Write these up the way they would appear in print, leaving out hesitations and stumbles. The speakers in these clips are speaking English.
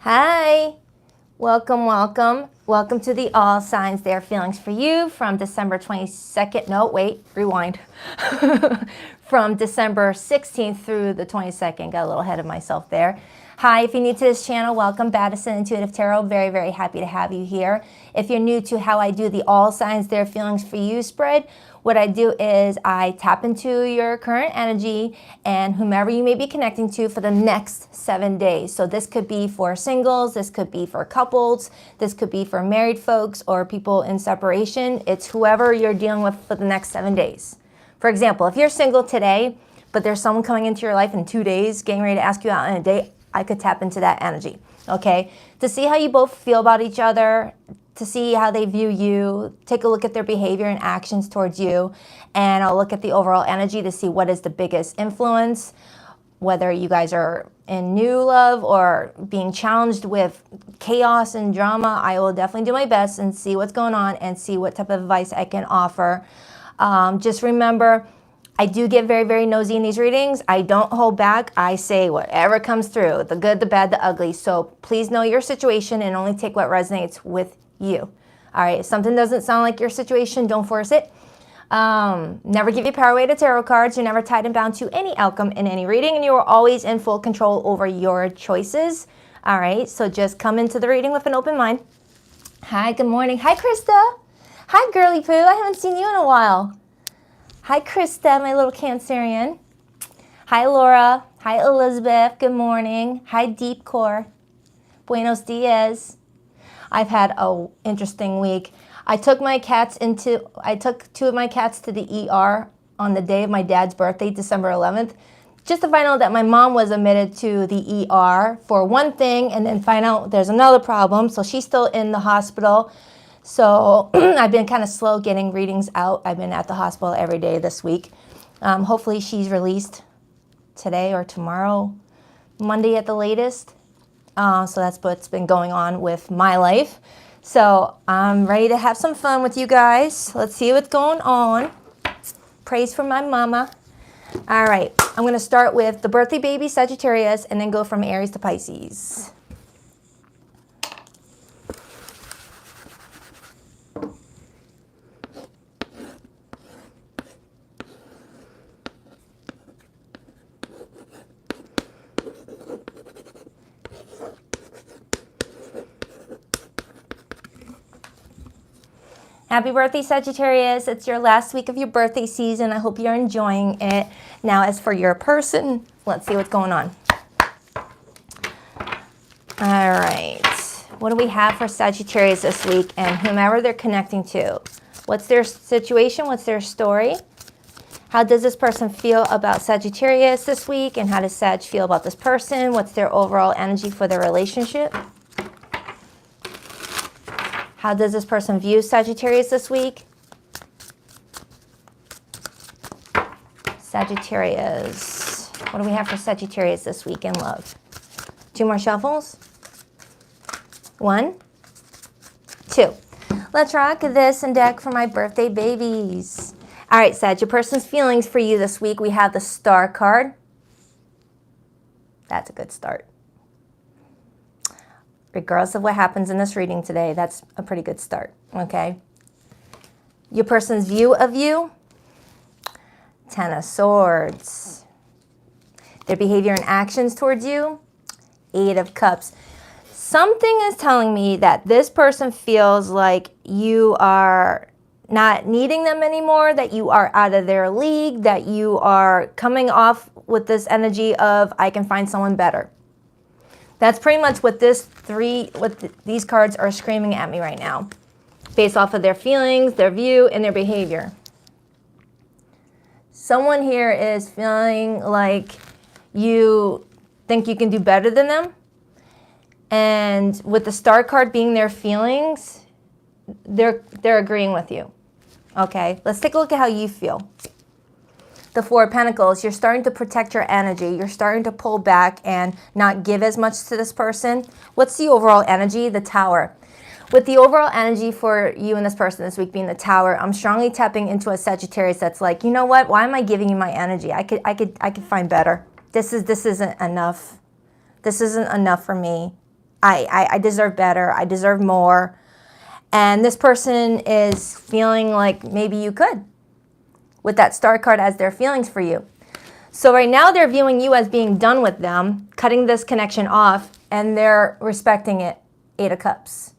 Hi, welcome to the All Signs Their Feelings for You from December 22nd. No, wait, rewind. From December 16th through the 22nd. Got a little ahead of myself there. Hi, if you're new to this channel, welcome. Baddison Intuitive Tarot. Very, very happy to have you here. If you're new to how I do the All Signs Their Feelings for You spread, what I do is I tap into your current energy and whomever you may be connecting to for the next 7 days. So this could be for singles, this could be for couples, this could be for married folks or people in separation. It's whoever you're dealing with for the next 7 days. For example, if you're single today, but there's someone coming into your life in 2 days, getting ready to ask you out on a date, I could tap into that energy, okay? To see how you both feel about each other, to see how they view you, take a look at their behavior and actions towards you, and I'll look at the overall energy to see what is the biggest influence, whether you guys are in new love or being challenged with chaos and drama. I will definitely do my best and see what's going on and see what type of advice I can offer. Just remember, I do get very, very nosy in these readings. I don't hold back. I say whatever comes through, the good, the bad, the ugly. So please know your situation and only take what resonates with you. All right, if something doesn't sound like your situation, don't force it. Never give your power away to tarot cards. You're never tied and bound to any outcome in any reading, and you are always in full control over your choices. All right, so just come into the reading with an open mind. Hi, good morning. Hi, Krista. Hi, Girly Poo. I haven't seen you in a while. Hi, Krista, my little Cancerian. Hi, Laura. Hi, Elizabeth. Good morning. Hi, Deep Core. Buenos dias. I've had an interesting week. I took two of my cats to the ER on the day of my dad's birthday, December 11th, just to find out that my mom was admitted to the ER for one thing and then find out there's another problem. So she's still in the hospital. So I've been kind of slow getting readings out. I've been at the hospital every day this week. Hopefully she's released today or tomorrow, Monday at the latest. So that's what's been going on with my life. So I'm ready to have some fun with you guys. Let's see what's going on. Praise for my mama. All right, I'm going to start with the birthday baby, Sagittarius, and then go from Aries to Pisces. Happy birthday, Sagittarius. It's your last week of your birthday season. I hope you're enjoying it. Now, as for your person, let's see what's going on. All right. What do we have for Sagittarius this week and whomever they're connecting to? What's their situation? What's their story? How does this person feel about Sagittarius this week? And how does Sag feel about this person? What's their overall energy for their relationship? How does this person view Sagittarius this week? Sagittarius. What do we have for Sagittarius this week in love? 2 more shuffles. 1, 2. Let's rock this and deck for my birthday babies. All right, Sag, your person's feelings for you this week. We have the Star card. That's a good start. Regardless of what happens in this reading today, that's a pretty good start, okay? Your person's view of you, 10 of Swords. Their behavior and actions towards you, 8 of Cups. Something is telling me that this person feels like you are not needing them anymore, that you are out of their league, that you are coming off with this energy of, I can find someone better. That's pretty much what these cards are screaming at me right now, based off of their feelings, their view, and their behavior. Someone here is feeling like you think you can do better than them. And with the Star card being their feelings, they're agreeing with you. Okay, let's take a look at how you feel. The 4 of Pentacles, you're starting to protect your energy. You're starting to pull back and not give as much to this person. What's the overall energy? The Tower. With the overall energy for you and this person this week being the Tower, I'm strongly tapping into a Sagittarius that's like, you know what? Why am I giving you my energy? I could find better. This isn't enough. This isn't enough for me. I deserve better. I deserve more. And this person is feeling like maybe you could, with that star card as their feelings for you. So right now they're viewing you as being done with them, cutting this connection off, and they're respecting it. 8 of Cups.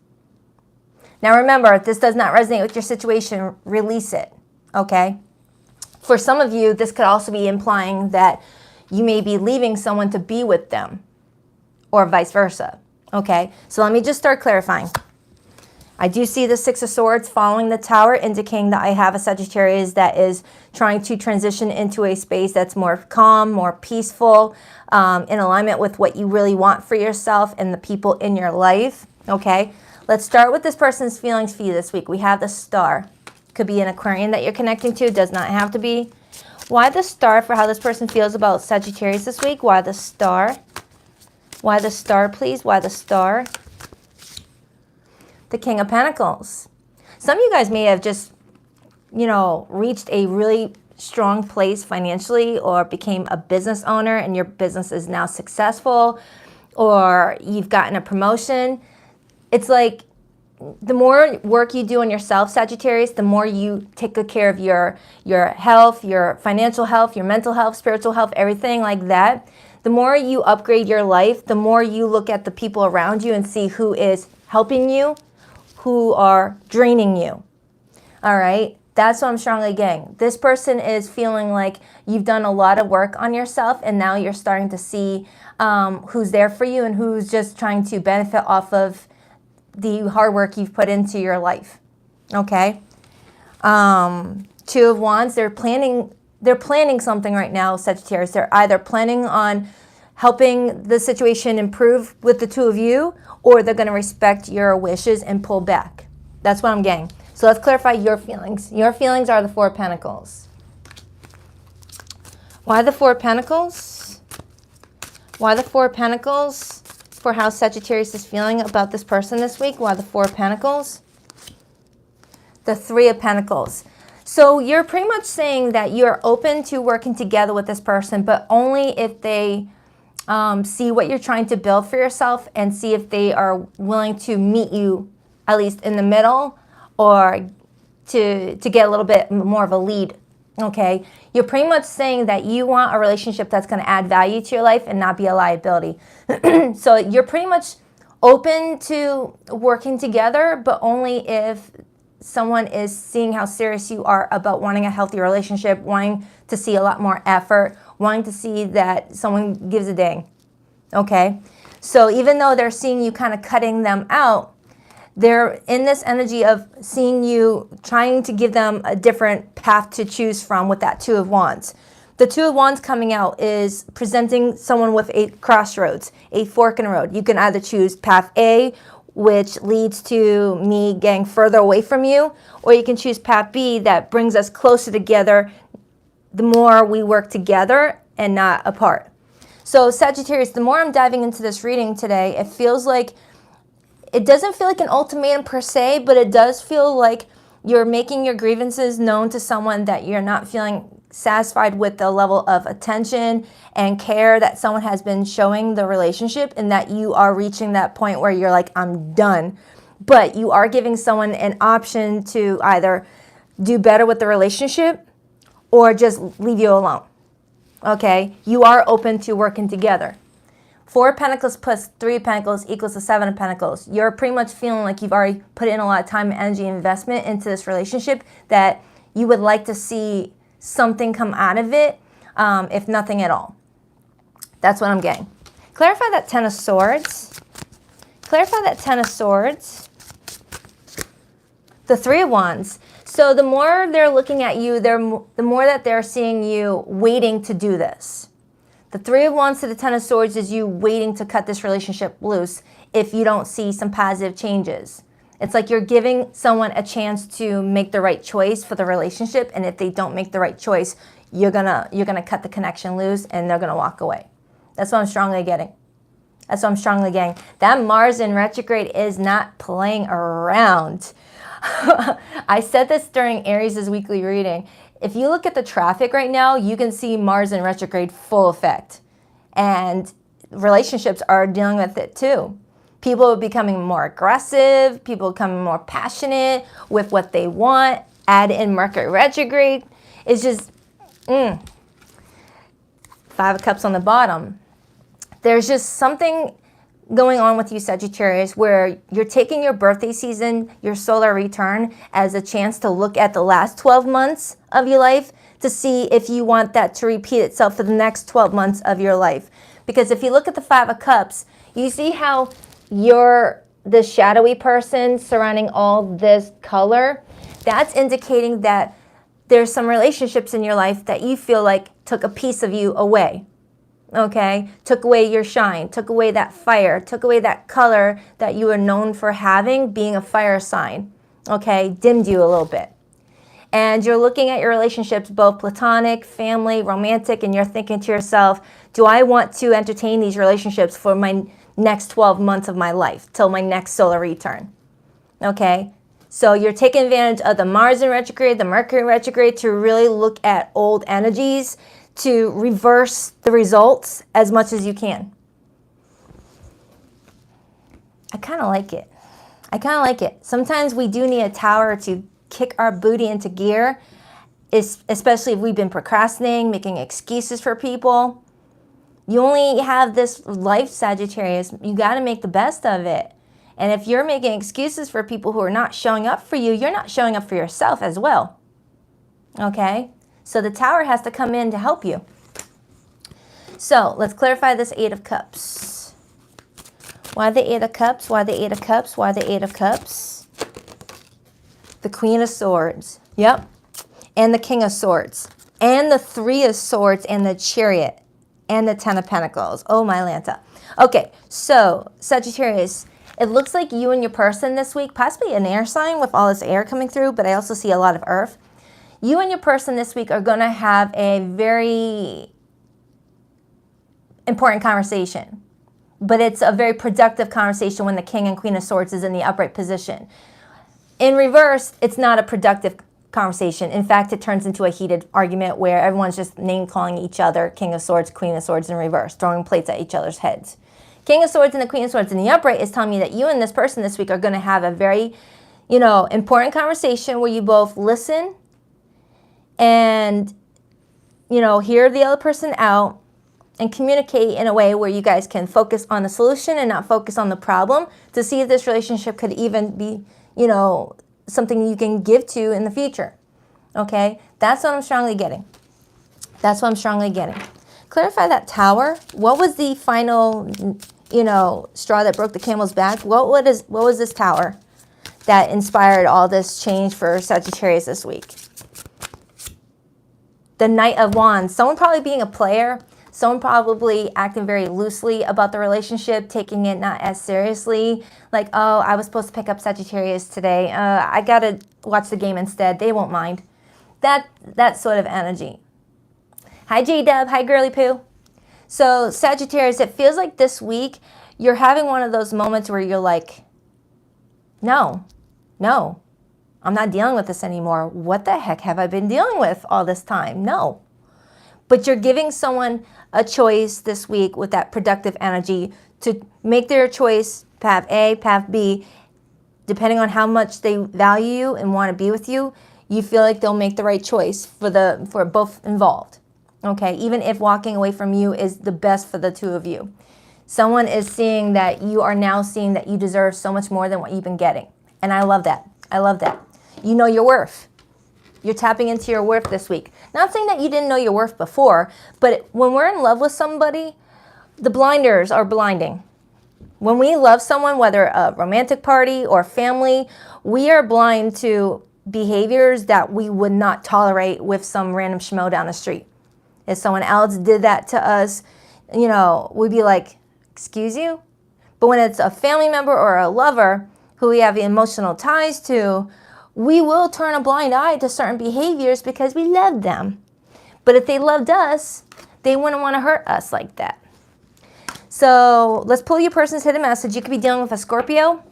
Now remember, if this does not resonate with your situation, release it, okay? For some of you, this could also be implying that you may be leaving someone to be with them, or vice versa, okay? So let me just start clarifying. I do see the 6 of Swords following the Tower, indicating that I have a Sagittarius that is trying to transition into a space that's more calm, more peaceful, in alignment with what you really want for yourself and the people in your life, okay? Let's start with this person's feelings for you this week. We have the Star. Could be an Aquarian that you're connecting to, does not have to be. Why the Star for how this person feels about Sagittarius this week? Why the Star? Why the Star, please? Why the Star? The King of Pentacles. Some of you guys may have just, reached a really strong place financially, or became a business owner and your business is now successful, or you've gotten a promotion. It's like the more work you do on yourself, Sagittarius, the more you take good care of your health, your financial health, your mental health, spiritual health, everything like that. The more you upgrade your life, the more you look at the people around you and see who is helping you, who are draining you. All right, that's what I'm strongly getting. This person is feeling like you've done a lot of work on yourself, and now you're starting to see who's there for you and who's just trying to benefit off of the hard work you've put into your life. Okay. 2 of Wands, they're planning something right now, Sagittarius. They're either planning on helping the situation improve with the 2 of you, or they're going to respect your wishes and pull back. That's what I'm getting. So let's clarify your feelings. Your feelings are the 4 of Pentacles. Why the 4 of Pentacles? Why the 4 of Pentacles for how Sagittarius is feeling about this person this week? Why the 4 of Pentacles? The 3 of Pentacles. So you're pretty much saying that you're open to working together with this person, but only if they see what you're trying to build for yourself, and see if they are willing to meet you at least in the middle, or to get a little bit more of a lead, okay? You're pretty much saying that you want a relationship that's going to add value to your life and not be a liability. So you're pretty much open to working together, but only if someone is seeing how serious you are about wanting a healthy relationship, wanting to see a lot more effort, wanting to see that someone gives a dang, okay? So even though they're seeing you kind of cutting them out, they're in this energy of seeing you trying to give them a different path to choose from with that 2 of Wands. The 2 of Wands coming out is presenting someone with a crossroads, a fork in the road. You can either choose path A, which leads to me getting further away from you, or you can choose path B that brings us closer together the more we work together and not apart. So Sagittarius, the more I'm diving into this reading today, it feels like, it doesn't feel like an ultimatum per se, but it does feel like you're making your grievances known to someone that you're not feeling satisfied with the level of attention and care that someone has been showing the relationship, and that you are reaching that point where you're like, I'm done. But you are giving someone an option to either do better with the relationship or just leave you alone, okay? You are open to working together. 4 of Pentacles plus 3 of Pentacles equals the 7 of Pentacles. You're pretty much feeling like you've already put in a lot of time, energy, and investment into this relationship, that you would like to see something come out of it, if nothing at all. That's what I'm getting. Clarify that 10 of Swords. Clarify that 10 of Swords. The 3 of Wands. So the more they're looking at you, the more that they're seeing you waiting to do this. The 3 of Wands to the 10 of Swords is you waiting to cut this relationship loose if you don't see some positive changes. It's like you're giving someone a chance to make the right choice for the relationship, and if they don't make the right choice, you're gonna cut the connection loose and they're gonna walk away. That's what I'm strongly getting. That's what I'm strongly getting. That Mars in retrograde is not playing around. I said this during Aries' weekly reading. If you look at the traffic right now, you can see Mars in retrograde full effect. And relationships are dealing with it too. People are becoming more aggressive. People are becoming more passionate with what they want. Add in Mercury retrograde. It's just, Five of Cups on the bottom. There's just something going on with you, Sagittarius, where you're taking your birthday season, your solar return, as a chance to look at the last 12 months of your life to see if you want that to repeat itself for the next 12 months of your life. Because if you look at the Five of Cups, you see how you're the shadowy person surrounding all this color. That's indicating that there's some relationships in your life that you feel like took a piece of you away. Okay, took away your shine, took away that fire, took away that color that you were known for having, being a fire sign. Okay, dimmed you a little bit. And you're looking at your relationships, both platonic, family, romantic, and you're thinking to yourself, do I want to entertain these relationships for my next 12 months of my life, till my next solar return? Okay, so you're taking advantage of the Mars in retrograde, the Mercury in retrograde, to really look at old energies, to reverse the results as much as you can. I kind of like it. I kind of like it. Sometimes we do need a tower to kick our booty into gear, especially if we've been procrastinating, making excuses for people. You only have this life, Sagittarius. You got to make the best of it. And if you're making excuses for people who are not showing up for you, you're not showing up for yourself as well. Okay? So the tower has to come in to help you. So let's clarify this Eight of Cups. Why the Eight of Cups? Why the Eight of Cups? Why the Eight of Cups? The Queen of Swords. Yep. And the King of Swords. And the Three of Swords and the Chariot. And the Ten of Pentacles. Oh, my Lanta. Okay, so Sagittarius, it looks like you and your person this week, possibly an air sign with all this air coming through, but I also see a lot of earth. You and your person this week are going to have a very important conversation. But it's a very productive conversation when the King and Queen of Swords is in the upright position. In reverse, it's not a productive conversation. In fact, it turns into a heated argument where everyone's just name-calling each other, King of Swords, Queen of Swords in reverse, throwing plates at each other's heads. King of Swords and the Queen of Swords in the upright is telling me that you and this person this week are going to have a very, important conversation where you both listen and, hear the other person out and communicate in a way where you guys can focus on the solution and not focus on the problem to see if this relationship could even be, something you can give to in the future. Okay? That's what I'm strongly getting. That's what I'm strongly getting. Clarify that Tower. What was the final, straw that broke the camel's back? What was this Tower that inspired all this change for Sagittarius this week? The Knight of Wands. Someone probably being a player. Someone probably acting very loosely about the relationship, taking it not as seriously. Like, oh, I was supposed to pick up Sagittarius today. I got to watch the game instead. They won't mind. That sort of energy. Hi, J-Dub. Hi, Girly Poo. So, Sagittarius, it feels like this week you're having one of those moments where you're like, no, I'm not dealing with this anymore. What the heck have I been dealing with all this time? No. But you're giving someone a choice this week with that productive energy to make their choice, path A, path B, depending on how much they value you and want to be with you. You feel like they'll make the right choice for both involved. Okay, even if walking away from you is the best for the two of you. Someone is seeing that you are now seeing that you deserve so much more than what you've been getting. And I love that. I love that. You know your worth. You're tapping into your worth this week. Not saying that you didn't know your worth before, but when we're in love with somebody, the blinders are blinding. When we love someone, whether a romantic party or family, we are blind to behaviors that we would not tolerate with some random schmo down the street. If someone else did that to us, we'd be like, excuse you? But when it's a family member or a lover who we have emotional ties to, we will turn a blind eye to certain behaviors because we love them. But if they loved us, they wouldn't want to hurt us like that. So let's pull your person's hidden message. You could be dealing with a Scorpio.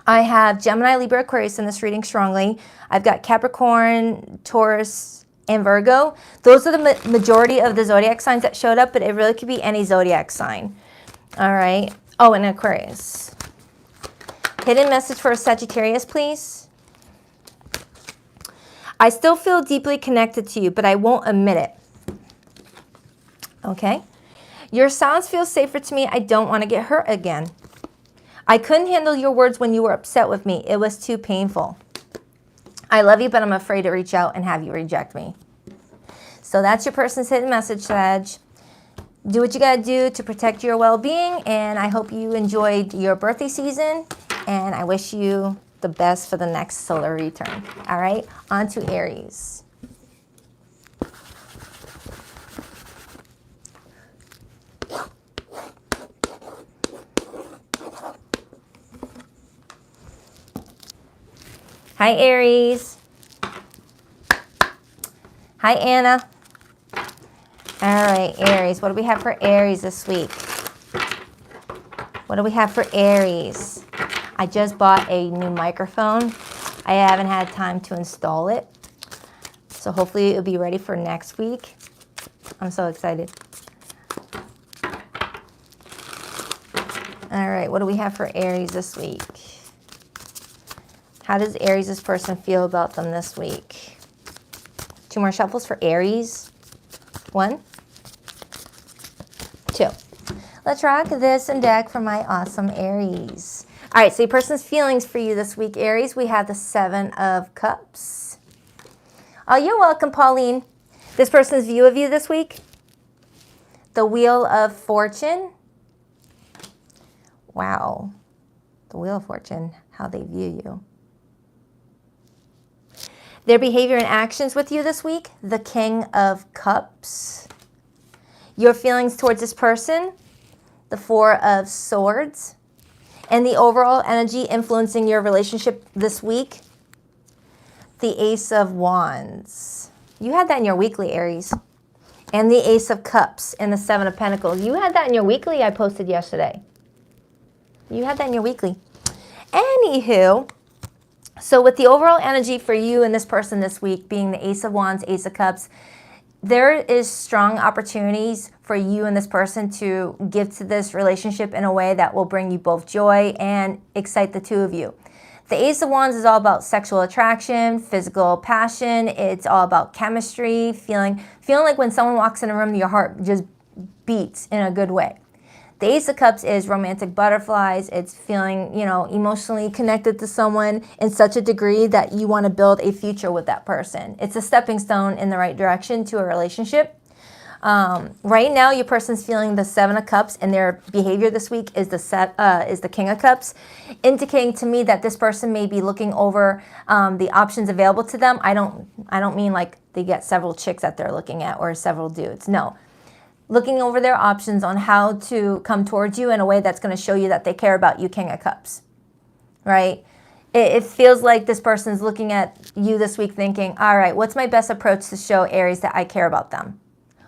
I have Gemini, Libra, Aquarius in this reading strongly. I've got Capricorn, Taurus, and Virgo. Those are the majority of the zodiac signs that showed up, but it really could be any zodiac sign. All right. Oh, and Aquarius. Hidden message for a Sagittarius, please. I still feel deeply connected to you, but I won't admit it. Okay. Your silence feels safer to me. I don't want to get hurt again. I couldn't handle your words when you were upset with me. It was too painful. I love you, but I'm afraid to reach out and have you reject me. So that's your person's hidden message, Sag. Do what you got to do to protect your well-being, and I hope you enjoyed your birthday season, and I wish you the best for the next solar return. All right, on to Aries. Hi, Aries. Hi, Anna. All right, Aries. What do we have for Aries this week? What do we have for Aries? I just bought a new microphone. I haven't had time to install it. So hopefully it'll be ready for next week. I'm so excited. All right, what do we have for Aries this week? How does Aries' person feel about them this week? 2 more shuffles for Aries. 1, 2. Let's rock this and deck for my awesome Aries. All right, so your person's feelings for you this week, Aries. We have the 7 of Cups. Oh, you're welcome, Pauline. This person's view of you this week. The Wheel of Fortune. Wow. The Wheel of Fortune, how they view you. Their behavior and actions with you this week. The King of Cups. Your feelings towards this person. The 4 of Swords. And the overall energy influencing your relationship this week. The Ace of Wands. You had that in your weekly, Aries. And the Ace of Cups and the 7 of Pentacles. You had that in your weekly I posted yesterday. You had that in your weekly. Anywho, so with the overall energy for you and this person this week being the Ace of Wands, Ace of Cups, there is strong opportunities for you and this person to give to this relationship in a way that will bring you both joy and excite the 2 of you. The Ace of Wands is all about sexual attraction, physical passion. It's all about chemistry, feeling like when someone walks in a room, your heart just beats in a good way. The Ace of Cups is romantic butterflies. It's feeling, emotionally connected to someone in such a degree that you want to build a future with that person. It's a stepping stone in the right direction to a relationship. Right now, your person's feeling the 7 of Cups, and their behavior this week is the King of Cups, indicating to me that this person may be looking over the options available to them. I don't mean like they get several chicks that they're looking at or several dudes. No. Looking over their options on how to come towards you in a way that's going to show you that they care about you, King of Cups, right? It feels like this person's looking at you this week thinking, all right, what's my best approach to show Aries that I care about them?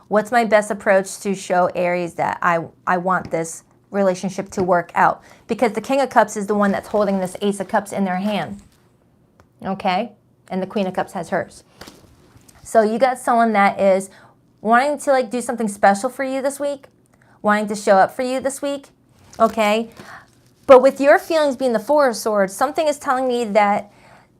What's my best approach to show Aries that I want this relationship to work out? Because the King of Cups is the one that's holding this Ace of Cups in their hand, okay? And the Queen of Cups has hers. So you got someone that is wanting to do something special for you this week, wanting to show up for you this week, okay? But with your feelings being the 4 of Swords, something is telling me that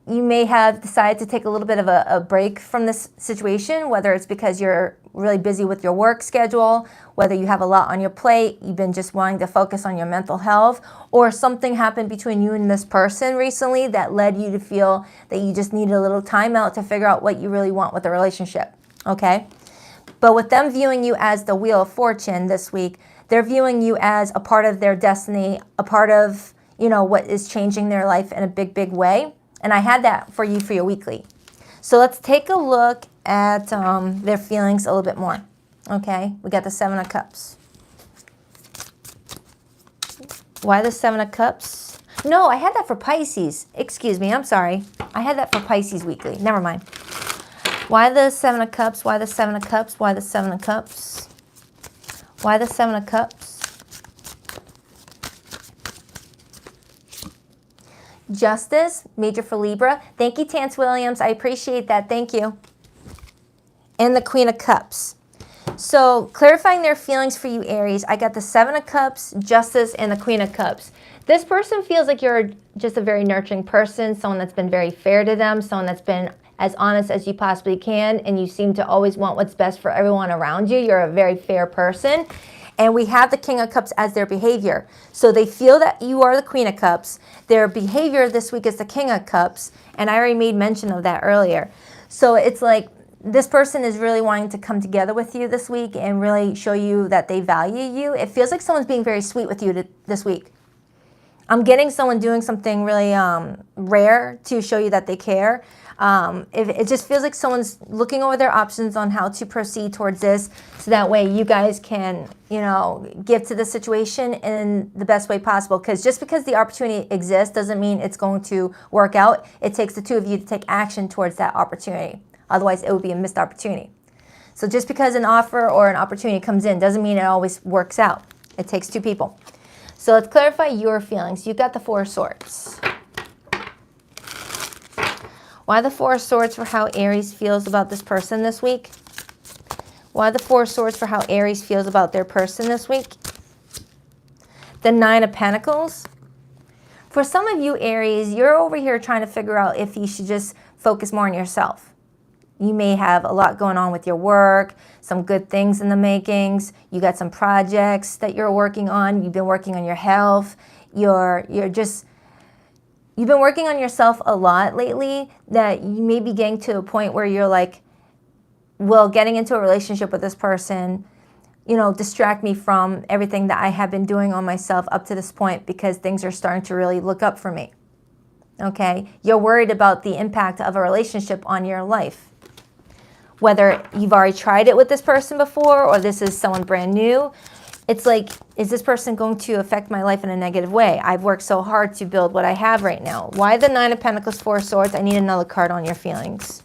you may have decided to take a little bit of a break from this situation, whether it's because you're really busy with your work schedule, whether you have a lot on your plate, you've been just wanting to focus on your mental health, or something happened between you and this person recently that led you to feel that you just needed a little time out to figure out what you really want with the relationship, okay? But with them viewing you as the Wheel of Fortune this week, they're viewing you as a part of their destiny, a part of, what is changing their life in a big, big way. And I had that for you for your weekly. So let's take a look at their feelings a little bit more. Okay, we got the 7 of Cups. Why the 7 of Cups? No, I had that for Pisces. Excuse me, I'm sorry. I had that for Pisces weekly. Never mind. Why the 7 of Cups? Why the 7 of Cups? Why the 7 of Cups? Why the 7 of Cups? Justice, major for Libra. Thank you, Tance Williams. I appreciate that. Thank you. And the Queen of Cups. So clarifying their feelings for you, Aries, I got the Seven of Cups, Justice, and the Queen of Cups. This person feels like you're just a very nurturing person, someone that's been very fair to them, someone that's been as honest as you possibly can, and you seem to always want what's best for everyone around you. You're a very fair person. And we have the King of Cups as their behavior. So they feel that you are the Queen of Cups. Their behavior this week is the King of Cups. And I already made mention of that earlier. So it's like this person is really wanting to come together with you this week and really show you that they value you. It feels like someone's being very sweet with you this week. I'm getting someone doing something really rare to show you that they care. It just feels like someone's looking over their options on how to proceed towards this, so that way you guys can, give to the situation in the best way possible. Because just because the opportunity exists doesn't mean it's going to work out. It takes the two of you to take action towards that opportunity. Otherwise, it would be a missed opportunity. So just because an offer or an opportunity comes in doesn't mean it always works out. It takes two people. So let's clarify your feelings. You got the Four of Swords. Why the Four of Swords for how Aries feels about this person this week? Why the Four of Swords for how Aries feels about their person this week? The Nine of Pentacles. For some of you, Aries, you're over here trying to figure out if you should just focus more on yourself. You may have a lot going on with your work, some good things in the makings. You got some projects that you're working on. You've been working on your health. You've been working on yourself a lot lately, that you may be getting to a point where you're like, well, getting into a relationship with this person, distract me from everything that I have been doing on myself up to this point, because things are starting to really look up for me. Okay? You're worried about the impact of a relationship on your life. Whether you've already tried it with this person before or this is someone brand new, it's like, is this person going to affect my life in a negative way? I've worked so hard to build what I have right now. Why the Nine of Pentacles, Four of Swords? I need another card on your feelings.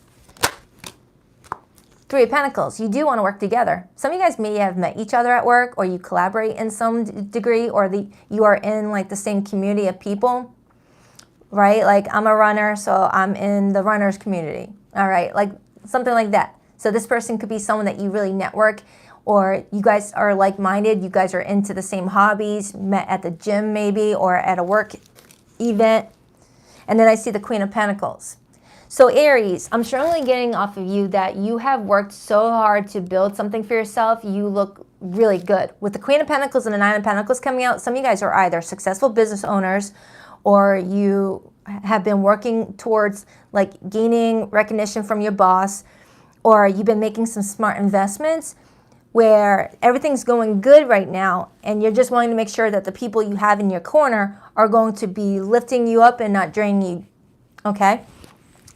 Three of Pentacles. You do want to work together. Some of you guys may have met each other at work, or you collaborate in some degree, or you are in like the same community of people, right? Like I'm a runner, so I'm in the runners community. All right, like something like that. So this person could be someone that you really network, or you guys are like-minded, you guys are into the same hobbies, met at the gym maybe, or at a work event. And then I see the Queen of Pentacles. So Aries, I'm strongly getting off of you that you have worked so hard to build something for yourself. You look really good. With the Queen of Pentacles and the Nine of Pentacles coming out, some of you guys are either successful business owners, or you have been working towards like gaining recognition from your boss, or you've been making some smart investments where everything's going good right now, and you're just wanting to make sure that the people you have in your corner are going to be lifting you up and not draining you, okay?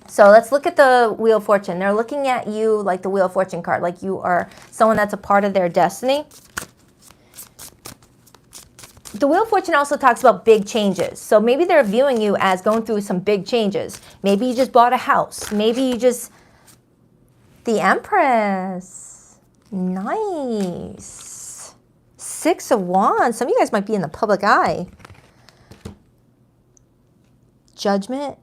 So let's look at the Wheel of Fortune. They're looking at you like the Wheel of Fortune card, like you are someone that's a part of their destiny. The Wheel of Fortune also talks about big changes. So maybe they're viewing you as going through some big changes. Maybe you just bought a house. Maybe you just... The Empress. Nice. Six of Wands. Some of you guys might be in the public eye. Judgment.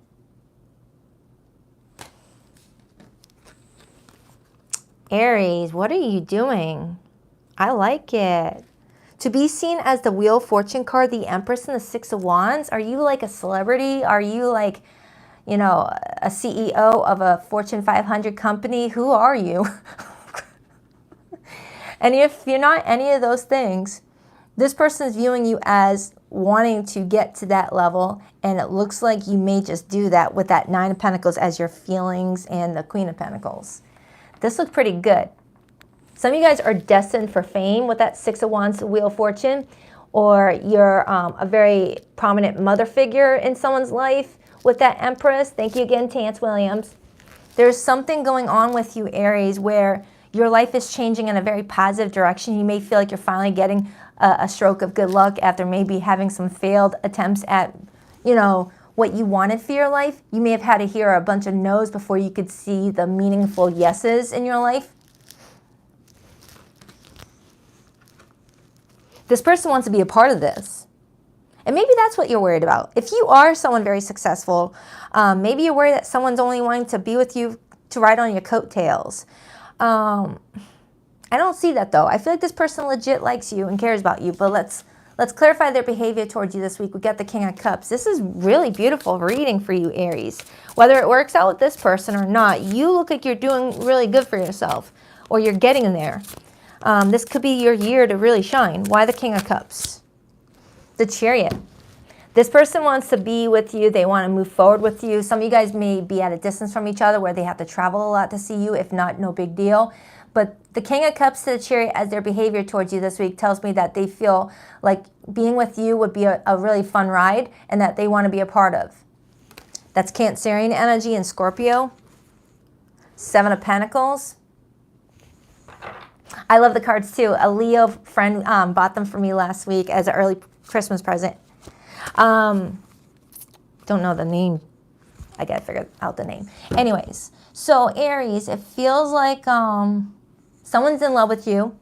Aries, what are you doing? I like it. To be seen as the Wheel of Fortune card, the Empress and the Six of Wands, are you like a celebrity? Are you like, a CEO of a Fortune 500 company? Who are you? And if you're not any of those things, this person is viewing you as wanting to get to that level, and it looks like you may just do that with that Nine of Pentacles as your feelings and the Queen of Pentacles. This looks pretty good. Some of you guys are destined for fame with that Six of Wands Wheel of Fortune, or you're a very prominent mother figure in someone's life with that Empress. Thank you again, Tance Williams. There's something going on with you, Aries, where your life is changing in a very positive direction. You may feel like you're finally getting a stroke of good luck after maybe having some failed attempts at, what you wanted for your life. You may have had to hear a bunch of no's before you could see the meaningful yeses in your life. This person wants to be a part of this. And maybe that's what you're worried about. If you are someone very successful, maybe you're worried that someone's only wanting to be with you to ride on your coattails. I I don't see that though. I feel like this person legit likes you and cares about you, but let's clarify their behavior towards you this week. We got the King of Cups. This is really beautiful reading for you, Aries. Whether it works out with this person or not, you look like you're doing really good for yourself, or you're getting there. This could be your year to really shine. Why the King of Cups? The Chariot. This person wants to be with you. They want to move forward with you. Some of you guys may be at a distance from each other where they have to travel a lot to see you. If not, no big deal. But the King of Cups to the Chariot as their behavior towards you this week tells me that they feel like being with you would be a really fun ride and that they want to be a part of. That's Cancerian energy and Scorpio. 7 of Pentacles. I love the cards too. A Leo friend bought them for me last week as an early Christmas present. Don't know the name. I gotta figure out the name. Anyways, so Aries, it feels like someone's in love with you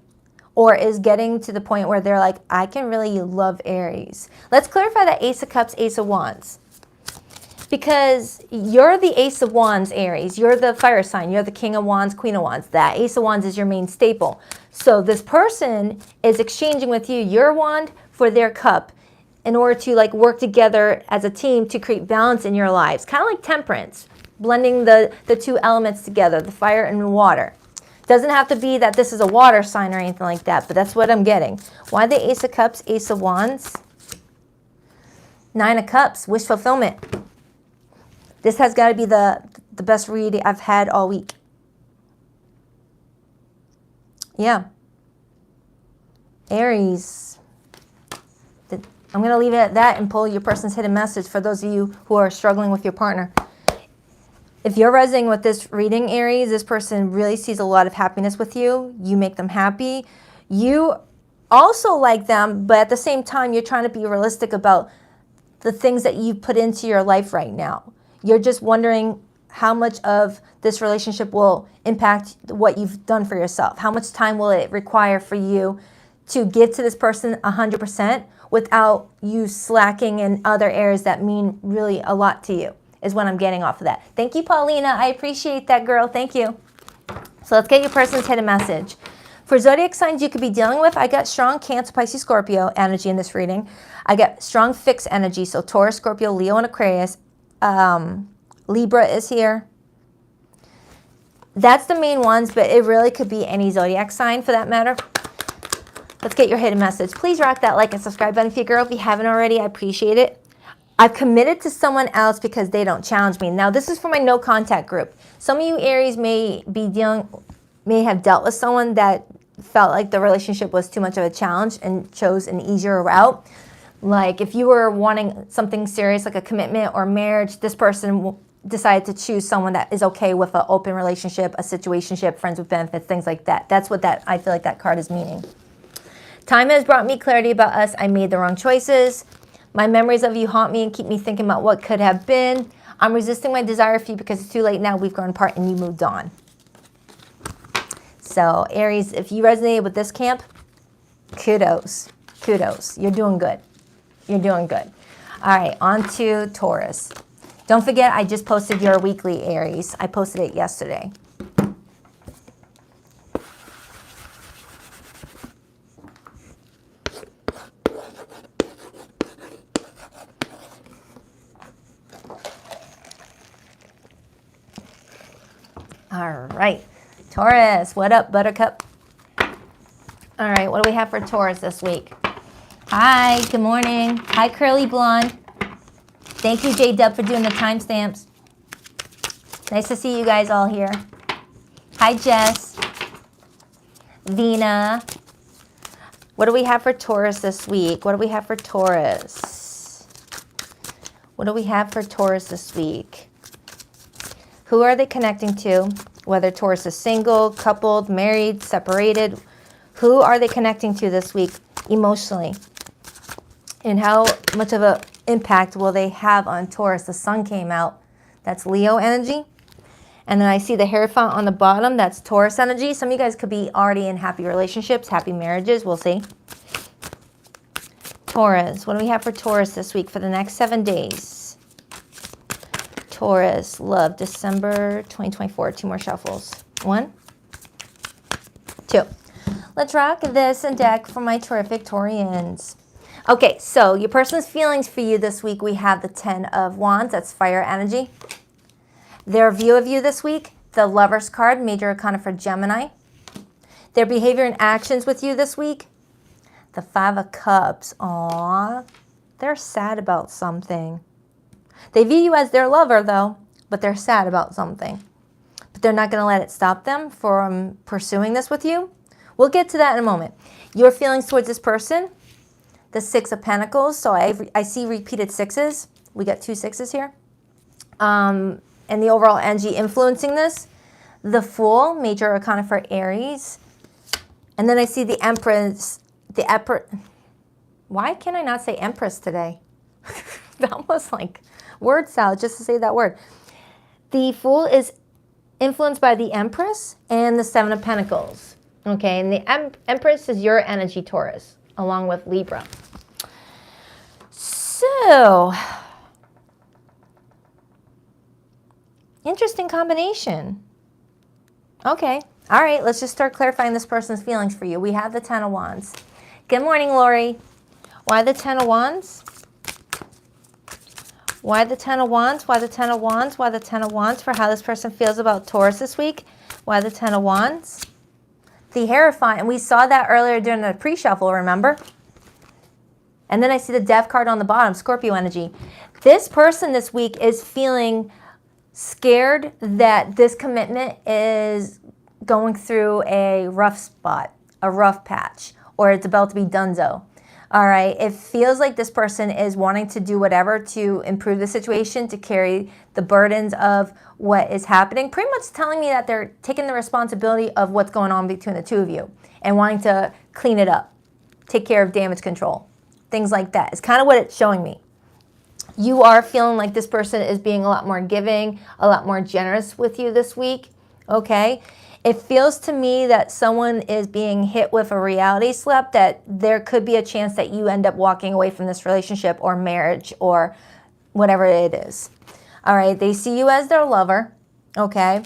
or is getting to the point where they're like, I can really love Aries. Let's clarify that Ace of Cups, Ace of Wands. Because you're the Ace of Wands, Aries. You're the fire sign. You're the King of Wands, Queen of Wands. That Ace of Wands is your main staple. So this person is exchanging with you your wand for their cup in order to like work together as a team to create balance in your lives. Kind of like temperance, blending the two elements together, the fire and the water. Doesn't have to be that this is a water sign or anything like that, but that's what I'm getting. Why the Ace of Cups, Ace of Wands? 9 of Cups, wish fulfillment. This has got to be the best read I've had all week. Yeah. Aries. I'm going to leave it at that and pull your person's hidden message for those of you who are struggling with your partner. If you're resonating with this reading, Aries, this person really sees a lot of happiness with you. You make them happy. You also like them, but at the same time, you're trying to be realistic about the things that you put into your life right now. You're just wondering how much of this relationship will impact what you've done for yourself. How much time will it require for you to give to this person 100% without you slacking in other areas that mean really a lot to you, is what I'm getting off of that. Thank you, Paulina. I appreciate that, girl. Thank you. So let's get your person's hidden message. For zodiac signs you could be dealing with, I got strong Cancer, Pisces, Scorpio energy in this reading. I got strong fixed energy, so Taurus, Scorpio, Leo, and Aquarius. Libra is here. That's the main ones, but it really could be any zodiac sign for that matter. Let's get your hidden message. Please rock that like and subscribe button for your girl if you haven't already. I appreciate it. I've committed to someone else because they don't challenge me. Now, this is for my no contact group. Some of you Aries may have dealt with someone that felt like the relationship was too much of a challenge and chose an easier route. Like if you were wanting something serious like a commitment or marriage, this person decided to choose someone that is okay with an open relationship, a situationship, friends with benefits, things like that. That's what I feel like that card is meaning. Time has brought me clarity about us. I made the wrong choices. My memories of you haunt me and keep me thinking about what could have been. I'm resisting my desire for you because it's too late now. We've grown apart and you moved on. So Aries, if you resonated with this camp, kudos. Kudos. You're doing good. You're doing good. All right, on to Taurus. Don't forget, I just posted your weekly, Aries. I posted it yesterday. All right, Taurus, what up, Buttercup? All right, what do we have for Taurus this week? Hi, good morning. Hi, Curly Blonde. Thank you, J-Dub, for doing the timestamps. Nice to see you guys all here. Hi, Jess. Vina. What do we have for Taurus this week? What do we have for Taurus? What do we have for Taurus this week? Who are they connecting to? Whether Taurus is single, coupled, married, separated. Who are they connecting to this week emotionally? And how much of an impact will they have on Taurus? The sun came out. That's Leo energy. And then I see the Hierophant on the bottom. That's Taurus energy. Some of you guys could be already in happy relationships, happy marriages. We'll see. Taurus. What do we have for Taurus this week for the next 7 days? Taurus. Love. December 2024. 2 more shuffles. 1, 2. Let's rock this and deck for my terrific Taurians. Okay, so your person's feelings for you this week, we have the 10 of Wands. That's fire energy. Their view of you this week, the Lover's card, major arcana for Gemini. Their behavior and actions with you this week, the 5 of Cups. Aww, they're sad about something. They view you as their lover, though, but they're sad about something. But they're not going to let it stop them from pursuing this with you. We'll get to that in a moment. Your feelings towards this person, the 6 of Pentacles. So I see repeated 6s. We got 2 6s here. And the overall energy influencing this, the Fool, major arcana for Aries. And then I see the Empress, why can I not say Empress today? That was like word salad just to say that word. The Fool is influenced by the Empress and the 7 of Pentacles. Okay, and the Empress is your energy, Taurus, along with Libra. So, interesting combination. Okay, all right, let's just start clarifying this person's feelings for you. We have the 10 of Wands. Good morning, Lori. Why the 10 of Wands? Why the 10 of Wands? Why the 10 of Wands? Why the 10 of Wands for how this person feels about Taurus this week? Why the 10 of Wands? The Hierophant, and we saw that earlier during the pre-shuffle, remember? And then I see the Death card on the bottom, Scorpio energy. This person this week is feeling scared that this commitment is going through a rough spot, a rough patch, or it's about to be donezo. All right, it feels like this person is wanting to do whatever to improve the situation, to carry the burdens of what is happening. Pretty much telling me that they're taking the responsibility of what's going on between the two of you and wanting to clean it up, take care of damage control, things like that. It's kind of what it's showing me. You are feeling like this person is being a lot more giving, a lot more generous with you this week, okay? It feels to me that someone is being hit with a reality slap, that there could be a chance that you end up walking away from this relationship or marriage or whatever it is. All right, they see you as their lover, okay?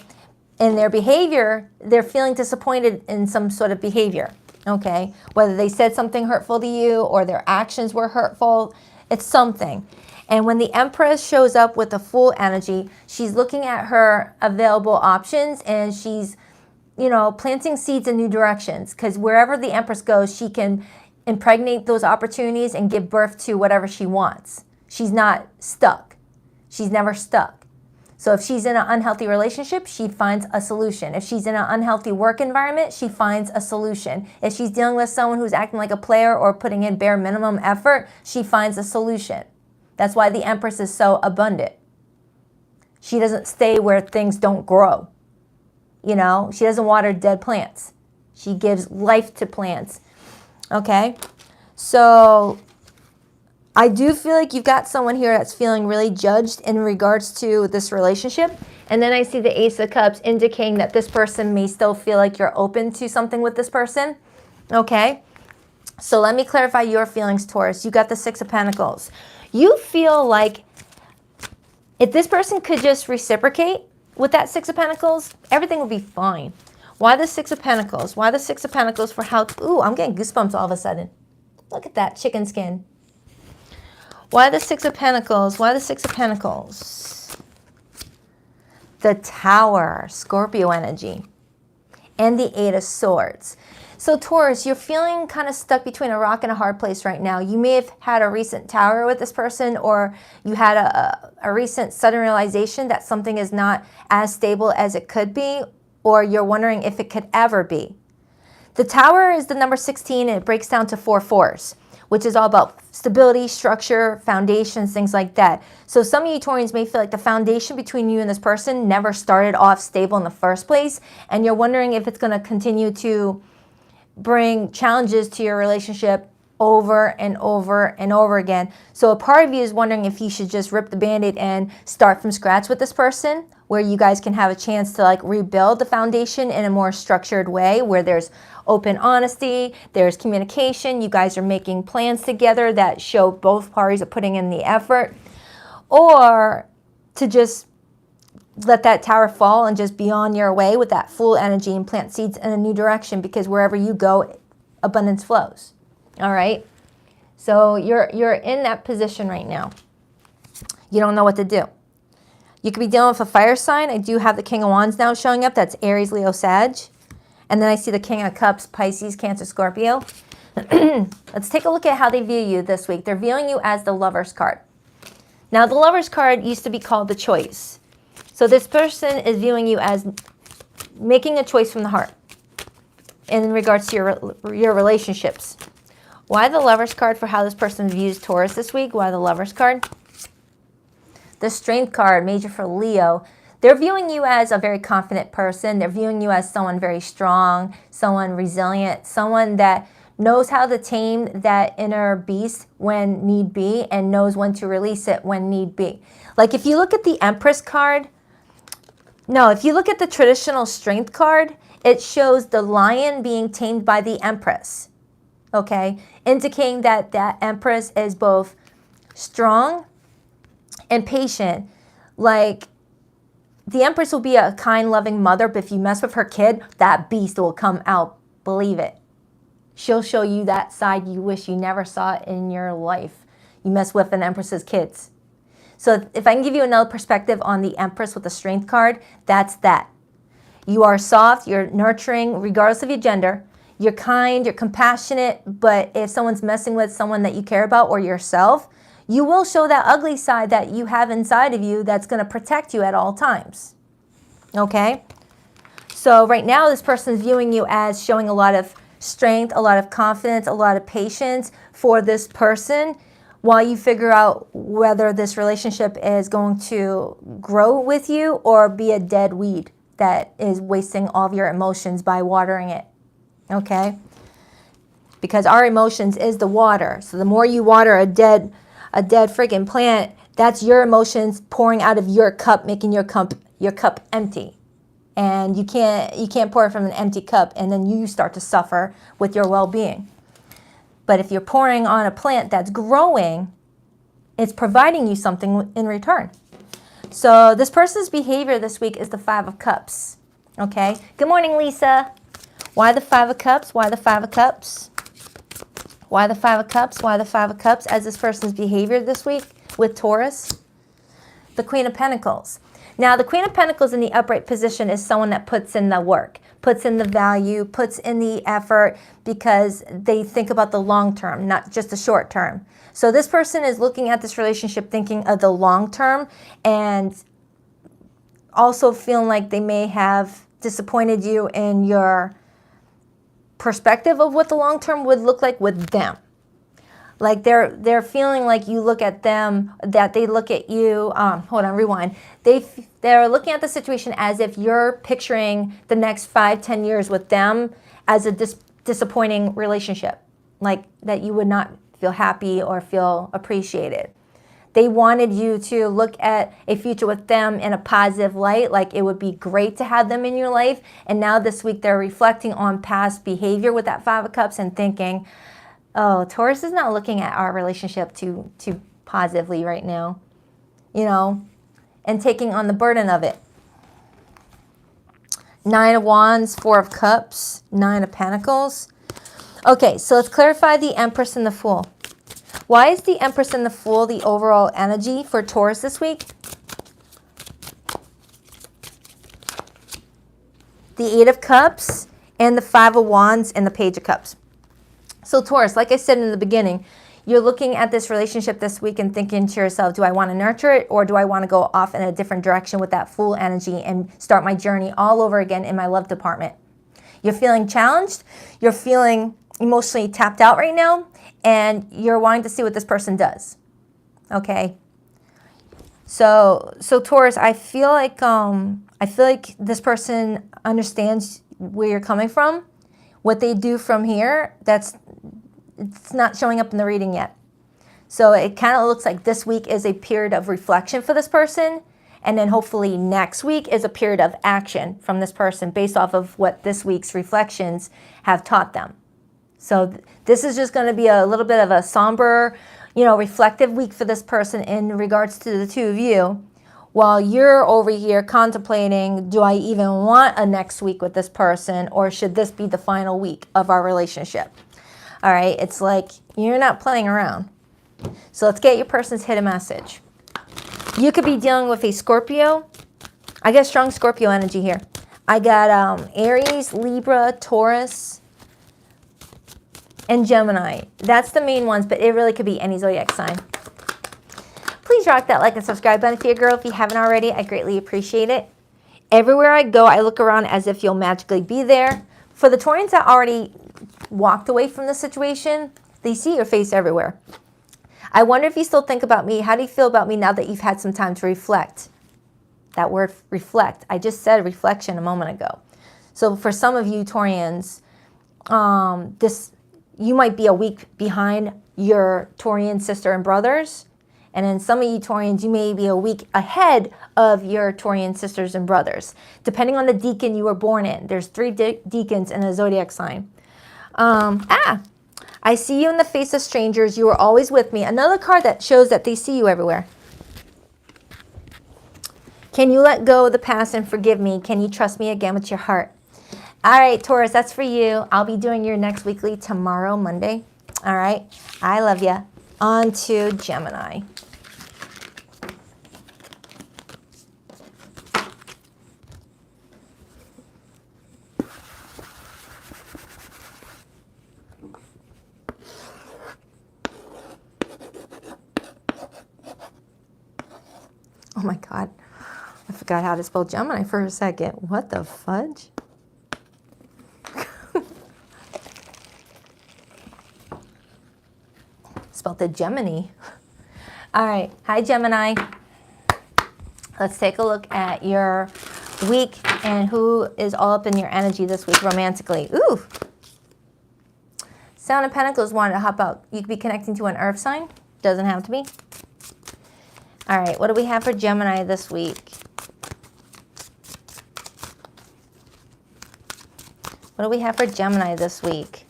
In their behavior, they're feeling disappointed in some sort of behavior, okay? Whether they said something hurtful to you or their actions were hurtful, it's something. And when the Empress shows up with the Fool energy, she's looking at her available options and she's, you know, planting seeds in new directions, because wherever the Empress goes, she can impregnate those opportunities and give birth to whatever she wants. She's not stuck. She's never stuck. So if she's in an unhealthy relationship, she finds a solution. If she's in an unhealthy work environment, she finds a solution. If she's dealing with someone who's acting like a player or putting in bare minimum effort, she finds a solution. That's why the Empress is so abundant. She doesn't stay where things don't grow. You know, she doesn't water dead plants. She gives life to plants. Okay? So I do feel like you've got someone here that's feeling really judged in regards to this relationship. And then I see the Ace of Cups indicating that this person may still feel like you're open to something with this person. Okay? So let me clarify your feelings, Taurus. You got the 6 of Pentacles. You feel like if this person could just reciprocate with that 6 of Pentacles, everything would be fine. Why the 6 of Pentacles? Why the 6 of Pentacles for how... Ooh, I'm getting goosebumps all of a sudden. Look at that chicken skin. Why the 6 of Pentacles? Why the 6 of Pentacles? The Tower, Scorpio energy. And the 8 of Swords. So Taurus, you're feeling kind of stuck between a rock and a hard place right now. You may have had a recent tower with this person, or you had a recent sudden realization that something is not as stable as it could be, or you're wondering if it could ever be. The Tower is the number 16, and it breaks down to 4 fours, which is all about stability, structure, foundations, things like that. So some of you Taurians may feel like the foundation between you and this person never started off stable in the first place, and you're wondering if it's going to continue to bring challenges to your relationship over and over and over again. So a part of you is wondering if you should just rip the Band-Aid and start from scratch with this person, where you guys can have a chance to like rebuild the foundation in a more structured way, where there's open honesty, there's communication, you guys are making plans together that show both parties are putting in the effort, or to just let that tower fall and just be on your way with that Fool energy and plant seeds in a new direction, because wherever you go, abundance flows. All right. So you're in that position right now. You don't know what to do. You could be dealing with a fire sign. I do have the King of Wands now showing up. That's Aries, Leo, Sag. And then I see the King of Cups, Pisces, Cancer, Scorpio. Let's take a look at how they view you this week. They're viewing you as the Lovers card. Now, the Lovers card used to be called the Choice. So this person is viewing you as making a choice from the heart in regards to your relationships. Why the Lovers card for how this person views Taurus this week? Why the Lovers card? The Strength card, major for Leo. They're viewing you as a very confident person. They're viewing you as someone very strong, someone resilient, someone that knows how to tame that inner beast when need be and knows when to release it when need be. Like if you look at the Empress card, if you look at the traditional Strength card, it shows the lion being tamed by the Empress, okay? Indicating that that Empress is both strong and patient. Like the Empress will be a kind, loving mother, but if you mess with her kid, that beast will come out. Believe it. She'll show you that side you wish you never saw in your life. You mess with an Empress's kids. So if I can give you another perspective on the Empress with the Strength card, that's that. You are soft, you're nurturing, regardless of your gender. You're kind, you're compassionate, but if someone's messing with someone that you care about or yourself, you will show that ugly side that you have inside of you that's going to protect you at all times. Okay? So right now, this person is viewing you as showing a lot of strength, a lot of confidence, a lot of patience for this person while you figure out whether this relationship is going to grow with you or be a dead weed that is wasting all of your emotions by watering it. Okay? Because our emotions is the water. So the more you water a dead freaking plant, that's your emotions pouring out of your cup, making your cup empty. And you can't pour it from an empty cup, and then you start to suffer with your well-being. But if you're pouring on a plant that's growing, it's providing you something in return. So this person's behavior this week is the Five of Cups. Okay? Good morning, Lisa. Why the Five of Cups? Why the Five of Cups? Why the Five of Cups? Why the Five of Cups as this person's behavior this week with Taurus? The Queen of Pentacles. Now, the Queen of Pentacles in the upright position is someone that puts in the work, puts in the value, puts in the effort because they think about the long term, not just the short term. So this person is looking at this relationship thinking of the long term and also feeling like they may have disappointed you in your perspective of what the long term would look like with them. Like they're feeling like you look at them, that they look at you. Hold on, rewind. They're looking at the situation as if you're picturing the next 5-10 years with them as a disappointing relationship, like that you would not feel happy or feel appreciated. They wanted you to look at a future with them in a positive light, like it would be great to have them in your life. And now this week they're reflecting on past behavior with that Five of Cups and thinking, oh, Taurus is not looking at our relationship too positively right now, you know, and taking on the burden of it. Nine of Wands, Four of Cups, Nine of Pentacles. Okay, so let's clarify the Empress and the Fool. Why is the Empress and the Fool the overall energy for Taurus this week? The Eight of Cups and the Five of Wands and the Page of Cups. So Taurus, like I said in the beginning, you're looking at this relationship this week and thinking to yourself, do I want to nurture it or do I want to go off in a different direction with that Fool energy and start my journey all over again in my love department? You're feeling challenged. You're feeling emotionally tapped out right now. And you're wanting to see what this person does. Okay? So Taurus, I feel like this person understands where you're coming from. What they do from here, it's not showing up in the reading yet. So it kind of looks like this week is a period of reflection for this person, and then hopefully next week is a period of action from this person based off of what this week's reflections have taught them. So this is just going to be a little bit of a somber, reflective week for this person in regards to the two of you, while you're over here contemplating, do I even want a next week with this person, or should this be the final week of our relationship? All right, it's like you're not playing around. So let's get your person's hidden message. You could be dealing with a Scorpio. I got strong Scorpio energy here. I got Aries, Libra, Taurus, and Gemini. That's the main ones, but it really could be any zodiac sign. Please rock that like and subscribe button if you're a girl. If you haven't already, I greatly appreciate it. Everywhere I go, I look around as if you'll magically be there. For the Taurians that already walked away from the situation, they see your face everywhere. I wonder if you still think about me. How do you feel about me now that you've had some time to reflect? That word reflect. I just said reflection a moment ago. So for some of you Taurians, you might be a week behind your Taurian sister and brothers. And then some of you Taurians, you may be a week ahead of your Taurian sisters and brothers, depending on the decan you were born in. There's 3 decans in a zodiac sign. I see you in the face of strangers. You are always with me. Another card that shows that they see you everywhere. Can you let go of the past and forgive me? Can you trust me again with your heart? All right, Taurus, that's for you. I'll be doing your next weekly tomorrow, Monday. All right. I love you. On to Gemini. Oh my God. I forgot how to spell Gemini for a second. What the fudge? Spelled it Gemini. All right. Hi, Gemini. Let's take a look at your week and who is all up in your energy this week romantically. Ooh. Sound of Pentacles wanted to hop out. You could be connecting to an earth sign. Doesn't have to be. All right. What do we have for Gemini this week? What do we have for Gemini this week?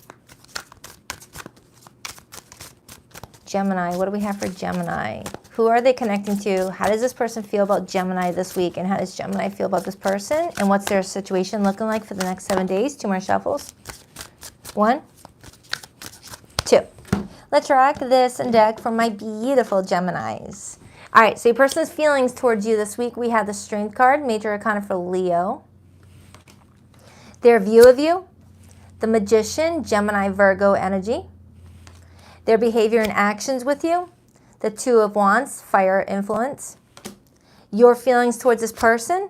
Gemini, what do we have for Gemini? Who are they connecting to? How does this person feel about Gemini this week? And how does Gemini feel about this person? And what's their situation looking like for the next 7 days? 2 more shuffles. 1, 2. Let's rock this and deck for my beautiful Geminis. All right, so your person's feelings towards you this week. We have the Strength card, Major Arcana for Leo. Their view of you, the Magician, Gemini, Virgo energy. Their behavior and actions with you, the 2 of Wands, fire influence. Your feelings towards this person,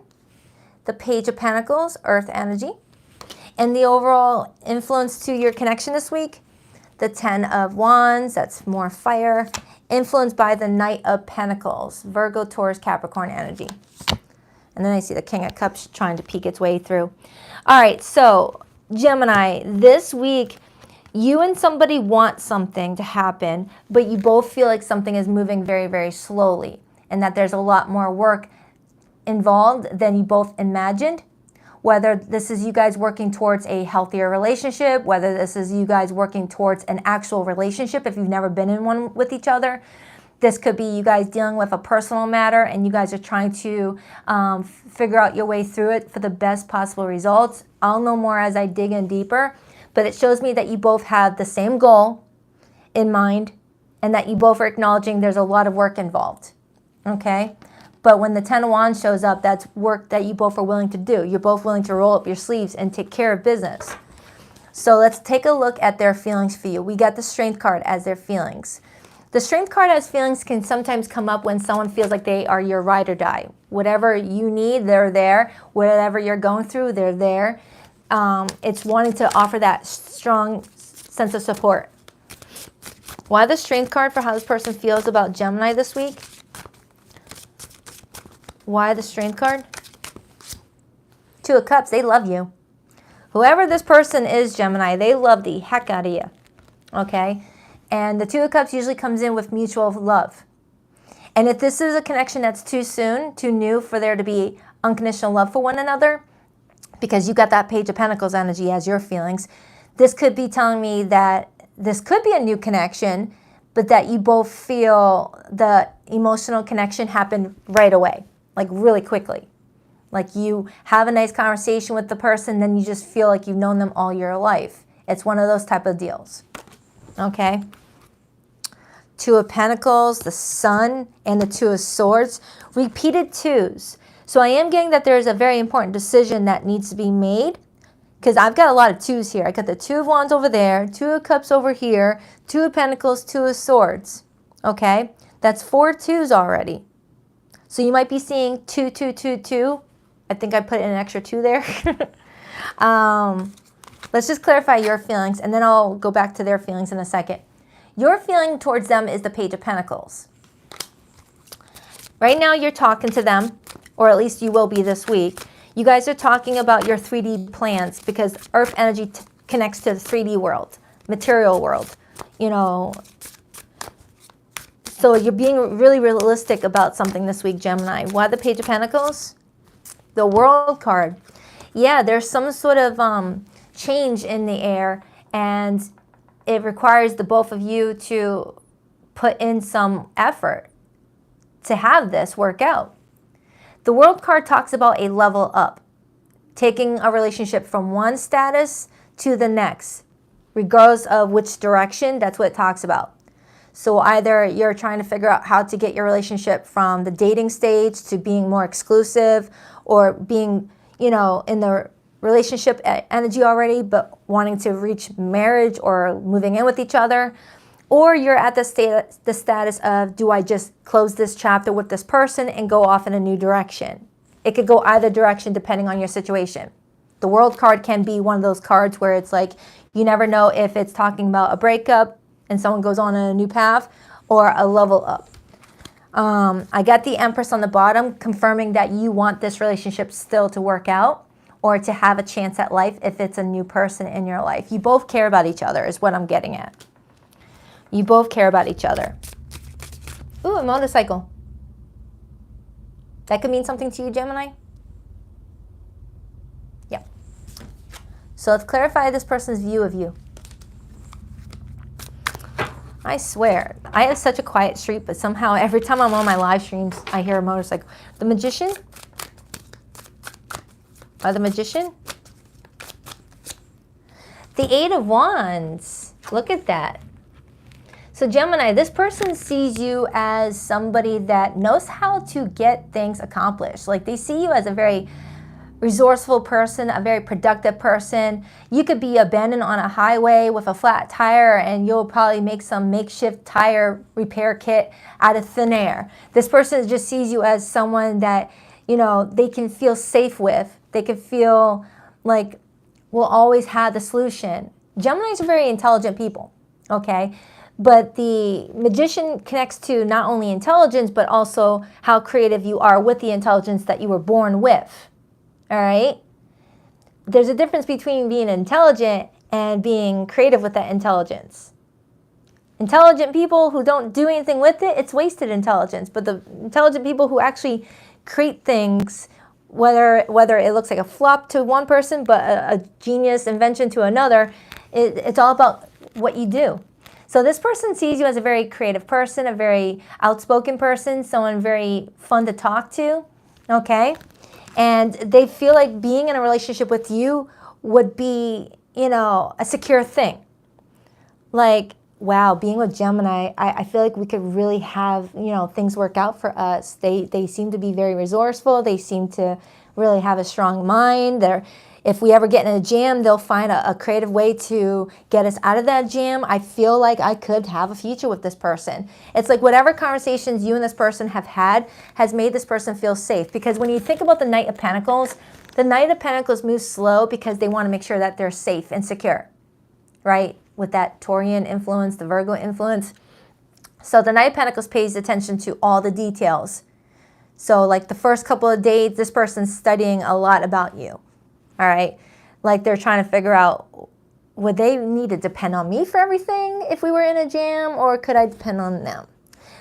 the Page of Pentacles, earth energy. And the overall influence to your connection this week, the 10 of Wands, that's more fire, influenced by the Knight of Pentacles, Virgo, Taurus, Capricorn energy. And then I see the King of Cups trying to peek its way through. All right, so Gemini, this week, you and somebody want something to happen, but you both feel like something is moving very, very slowly and that there's a lot more work involved than you both imagined. Whether this is you guys working towards a healthier relationship, whether this is you guys working towards an actual relationship if you've never been in one with each other. This could be you guys dealing with a personal matter and you guys are trying to figure out your way through it for the best possible results. I'll know more as I dig in deeper. But it shows me that you both have the same goal in mind and that you both are acknowledging there's a lot of work involved, okay? But when the 10 of Wands shows up, that's work that you both are willing to do. You're both willing to roll up your sleeves and take care of business. So let's take a look at their feelings for you. We got the Strength card as their feelings. The Strength card as feelings can sometimes come up when someone feels like they are your ride or die. Whatever you need, they're there. Whatever you're going through, they're there. It's wanting to offer that strong sense of support. Why the Strength card for how this person feels about Gemini this week? Why the Strength card? 2 of Cups, they love you. Whoever this person is, Gemini, they love the heck out of you. Okay? And the 2 of Cups usually comes in with mutual love. And if this is a connection that's too soon, too new for there to be unconditional love for one another, because you got that Page of Pentacles energy as your feelings, this could be telling me that this could be a new connection, but that you both feel the emotional connection happen right away, like really quickly. Like you have a nice conversation with the person, then you just feel like you've known them all your life. It's one of those type of deals. okay? Two of Pentacles, the Sun, and the Two of Swords. Repeated twos. So I am getting that there's a very important decision that needs to be made, because I've got a lot of twos here. I got the Two of Wands over there, Two of Cups over here, Two of Pentacles, Two of Swords. Okay? That's 4 twos already. So you might be seeing 2, 2, 2, 2. I think I put in an extra 2 there. Let's just clarify your feelings, and then I'll go back to their feelings in a second. Your feeling towards them is the Page of Pentacles. Right now you're talking to them, or at least you will be this week. You guys are talking about your 3D plans, because Earth energy connects to the 3D world, material world, you know. So you're being really realistic about something this week, Gemini. Why the Page of Pentacles? The World card. Yeah, there's some sort of change in the air, and it requires the both of you to put in some effort to have this work out. The World card talks about a level up, taking a relationship from one status to the next, regardless of which direction. That's what it talks about. So either you're trying to figure out how to get your relationship from the dating stage to being more exclusive, or being, you know, in the relationship energy already, but wanting to reach marriage or moving in with each other. Or you're at the status of, do I just close this chapter with this person and go off in a new direction? It could go either direction depending on your situation. The World card can be one of those cards where it's like, you never know if it's talking about a breakup and someone goes on a new path, or a level up. I got the Empress on the bottom, confirming that you want this relationship still to work out, or to have a chance at life if it's a new person in your life. You both care about each other is what I'm getting at. You both care about each other. Ooh, a motorcycle. That could mean something to you, Gemini? Yeah. So let's clarify this person's view of you. I swear, I have such a quiet street, but somehow every time I'm on my live streams, I hear a motorcycle. The Magician? The Magician? The Eight of Wands. Look at that. So Gemini, this person sees you as somebody that knows how to get things accomplished. Like, they see you as a very resourceful person, a very productive person. You could be abandoned on a highway with a flat tire, and you'll probably make some makeshift tire repair kit out of thin air. This person just sees you as someone that, you know, they can feel safe with. They can feel like we'll always have the solution. Geminis are very intelligent people, okay? But the Magician connects to not only intelligence, but also how creative you are with the intelligence that you were born with. All right? There's a difference between being intelligent and being creative with that intelligence. Intelligent people who don't do anything with it, it's wasted intelligence. But the intelligent people who actually create things, whether it looks like a flop to one person, but a genius invention to another, it's all about what you do. So this person sees you as a very creative person, a very outspoken person, someone very fun to talk to, okay? And they feel like being in a relationship with you would be, you know, a secure thing. Like, wow, being with Gemini, I feel like we could really have, you know, things work out for us. They seem to be very resourceful. They seem to really have a strong mind. If we ever get in a jam, they'll find a creative way to get us out of that jam. I feel like I could have a future with this person. It's like whatever conversations you and this person have had has made this person feel safe. Because when you think about the Knight of Pentacles, the Knight of Pentacles moves slow because they want to make sure that they're safe and secure, right? With that Taurian influence, the Virgo influence. So the Knight of Pentacles pays attention to all the details. So like the first couple of days, this person's studying a lot about you. All right, like they're trying to figure out, would they need to depend on me for everything if we were in a jam, or could I depend on them?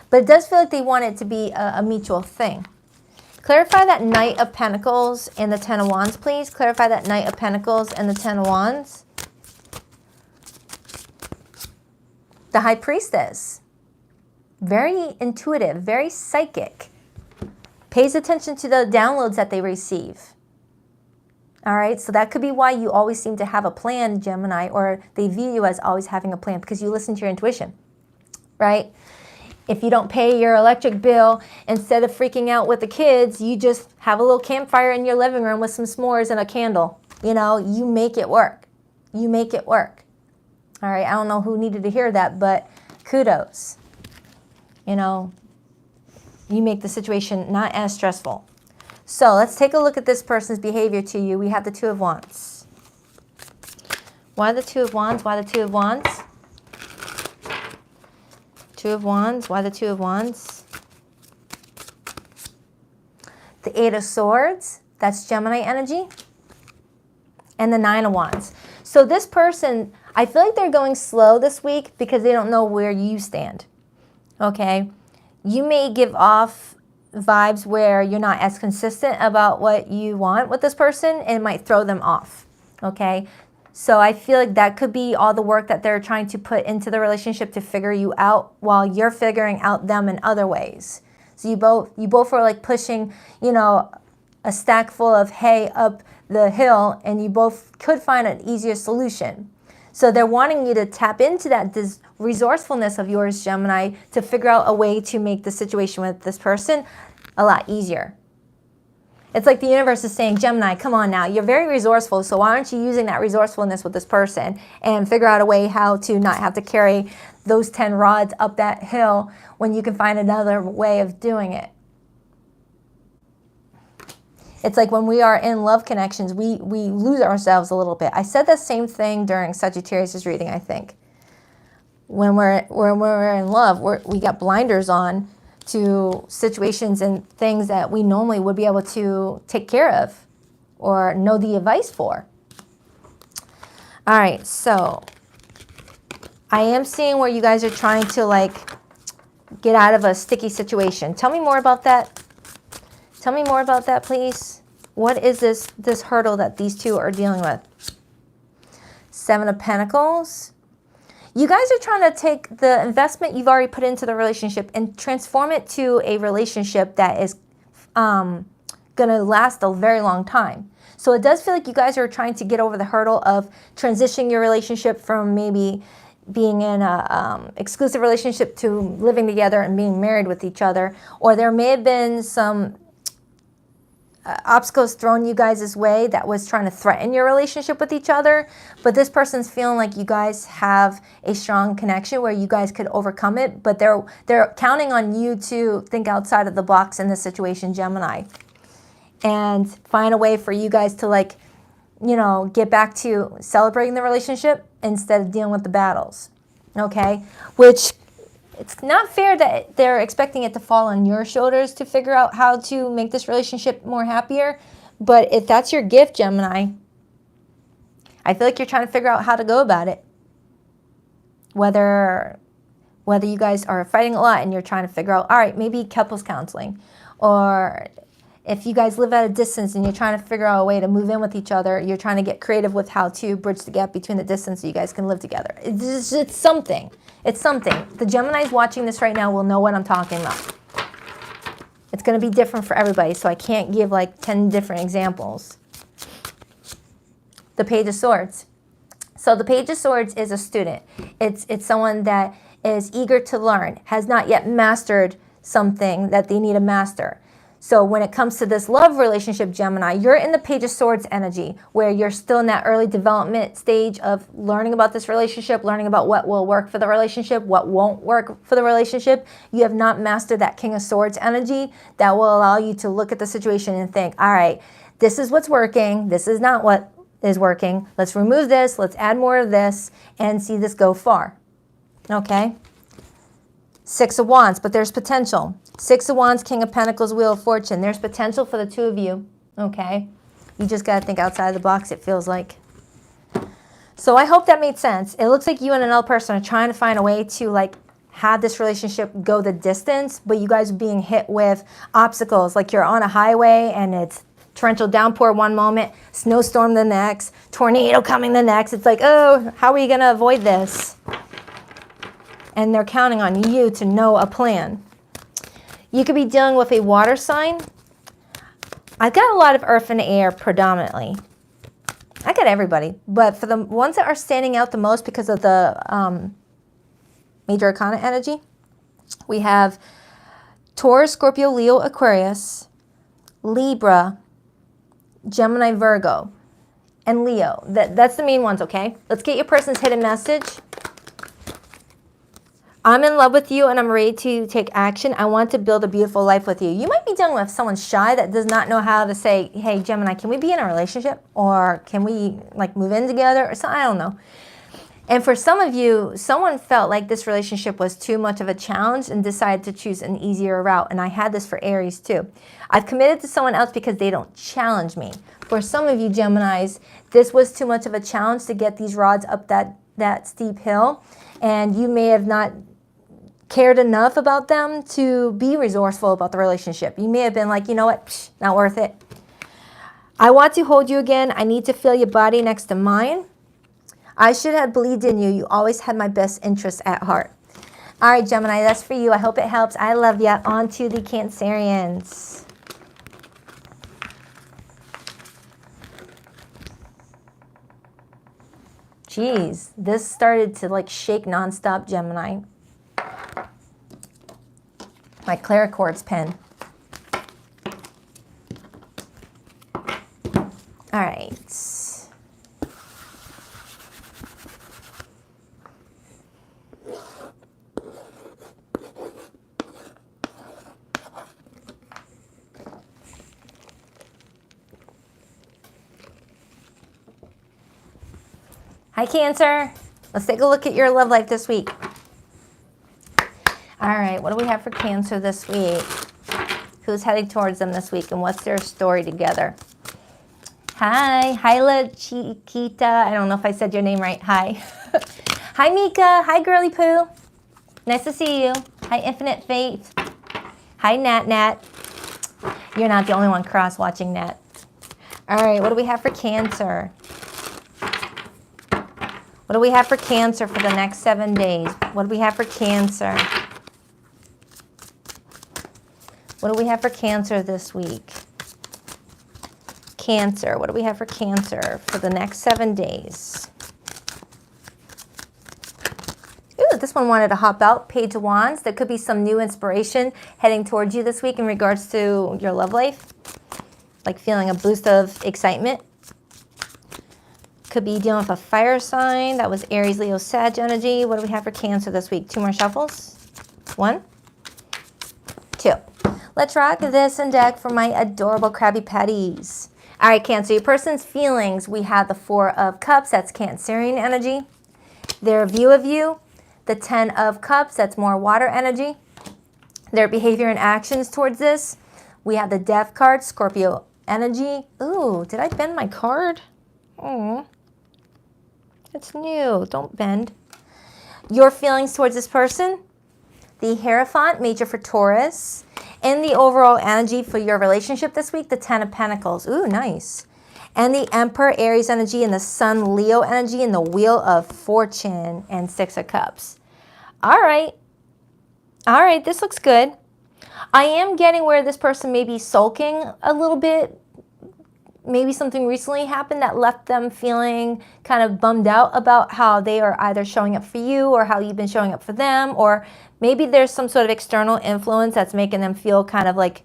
But it does feel like they want it to be a mutual thing. Clarify that Knight of Pentacles and the Ten of Wands, please. Clarify that Knight of Pentacles and the Ten of Wands. The High Priestess. Very intuitive, very psychic. Pays attention to the downloads that they receive. All right, so that could be why you always seem to have a plan, Gemini, or they view you as always having a plan because you listen to your intuition, right? If you don't pay your electric bill, instead of freaking out with the kids, you just have a little campfire in your living room with some s'mores and a candle. You know, you make it work. You make it work. All right, I don't know who needed to hear that, but kudos. You know, you make the situation not as stressful. So let's take a look at this person's behavior to you. We have the Two of Wands. Why the Two of Wands? Why the Two of Wands? Two of Wands. Why the Two of Wands? The Eight of Swords. That's Gemini energy. And the Nine of Wands. So this person, I feel like they're going slow this week because they don't know where you stand. Okay? You may give off vibes where you're not as consistent about what you want with this person, and it might throw them off. Okay? So I feel like that could be all the work that they're trying to put into the relationship to figure you out while you're figuring out them in other ways. So you both are like pushing, you know, a stack full of hay up the hill, and you both could find an easier solution. So they're wanting you to tap into that resourcefulness of yours, Gemini, to figure out a way to make the situation with this person a lot easier. It's like the universe is saying, Gemini, come on now, you're very resourceful, so why aren't you using that resourcefulness with this person and figure out a way how to not have to carry those 10 rods up that hill when you can find another way of doing it. It's like when we are in love connections, we lose ourselves a little bit. I said the same thing during Sagittarius' reading, I think. When we're in love, we got blinders on to situations and things that we normally would be able to take care of or know the advice for. All right, so I am seeing where you guys are trying to like get out of a sticky situation. Tell me more about that. Tell me more about that, please. What is this hurdle that these two are dealing with? Seven of Pentacles. You guys are trying to take the investment you've already put into the relationship and transform it to a relationship that is going to last a very long time. So it does feel like you guys are trying to get over the hurdle of transitioning your relationship from maybe being in a exclusive relationship to living together and being married with each other. Or there may have been some obstacles thrown you guys' way that was trying to threaten your relationship with each other, but this person's feeling like you guys have a strong connection where you guys could overcome it, but they're counting on you to think outside of the box in this situation, Gemini, and find a way for you guys to, like, you know, get back to celebrating the relationship instead of dealing with the battles. Okay? Which, it's not fair that they're expecting it to fall on your shoulders to figure out how to make this relationship more happier. But if that's your gift, Gemini, I feel like you're trying to figure out how to go about it. Whether you guys are fighting a lot and you're trying to figure out, all right, maybe couples counseling. Or if you guys live at a distance and you're trying to figure out a way to move in with each other, you're trying to get creative with how to bridge the gap between the distance so you guys can live together. It's something. It's something. The Geminis watching this right now will know what I'm talking about. It's going to be different for everybody, so I can't give like 10 different examples. The Page of Swords. So the Page of Swords is a student. It's someone that is eager to learn, has not yet mastered something that they need to master. So when it comes to this love relationship, Gemini, you're in the Page of Swords energy where you're still in that early development stage of learning about this relationship, learning about what will work for the relationship, what won't work for the relationship. You have not mastered that King of Swords energy that will allow you to look at the situation and think, all right, this is what's working. This is not what is working. Let's remove this. Let's add more of this and see this go far. Okay? Six of Wands, but there's potential. Six of Wands, King of Pentacles, Wheel of Fortune. There's potential for the two of you, okay? You just got to think outside the box, it feels like. So I hope that made sense. It looks like you and another person are trying to find a way to, like, have this relationship go the distance, but you guys are being hit with obstacles. Like you're on a highway and it's torrential downpour one moment, snowstorm the next, tornado coming the next. It's like, oh, how are you going to avoid this? And they're counting on you to know a plan. You could be dealing with a water sign. I've got a lot of earth and air predominantly. I got everybody. But for the ones that are standing out the most because of the major arcana energy, we have Taurus, Scorpio, Leo, Aquarius, Libra, Gemini, Virgo, and Leo. That's the main ones, okay? Let's get your person's hidden message. I'm in love with you and I'm ready to take action. I want to build a beautiful life with you. You might be dealing with someone shy that does not know how to say, hey, Gemini, can we be in a relationship? Or can we like move in together? Or something, I don't know. And for some of you, someone felt like this relationship was too much of a challenge and decided to choose an easier route. And I had this for Aries too. I've committed to someone else because they don't challenge me. For some of you Geminis, this was too much of a challenge to get these rods up that steep hill. And you may have not cared enough about them to be resourceful about the relationship. You may have been like, you know what, psh, not worth it. I want to hold you again. I need to feel your body next to mine. I should have believed in you. You always had my best interests at heart. All right, Gemini, that's for you. I hope it helps. I love you. On to the Cancerians. Jeez, this started to like shake nonstop, Gemini. My Claricords pen. All right. Hi, Cancer. Let's take a look at your love life this week. All right, what do we have for Cancer this week? Who's heading towards them this week and what's their story together? Hi, Hyla Chiquita. I don't know if I said your name right. Hi. Hi, Mika. Hi, Girly Poo. Nice to see you. Hi, Infinite Faith. Hi, Nat Nat. You're not the only one cross-watching Nat. All right, what do we have for Cancer? What do we have for Cancer for the next 7 days? What do we have for Cancer? What do we have for Cancer this week? Cancer, what do we have for Cancer for the next 7 days? Ooh, this one wanted to hop out. Page of Wands. There could be some new inspiration heading towards you this week in regards to your love life. Like feeling a boost of excitement. Could be dealing with a fire sign. That was Aries, Leo, Sag energy. What do we have for Cancer this week? 2 more shuffles. 1, 2. Let's rock this and deck for my adorable Krabby Patties. All right, Cancer, your person's feelings. We have the 4 of Cups. That's Cancerian energy. Their view of you, the 10 of Cups. That's more water energy. Their behavior and actions towards this. We have the Death card, Scorpio energy. Ooh, did I bend my card? Oh. It's new. Don't bend. Your feelings towards this person. The Hierophant, major for Taurus. And the overall energy for your relationship this week, the 10 of Pentacles. Ooh, nice. And the Emperor, Aries energy, and the Sun, Leo energy, and the Wheel of Fortune, and 6 of Cups. All right. All right, this looks good. I am getting where this person may be sulking a little bit. Maybe something recently happened that left them feeling kind of bummed out about how they are either showing up for you or how you've been showing up for them, or maybe there's some sort of external influence that's making them feel kind of like,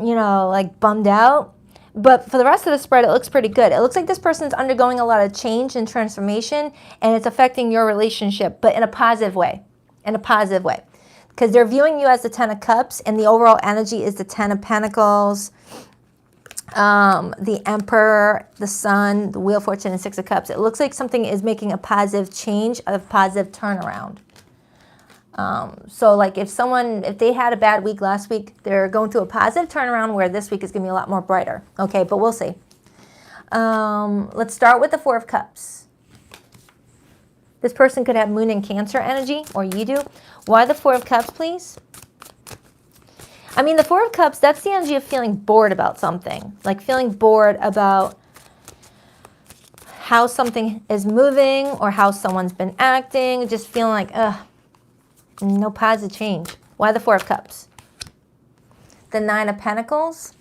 you know, like bummed out. But for the rest of the spread, it looks pretty good. It looks like this person's undergoing a lot of change and transformation, and it's affecting your relationship, but in a positive way, in a positive way. Because they're viewing you as the 10 of Cups, and the overall energy is the 10 of Pentacles, the Emperor, the Sun, the Wheel of Fortune, and 6 of Cups. It looks like something is making a positive change, a positive turnaround. So like if they had a bad week last week, they're going through a positive turnaround where this week is going to be a lot more brighter. Okay, but we'll see. Let's start with the 4 of Cups. This person could have Moon and Cancer energy, or you do. Why the 4 of Cups, please? I mean, the 4 of Cups, that's the energy of feeling bored about something. Like feeling bored about how something is moving or how someone's been acting. Just feeling like, ugh, no positive change. Why the 4 of Cups? The 9 of Pentacles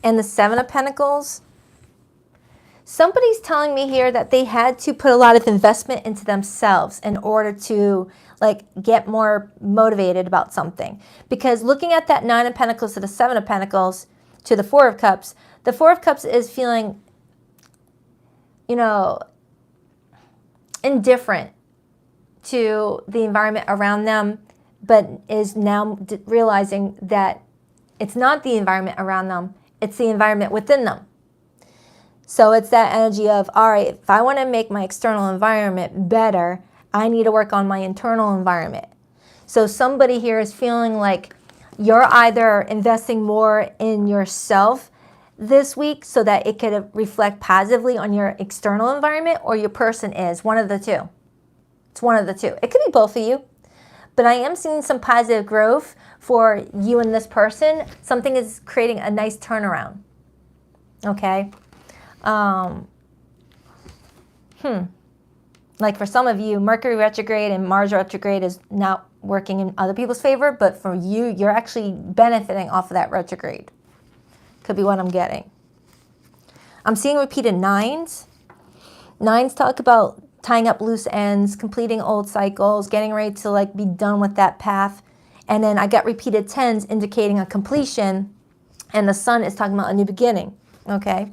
and the 7 of Pentacles Somebody's telling me here that they had to put a lot of investment into themselves in order to like get more motivated about something. Because looking at that 9 of Pentacles to the 7 of Pentacles to the 4 of Cups, the 4 of Cups is feeling, you know, indifferent to the environment around them, but is now realizing that it's not the environment around them, it's the environment within them. So it's that energy of, all right, if I want to make my external environment better, I need to work on my internal environment. So somebody here is feeling like you're either investing more in yourself this week so that it could reflect positively on your external environment, or your person is. One of the two. It's one of the two. It could be both of you. But I am seeing some positive growth for you and this person. Something is creating a nice turnaround. Okay? Like for some of you, Mercury retrograde and Mars retrograde is not working in other people's favor, but for you, you're actually benefiting off of that retrograde. Could be what I'm getting. I'm seeing repeated 9s. 9s talk about tying up loose ends, completing old cycles, getting ready to like be done with that path. And then I got repeated 10s indicating a completion, and the Sun is talking about a new beginning. Okay.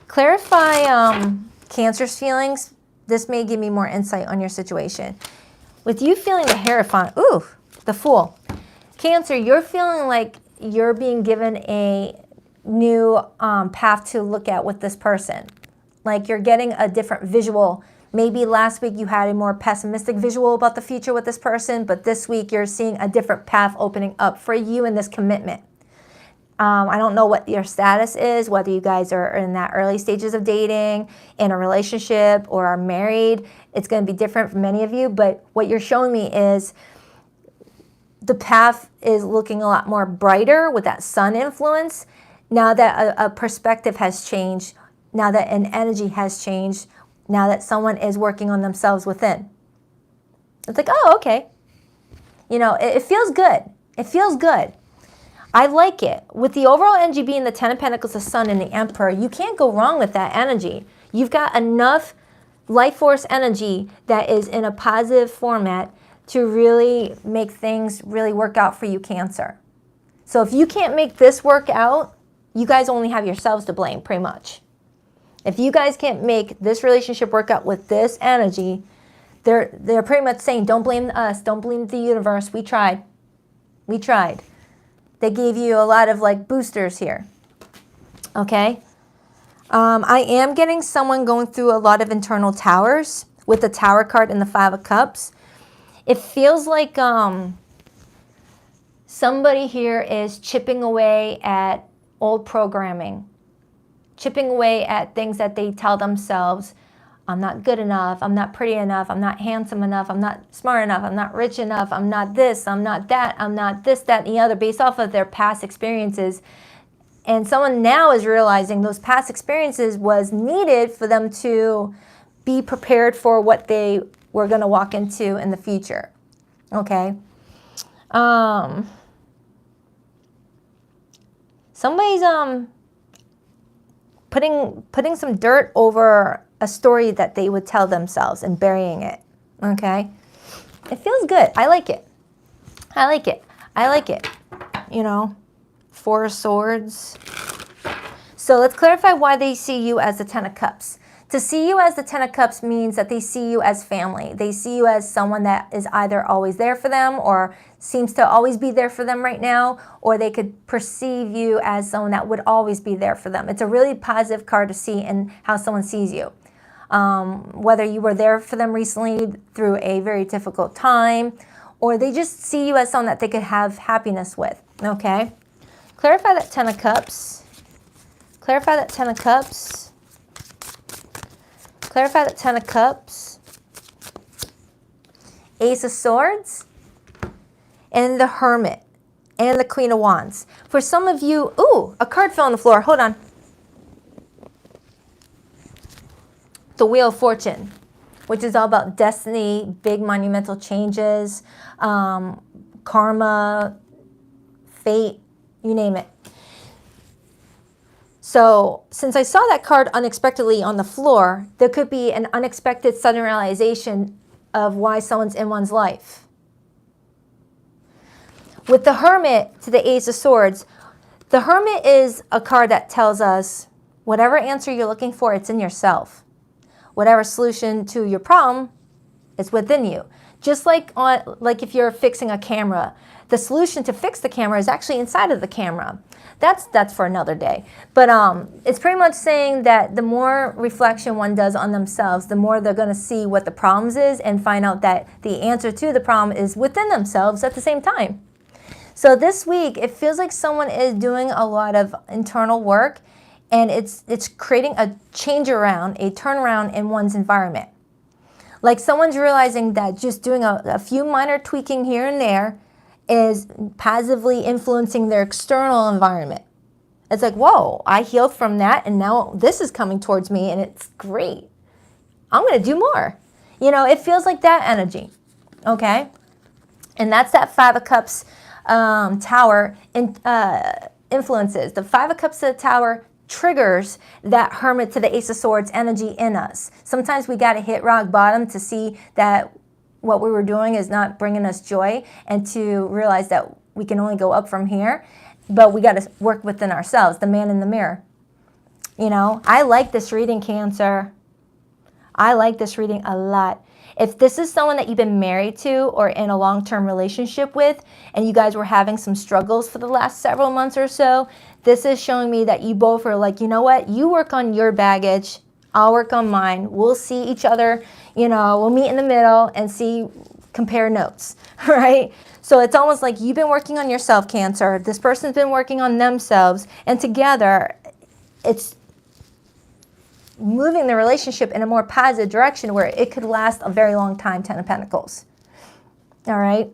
Clarify Cancer's feelings. This may give me more insight on your situation. With you feeling the Hierophant, ooh, the Fool. Cancer, you're feeling like you're being given a new path to look at with this person. Like you're getting a different visual. Maybe last week you had a more pessimistic visual about the future with this person, but this week you're seeing a different path opening up for you in this commitment. I don't know what your status is, whether you guys are in that early stages of dating, in a relationship, or are married. It's going to be different for many of you, but what you're showing me is the path is looking a lot more brighter with that Sun influence. Now that a perspective has changed, now that an energy has changed, now that someone is working on themselves within. It's like, oh, okay. You know, it feels good. It feels good. I like it. With the overall energy being the 10 of Pentacles, the Sun, and the Emperor, you can't go wrong with that energy. You've got enough life force energy that is in a positive format to really make things really work out for you, Cancer. So if you can't make this work out, you guys only have yourselves to blame, pretty much. If you guys can't make this relationship work out with this energy, they're pretty much saying, don't blame us, don't blame the universe. We tried. We tried. They gave you a lot of like boosters here. Okay. I am getting someone going through a lot of internal towers with the Tower card and the 5 of Cups. It feels like somebody here is chipping away at old programming, chipping away at things that they tell themselves. I'm not good enough. I'm not pretty enough. I'm not handsome enough. I'm not smart enough. I'm not rich enough. I'm not this. I'm not that. I'm not this, that, and the other, based off of their past experiences. And someone now is realizing those past experiences was needed for them to be prepared for what they were going to walk into in the future. Okay. Somebody's putting some dirt over a story that they would tell themselves and burying it. Okay. It feels good. I like it. I like it. I like it. You know, 4 of Swords. So let's clarify why they see you as the 10 of Cups. To see you as the 10 of Cups means that they see you as family. They see you as someone that is either always there for them or seems to always be there for them right now, or they could perceive you as someone that would always be there for them. It's a really positive card to see in how someone sees you. Whether you were there for them recently through a very difficult time, or they just see you as someone that they could have happiness with. Okay? Clarify that 10 of Cups. Clarify that 10 of Cups. Clarify that 10 of Cups. Ace of Swords. And the Hermit. And the Queen of Wands. For some of you, ooh, a card fell on the floor. Hold on. The Wheel of Fortune, which is all about destiny, big monumental changes, karma, fate, you name it. So since I saw that card unexpectedly on the floor, there could be an unexpected sudden realization of why someone's in one's life. With the Hermit to the Ace of Swords, the Hermit is a card that tells us whatever answer you're looking for, it's in yourself. Whatever solution to your problem is within you. Just like if you're fixing a camera, the solution to fix the camera is actually inside of the camera. That's for another day. But it's pretty much saying that the more reflection one does on themselves, the more they're going to see what the problems is and find out that the answer to the problem is within themselves at the same time. So this week, it feels like someone is doing a lot of internal work, and it's creating a change around, a turnaround in one's environment. Like someone's realizing that just doing a few minor tweaking here and there is positively influencing their external environment. It's like, whoa, I healed from that, and now this is coming towards me, and it's great. I'm going to do more. You know, it feels like that energy, okay? And that's that Five of Cups Tower influences. The Five of Cups to the Tower triggers that Hermit to the Ace of Swords energy in us. Sometimes we got to hit rock bottom to see that what we were doing is not bringing us joy, and to realize that we can only go up from here, but we got to work within ourselves, the man in the mirror. You know, I like this reading, Cancer. I like this reading a lot. If this is someone that you've been married to or in a long-term relationship with, and you guys were having some struggles for the last several months or so, this is showing me that you both are like, you know what, you work on your baggage, I'll work on mine. We'll see each other, you know, we'll meet in the middle and compare notes, right? So it's almost like you've been working on yourself, Cancer. This person's been working on themselves, and together it's moving the relationship in a more positive direction where it could last a very long time, Ten of Pentacles. All right?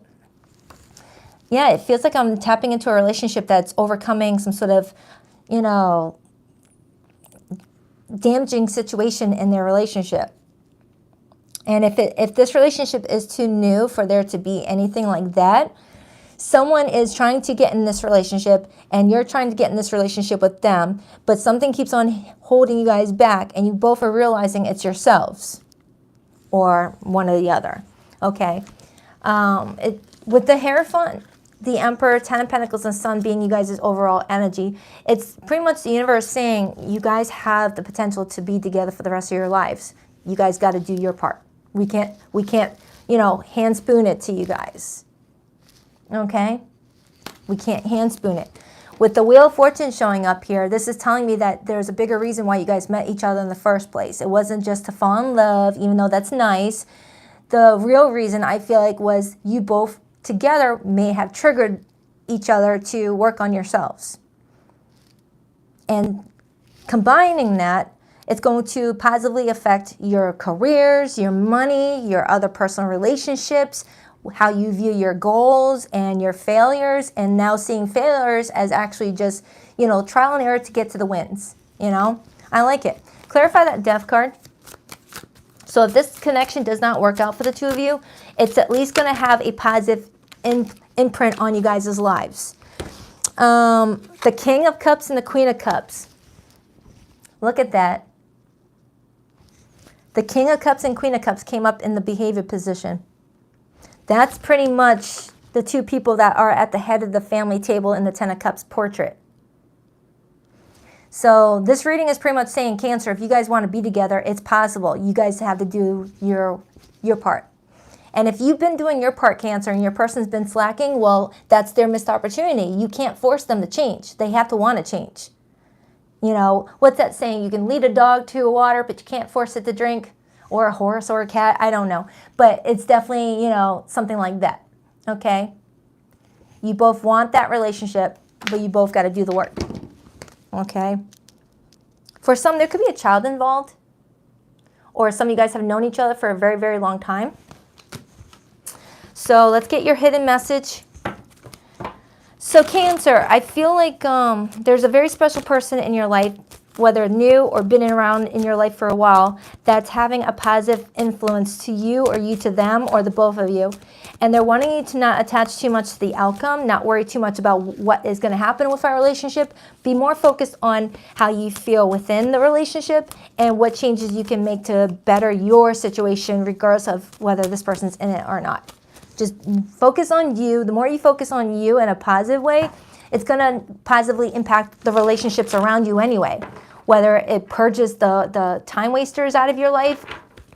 Yeah, it feels like I'm tapping into a relationship that's overcoming some sort of, you know, damaging situation in their relationship. And if this relationship is too new for there to be anything like that, someone is trying to get in this relationship and you're trying to get in this relationship with them, but something keeps on holding you guys back, and you both are realizing it's yourselves or one or the other. Okay. With the Hierophant, the Emperor, Ten of Pentacles, and Sun being you guys' overall energy, it's pretty much the universe saying you guys have the potential to be together for the rest of your lives. You guys got to do your part. We can't, you know, hand spoon it to you guys. Okay? We can't hand spoon it. With the Wheel of Fortune showing up here, this is telling me that there's a bigger reason why you guys met each other in the first place. It wasn't just to fall in love, even though that's nice. The real reason, I feel like, was you both together may have triggered each other to work on yourselves. And combining that, it's going to positively affect your careers, your money, your other personal relationships, how you view your goals and your failures, and now seeing failures as actually just, you know, trial and error to get to the wins. You know, I like it. Clarify that Death card. So if this connection does not work out for the two of you, it's at least going to have a positive imprint on you guys' lives. The King of Cups and the Queen of Cups. Look at that. The King of Cups and Queen of Cups came up in the behavior position. That's pretty much the two people that are at the head of the family table in the Ten of Cups portrait. So this reading is pretty much saying, Cancer, if you guys want to be together, it's possible. You guys have to do your part. And if you've been doing your part, Cancer, and your person's been slacking, well, that's their missed opportunity. You can't force them to change. They have to want to change. You know, what's that saying? You can lead a dog to water, but you can't force it to drink. Or a horse or a cat, I don't know. But it's definitely, you know, something like that, okay? You both want that relationship, but you both got to do the work, okay? For some, there could be a child involved, or some of you guys have known each other for a very, very long time. So let's get your hidden message. So Cancer, I feel like there's a very special person in your life whether new or been around in your life for a while, that's having a positive influence to you or you to them or the both of you. And they're wanting you to not attach too much to the outcome, not worry too much about what is going to happen with our relationship. Be more focused on how you feel within the relationship and what changes you can make to better your situation, regardless of whether this person's in it or not. Just focus on you. The more you focus on you in a positive way, it's going to positively impact the relationships around you anyway. Whether it purges the time wasters out of your life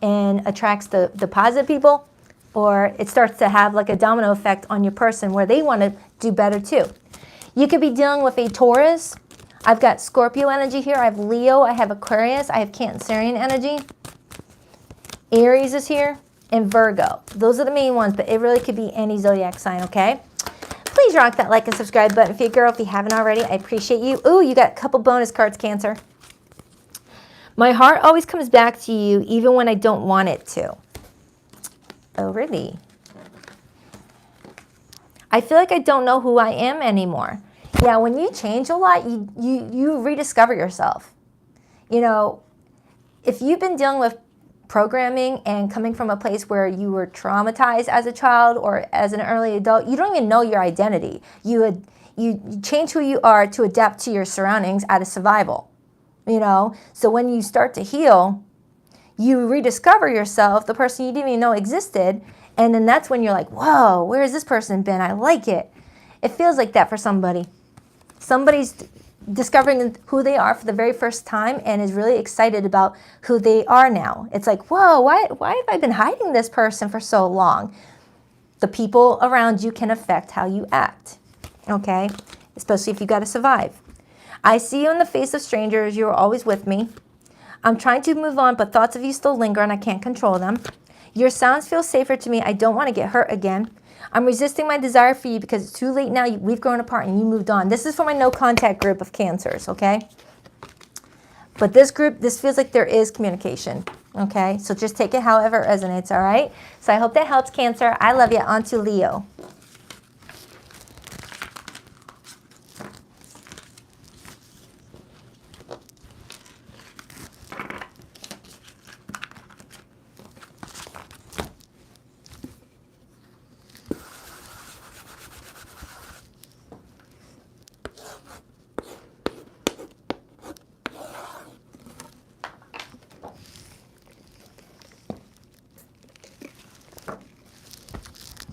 and attracts the positive people, or it starts to have like a domino effect on your person where they want to do better too. You could be dealing with a Taurus. I've got Scorpio energy here. I have Leo. I have Aquarius. I have Cancerian energy. Aries is here. And Virgo. Those are the main ones, but it really could be any zodiac sign, okay? Please rock that like and subscribe button for your girl if you haven't already. I appreciate you. Ooh, you got a couple bonus cards, Cancer. My heart always comes back to you even when I don't want it to. Oh, really? I feel like I don't know who I am anymore. Yeah, when you change a lot, you rediscover yourself. You know, if you've been dealing with programming and coming from a place where you were traumatized as a child or as an early adult, you don't even know your identity. You change who you are to adapt to your surroundings out of survival. You know, so when you start to heal, you rediscover yourself, the person you didn't even know existed, and then that's when you're like, whoa, where has this person been? I like it. It feels like that for somebody. Somebody's discovering who they are for the very first time and is really excited about who they are now. It's like, whoa, why have I been hiding this person for so long? The people around you can affect how you act, okay? Especially if you got to survive. I see you in the face of strangers. You're always with me. I'm trying to move on, but thoughts of you still linger and I can't control them. Your sounds feel safer to me. I don't want to get hurt again. I'm resisting my desire for you because it's too late now. We've grown apart and you moved on. This is for my no contact group of Cancers, okay? But this group, this feels like there is communication, okay? So just take it however it resonates, all right? So I hope that helps, Cancer. I love you. On to Leo.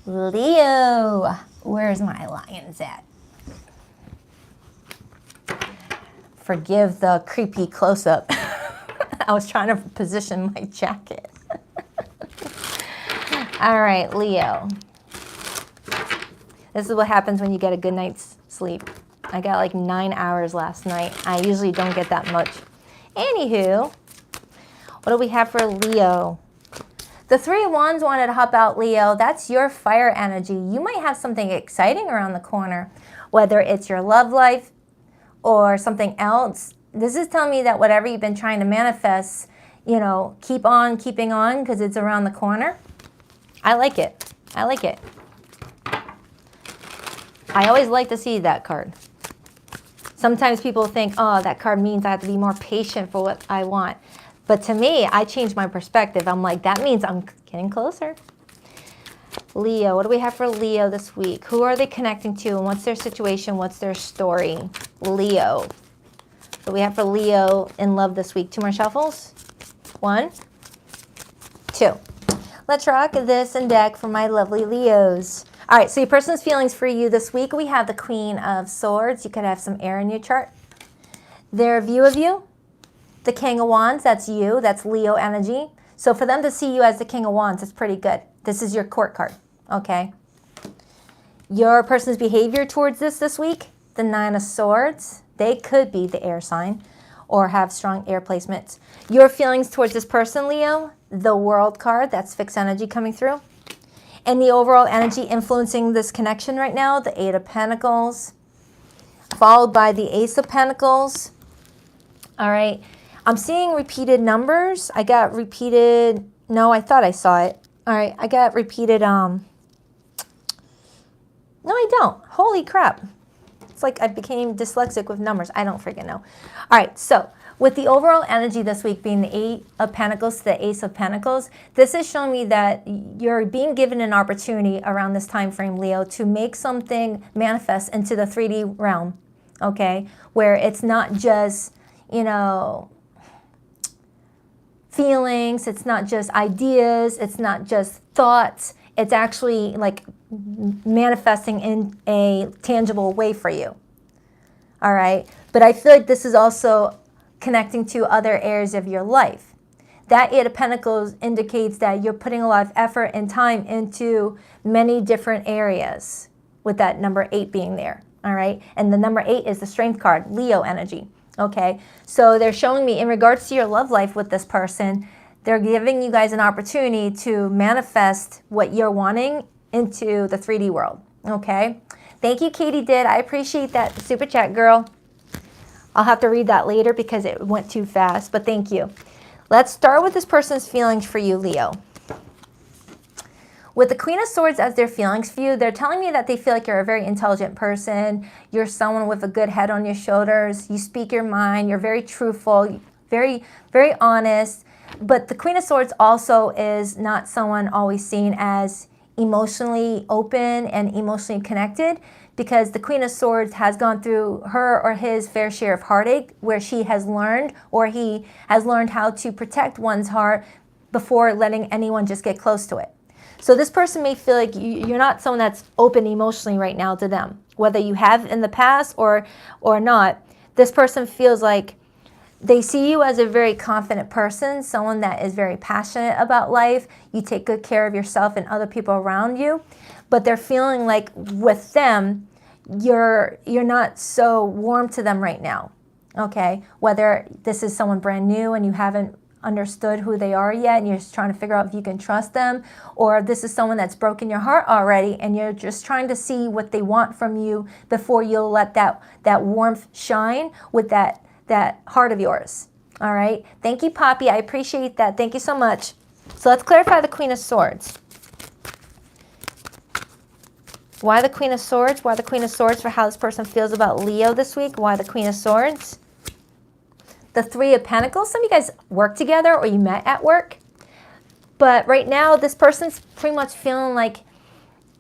Leo, where's my lions at? Forgive the creepy close-up. I was trying to position my jacket. All right, Leo. This is what happens when you get a good night's sleep. I got like 9 hours last night. I usually don't get that much. Anywho, what do we have for Leo? The Three of Wands wanted to hop out, Leo. That's your fire energy. You might have something exciting around the corner, whether it's your love life or something else. This is telling me that whatever you've been trying to manifest, you know, keep on keeping on because it's around the corner. I like it. I like it. I always like to see that card. Sometimes people think, oh, that card means I have to be more patient for what I want. But to me, I changed my perspective. I'm like, that means I'm getting closer. Leo, what do we have for Leo this week? Who are they connecting to and what's their situation? What's their story? Leo. What do we have for Leo in love this week? 2 more shuffles. 1, 2. Let's rock this and deck for my lovely Leos. All right, so your person's feelings for you this week. We have the Queen of Swords. You could have some air in your chart. Their view of you. The King of Wands, that's you. That's Leo energy. So for them to see you as the King of Wands, it's pretty good. This is your court card, okay? Your person's behavior towards this week, the 9 of Swords. They could be the air sign or have strong air placements. Your feelings towards this person, Leo, the World card, that's fixed energy coming through. And the overall energy influencing this connection right now, the 8 of Pentacles, followed by the Ace of Pentacles. All right. I'm seeing repeated numbers. I got repeated, no, I thought I saw it. All right, I got repeated, no, I don't. Holy crap. It's like I became dyslexic with numbers. I don't freaking know. All right, so With the overall energy this week being the Eight of Pentacles to the Ace of Pentacles, this is showing me that you're being given an opportunity around this time frame, Leo, to make something manifest into the 3D realm, okay? Where it's not just, you know, feelings, it's not just ideas, it's not just thoughts, it's actually like manifesting in a tangible way for you, all right? But I feel like this is also connecting to other areas of your life. That Eight of Pentacles indicates that you're putting a lot of effort and time into many different areas with that number 8 being there, all right? And the number 8 is the Strength card, Leo energy, okay? So they're showing me in regards to your love life with this person, they're giving you guys an opportunity to manifest what you're wanting into the 3D world, okay? Thank you, Katie did. I appreciate that super chat, girl. I'll have to read that later because it went too fast, but thank you. Let's start with this person's feelings for you, Leo. With the Queen of Swords as their feelings for you, they're telling me that they feel like you're a very intelligent person. You're someone with a good head on your shoulders. You speak your mind. You're very truthful, very, very honest. But the Queen of Swords also is not someone always seen as emotionally open and emotionally connected, because the Queen of Swords has gone through her or his fair share of heartache where she has learned or he has learned how to protect one's heart before letting anyone just get close to it. So this person may feel like you're not someone that's open emotionally right now to them, whether you have in the past or not. This person feels like they see you as a very confident person, someone that is very passionate about life. You take good care of yourself and other people around you, but they're feeling like with them, you're not so warm to them right now, okay? Whether this is someone brand new and you haven't understood who they are yet and you're just trying to figure out if you can trust them, or this is someone that's broken your heart already and you're just trying to see what they want from you before you'll let that warmth shine with that heart of yours, all right? Thank you, Poppy. I appreciate that. Thank you so much. So let's clarify the Queen of Swords. Why the Queen of Swords? Why the Queen of Swords for how this person feels about Leo this week? Why the Queen of Swords? The Three of Pentacles. Some of you guys work together or you met at work. But right now, this person's pretty much feeling like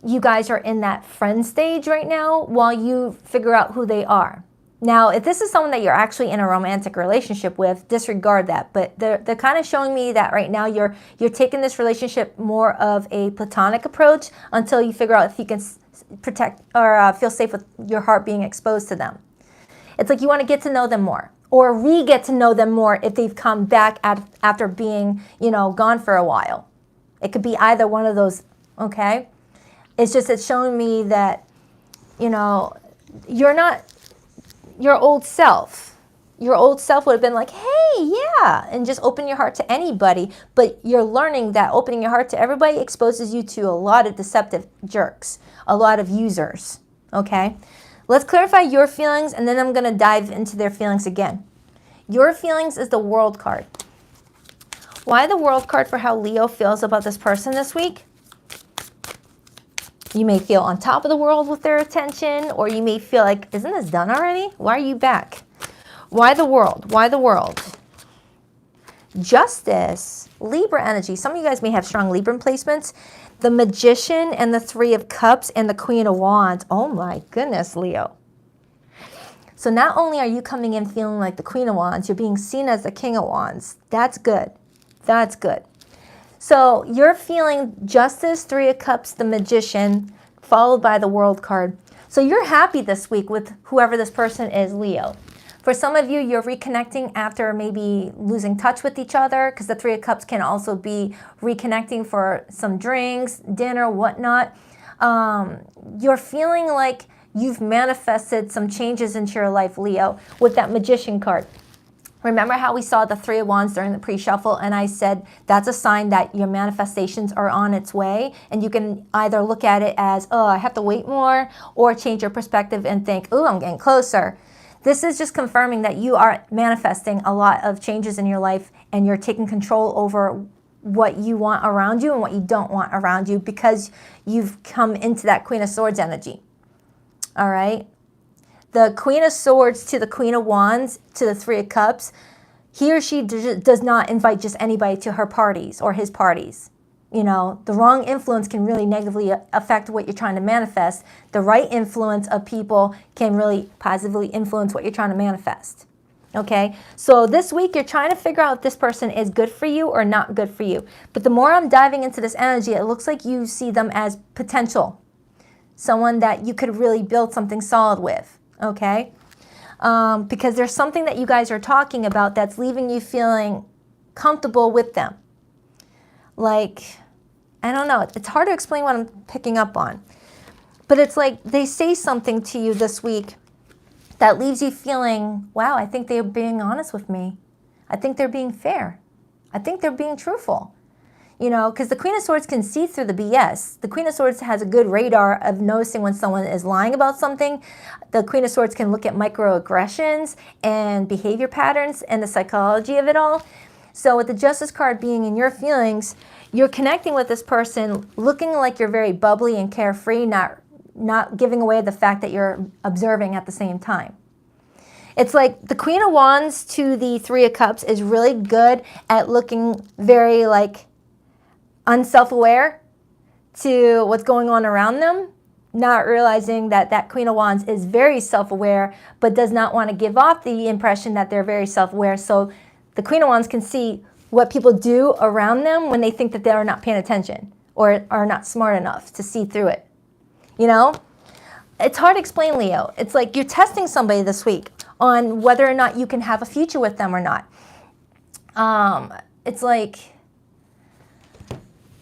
you guys are in that friend stage right now while you figure out who they are. Now, if this is someone that you're actually in a romantic relationship with, disregard that. But they're kind of showing me that right now you're taking this relationship more of a platonic approach until you figure out if you can protect or feel safe with your heart being exposed to them. It's like you want to get to know them more or re-get to know them more if they've come back after being, gone for a while. It could be either one of those, okay? It's showing me that, you're not your old self. Your old self would have been like, hey, yeah, and just open your heart to anybody. But you're learning that opening your heart to everybody exposes you to a lot of deceptive jerks, a lot of users, okay? Let's clarify your feelings, and then I'm going to dive into their feelings again. Your feelings is the World card. Why the World card for how Leo feels about this person this week? You may feel on top of the world with their attention, or you may feel like, isn't this done already? Why are you back? Why the world? Why the world? Justice, Libra energy. Some of you guys may have strong Libra placements. The Magician and the Three of Cups and the Queen of Wands. Oh my goodness, Leo. So not only are you coming in feeling like the Queen of Wands, you're being seen as the King of Wands. That's good. That's good. So you're feeling Justice, Three of Cups, the Magician, followed by the World card. So you're happy this week with whoever this person is, Leo. For some of you, you're reconnecting after maybe losing touch with each other, because the Three of Cups can also be reconnecting for some drinks, dinner, whatnot. You're feeling like you've manifested some changes into your life, Leo, with that Magician card. Remember how we saw the Three of Wands during the pre-shuffle, and I said that's a sign that your manifestations are on its way, and you can either look at it as, oh, I have to wait more, or change your perspective and think, oh, I'm getting closer. This is just confirming that you are manifesting a lot of changes in your life, and you're taking control over what you want around you and what you don't want around you, because you've come into that Queen of Swords energy. All right? The Queen of Swords to the Queen of Wands to the Three of Cups he or she does not invite just anybody to her parties or his parties. You know, the wrong influence can really negatively affect what you're trying to manifest. The right influence of people can really positively influence what you're trying to manifest. Okay, so this week you're trying to figure out if this person is good for you or not good for you. But the more I'm diving into this energy, it looks like you see them as potential. Someone that you could really build something solid with. Okay, because there's something that you guys are talking about that's leaving you feeling comfortable with them. Like, I don't know, it's hard to explain what I'm picking up on. But it's like they say something to you this week that leaves you feeling, wow, I think they're being honest with me. I think they're being fair. I think they're being truthful. You know, because the Queen of Swords can see through the BS. The Queen of Swords has a good radar of noticing when someone is lying about something. The Queen of Swords can look at microaggressions and behavior patterns and the psychology of it all. So with the Justice card being in your feelings, you're connecting with this person looking like you're very bubbly and carefree, not giving away the fact that you're observing at the same time. It's like the Queen of Wands to the Three of Cups is really good at looking very like unself-aware to what's going on around them, not realizing that that Queen of Wands is very self-aware but does not want to give off the impression that they're very self-aware. So the Queen of Wands can see what people do around them when they think that they are not paying attention or are not smart enough to see through it. You know, it's hard to explain, Leo. It's like you're testing somebody this week on whether or not you can have a future with them or not. It's like,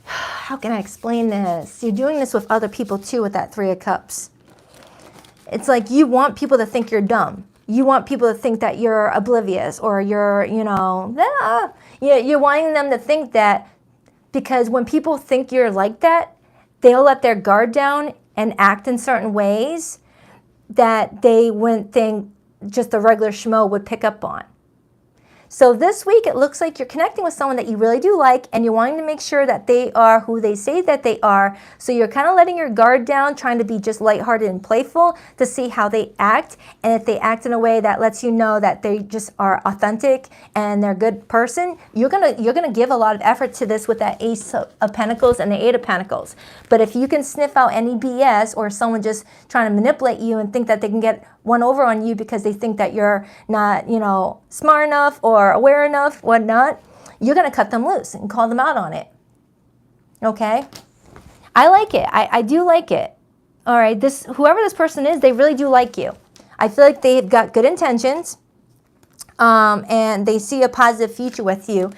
how can I explain this? You're doing this with other people too with that Three of Cups. It's like you want people to think you're dumb. You want people to think that you're oblivious or you're, you know, you're wanting them to think that, because when people think you're like that, they'll let their guard down and act in certain ways that they wouldn't think just a regular schmo would pick up on. So this week, it looks like you're connecting with someone that you really do like, and you're wanting to make sure that they are who they say that they are. So you're kind of letting your guard down, trying to be just lighthearted and playful to see how they act. And if they act in a way that lets you know that they just are authentic and they're a good person, you're gonna give a lot of effort to this with that Ace of Pentacles and the Eight of Pentacles. But if you can sniff out any BS or someone just trying to manipulate you and think that they can get one over on you because they think that you're not, you know, smart enough or aware enough, whatnot, you're going to cut them loose and call them out on it. Okay? I like it. I do like it. All right, whoever this person is, they really do like you. I feel like they've got good intentions, and they see a positive future with you.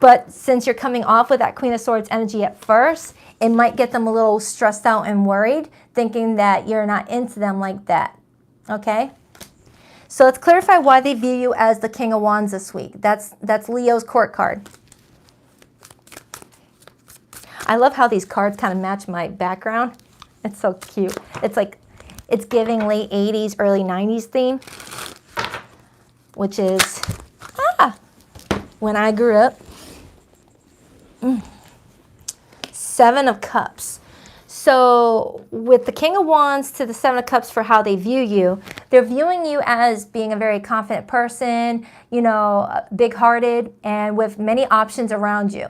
But since you're coming off with that Queen of Swords energy at first, it might get them a little stressed out and worried, thinking that you're not into them like that. Okay? So let's clarify why they view you as the King of Wands this week. That's Leo's court card. I love how these cards kind of match my background. It's so cute. It's like, it's giving late 80s, early 90s theme, which is, when I grew up. Seven of Cups. So with the King of Wands to the Seven of Cups for how they view you, they're viewing you as being a very confident person, you know, big-hearted, and with many options around you.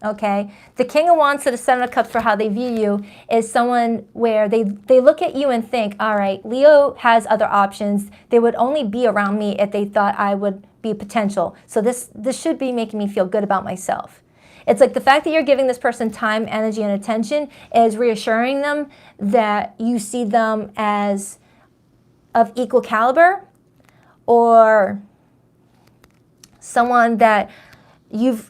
Okay? The King of Wands to the Seven of Cups for how they view you is someone where they look at you and think, all right, Leo has other options. They would only be around me if they thought I would be potential. So this should be making me feel good about myself. It's like the fact that you're giving this person time, energy, and attention is reassuring them that you see them as of equal caliber, or someone that you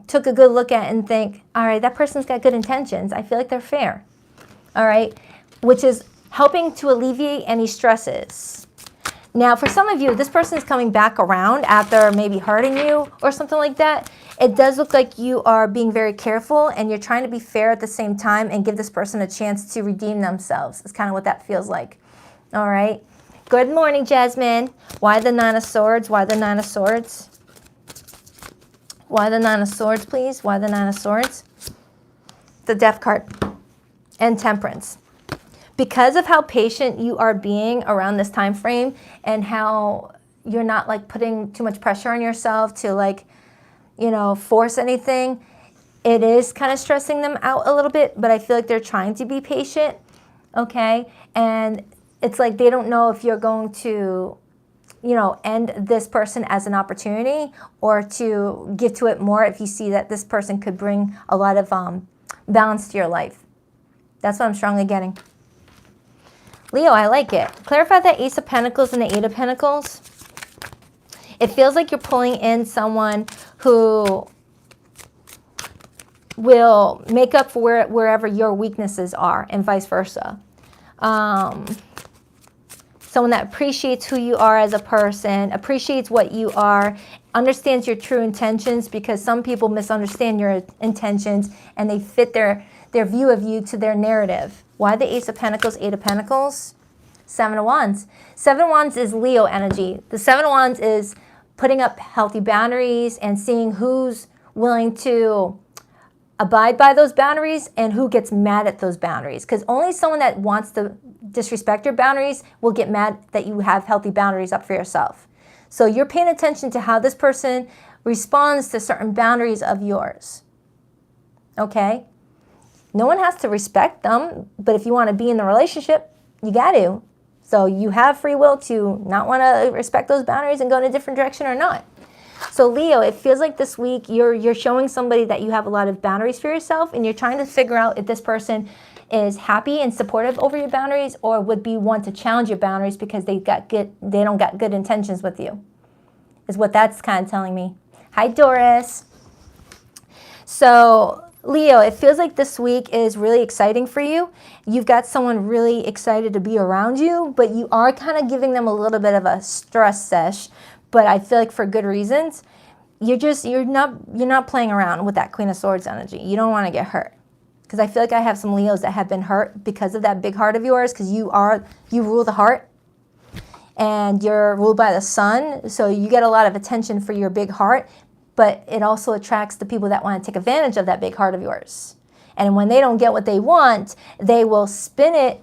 took a good look at and think, all right, that person's got good intentions. I feel like they're fair. All right, which is helping to alleviate any stresses. Now, for some of you, this person is coming back around after maybe hurting you or something like that. It does look like you are being very careful and you're trying to be fair at the same time and give this person a chance to redeem themselves. It's kind of what that feels like. All right. Good morning, Jasmine. Why the Nine of Swords? Why the Nine of Swords? Why the Nine of Swords, please? Why the Nine of Swords? The Death card and Temperance. Because of how patient you are being around this time frame and how you're not like putting too much pressure on yourself to like, you know, force anything. It is kind of stressing them out a little bit, but I feel like they're trying to be patient, okay? And it's like they don't know if you're going to, you know, end this person as an opportunity or to give to it more if you see that this person could bring a lot of balance to your life. That's what I'm strongly getting. Leo, I like it. Clarify the Ace of Pentacles and the Eight of Pentacles. It feels like you're pulling in someone who will make up for wherever your weaknesses are and vice versa. Someone that appreciates who you are as a person, appreciates what you are, understands your true intentions, because some people misunderstand your intentions and they fit their view of you to their narrative. Why the Ace of Pentacles, Eight of Pentacles? Seven of Wands. Seven of Wands is Leo energy. The Seven of Wands is putting up healthy boundaries and seeing who's willing to abide by those boundaries and who gets mad at those boundaries. Because only someone that wants to disrespect your boundaries will get mad that you have healthy boundaries up for yourself. So you're paying attention to how this person responds to certain boundaries of yours. Okay? No one has to respect them, but if you want to be in the relationship, you got to. So you have free will to not want to respect those boundaries and go in a different direction or not. So Leo, it feels like this week you're showing somebody that you have a lot of boundaries for yourself, and you're trying to figure out if this person is happy and supportive over your boundaries or would be one to challenge your boundaries because they don't got good intentions with you, is what that's kind of telling me. Hi, Doris. So Leo, it feels like this week is really exciting for you. You've got someone really excited to be around you, but you are kind of giving them a little bit of a stress sesh, but I feel like for good reasons. You're not playing around with that Queen of Swords energy. You don't want to get hurt. Because I feel like I have some Leos that have been hurt because of that big heart of yours, because you rule the heart and you're ruled by the sun. So you get a lot of attention for your big heart, but it also attracts the people that want to take advantage of that big heart of yours. And when they don't get what they want, they will spin it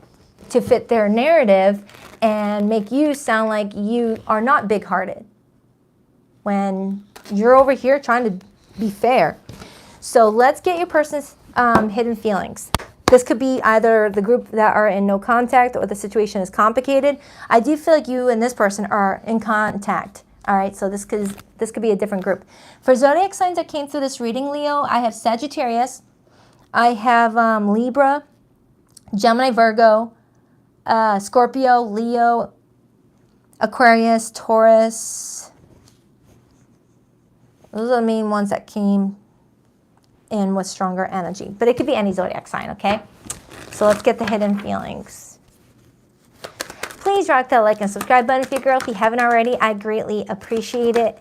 to fit their narrative and make you sound like you are not big-hearted when you're over here trying to be fair. So let's get your person's hidden feelings. This could be either the group that are in no contact or the situation is complicated. I do feel like you and this person are in contact. All right, so this could be a different group. For zodiac signs that came through this reading, Leo, I have Sagittarius, I have Libra, Gemini, Virgo, Scorpio, Leo, Aquarius, Taurus. Those are the main ones that came in with stronger energy. But it could be any zodiac sign, okay? So let's get the hidden feelings. Please rock that like and subscribe button if you're a girl. If you haven't already, I greatly appreciate it.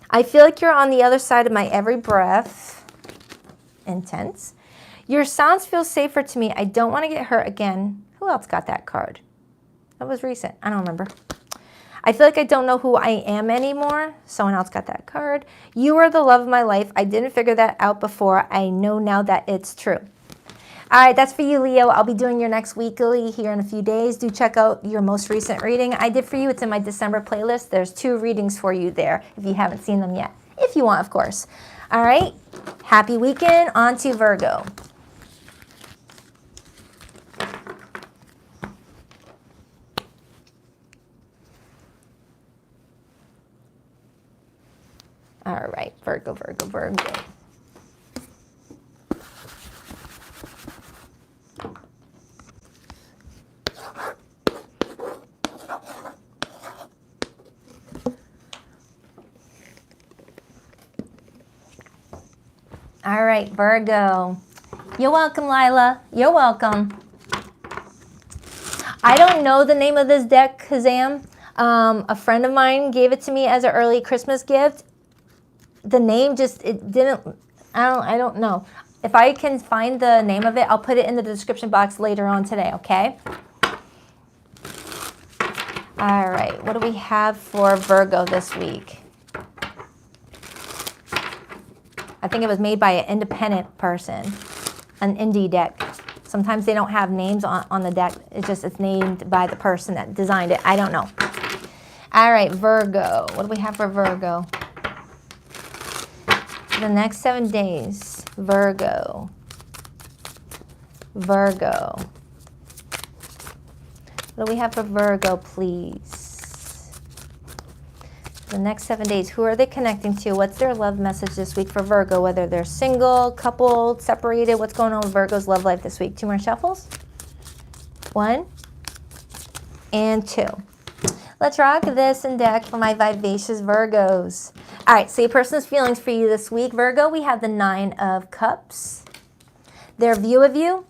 I feel like you're on the other side of my every breath. Intense. Your sounds feel safer to me. I don't want to get hurt again. Who else got that card? That was recent. I don't remember. I feel like I don't know who I am anymore. Someone else got that card. You are the love of my life. I didn't figure that out before. I know now that it's true. All right, that's for you, Leo. I'll be doing your next weekly here in a few days. Do check out your most recent reading I did for you. It's in my December playlist. There's 2 readings for you there if you haven't seen them yet. If you want, of course. All right, happy weekend. On to Virgo. All right, Virgo, Virgo, Virgo. All right, Virgo. You're welcome, Lila. You're welcome. I don't know the name of this deck, Kazam. A friend of mine gave it to me as an early Christmas gift. The name just, it didn't, I don't know. If I can find the name of it, I'll put it in the description box later on today, okay? All right, what do we have for Virgo this week? I think it was made by an independent person, an indie deck. Sometimes they don't have names on the deck. It's named by the person that designed it. I don't know. All right, Virgo. What do we have for Virgo? The next 7 days, Virgo. Virgo. What do we have for Virgo, please? The next 7 days, who are they connecting to? What's their love message this week for Virgo? Whether they're single, coupled, separated, what's going on with Virgo's love life this week? 2 more shuffles. 1 and 2. Let's rock this and deck for my vivacious Virgos. All right, so your person's feelings for you this week. Virgo, we have the 9 of Cups. Their view of you,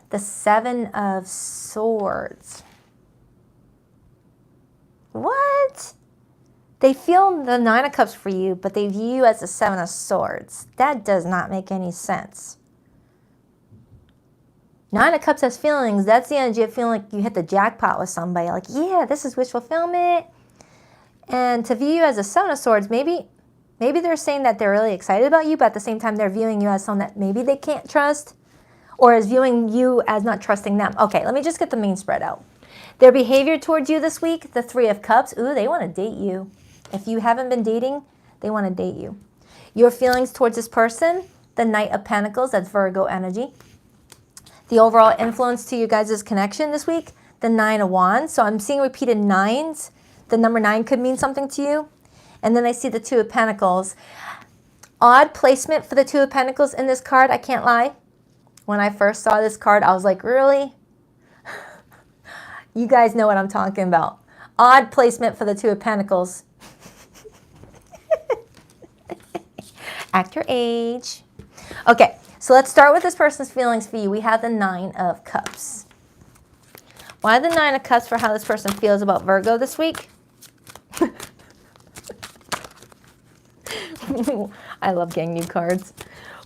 the 7 of Swords. What? They feel the 9 of Cups for you, but they view you as the 7 of Swords. That does not make any sense. 9 of Cups has feelings. That's the energy of feeling like you hit the jackpot with somebody. Like, yeah, this is wish fulfillment. And to view you as a 7 of Swords, maybe they're saying that they're really excited about you, but at the same time, they're viewing you as someone that maybe they can't trust, or is viewing you as not trusting them. Okay, let me just get the main spread out. Their behavior towards you this week, the 3 of Cups. Ooh, they want to date you. If you haven't been dating, they want to date you. Your feelings towards this person, the Knight of Pentacles. That's Virgo energy. The overall influence to you guys' connection this week, the 9 of Wands. So I'm seeing repeated 9s. The number 9 could mean something to you. And then I see the 2 of Pentacles. Odd placement for the 2 of Pentacles in this card, I can't lie. When I first saw this card, I was like, really? You guys know what I'm talking about. Odd placement for the 2 of Pentacles. Act your age. Okay, so let's start with this person's feelings for you. We have the 9 of Cups. Why the 9 of Cups for how this person feels about Virgo this week? I love getting new cards.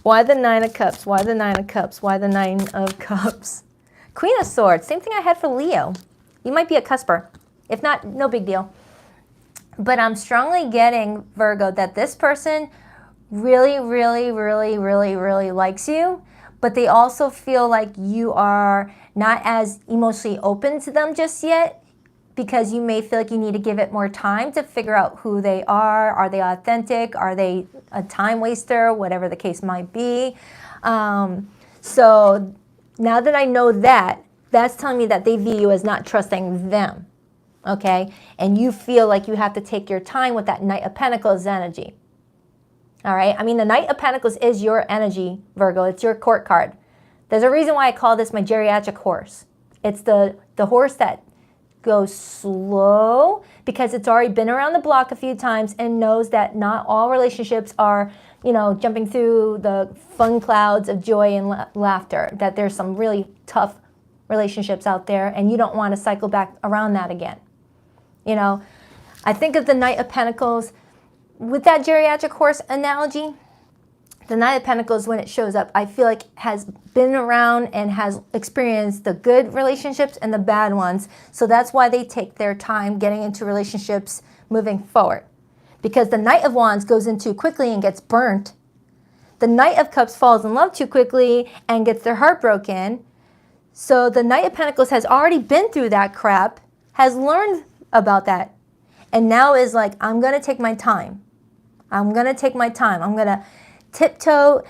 Why the 9 of Cups? Why the 9 of Cups? Why the 9 of Cups? Queen of Swords. Same thing I had for Leo. You might be a cusper. If not, no big deal. But I'm strongly getting, Virgo, that this person really, really, really, really, really likes you, but they also feel like you are not as emotionally open to them just yet, because you may feel like you need to give it more time to figure out who they are. Are they authentic? Are they a time waster? Whatever the case might be. So now that I know that, that's telling me that they view you as not trusting them, okay? And you feel like you have to take your time with that Knight of Pentacles energy, all right? I mean, the Knight of Pentacles is your energy, Virgo. It's your court card. There's a reason why I call this my geriatric horse. It's the horse that goes slow because it's already been around the block a few times and knows that not all relationships are, you know, jumping through the fun clouds of joy and laughter, that there's some really tough relationships out there and you don't want to cycle back around that again. You know, I think of the Knight of Pentacles with that geriatric horse analogy. The Knight of Pentacles, when it shows up, I feel like has been around and has experienced the good relationships and the bad ones. So that's why they take their time getting into relationships moving forward. Because the Knight of Wands goes in too quickly and gets burnt. The Knight of Cups falls in love too quickly and gets their heart broken. So the Knight of Pentacles has already been through that crap, has learned about that, and now is like, I'm going to take my time. I'm going to take my time. I'm going to tiptoe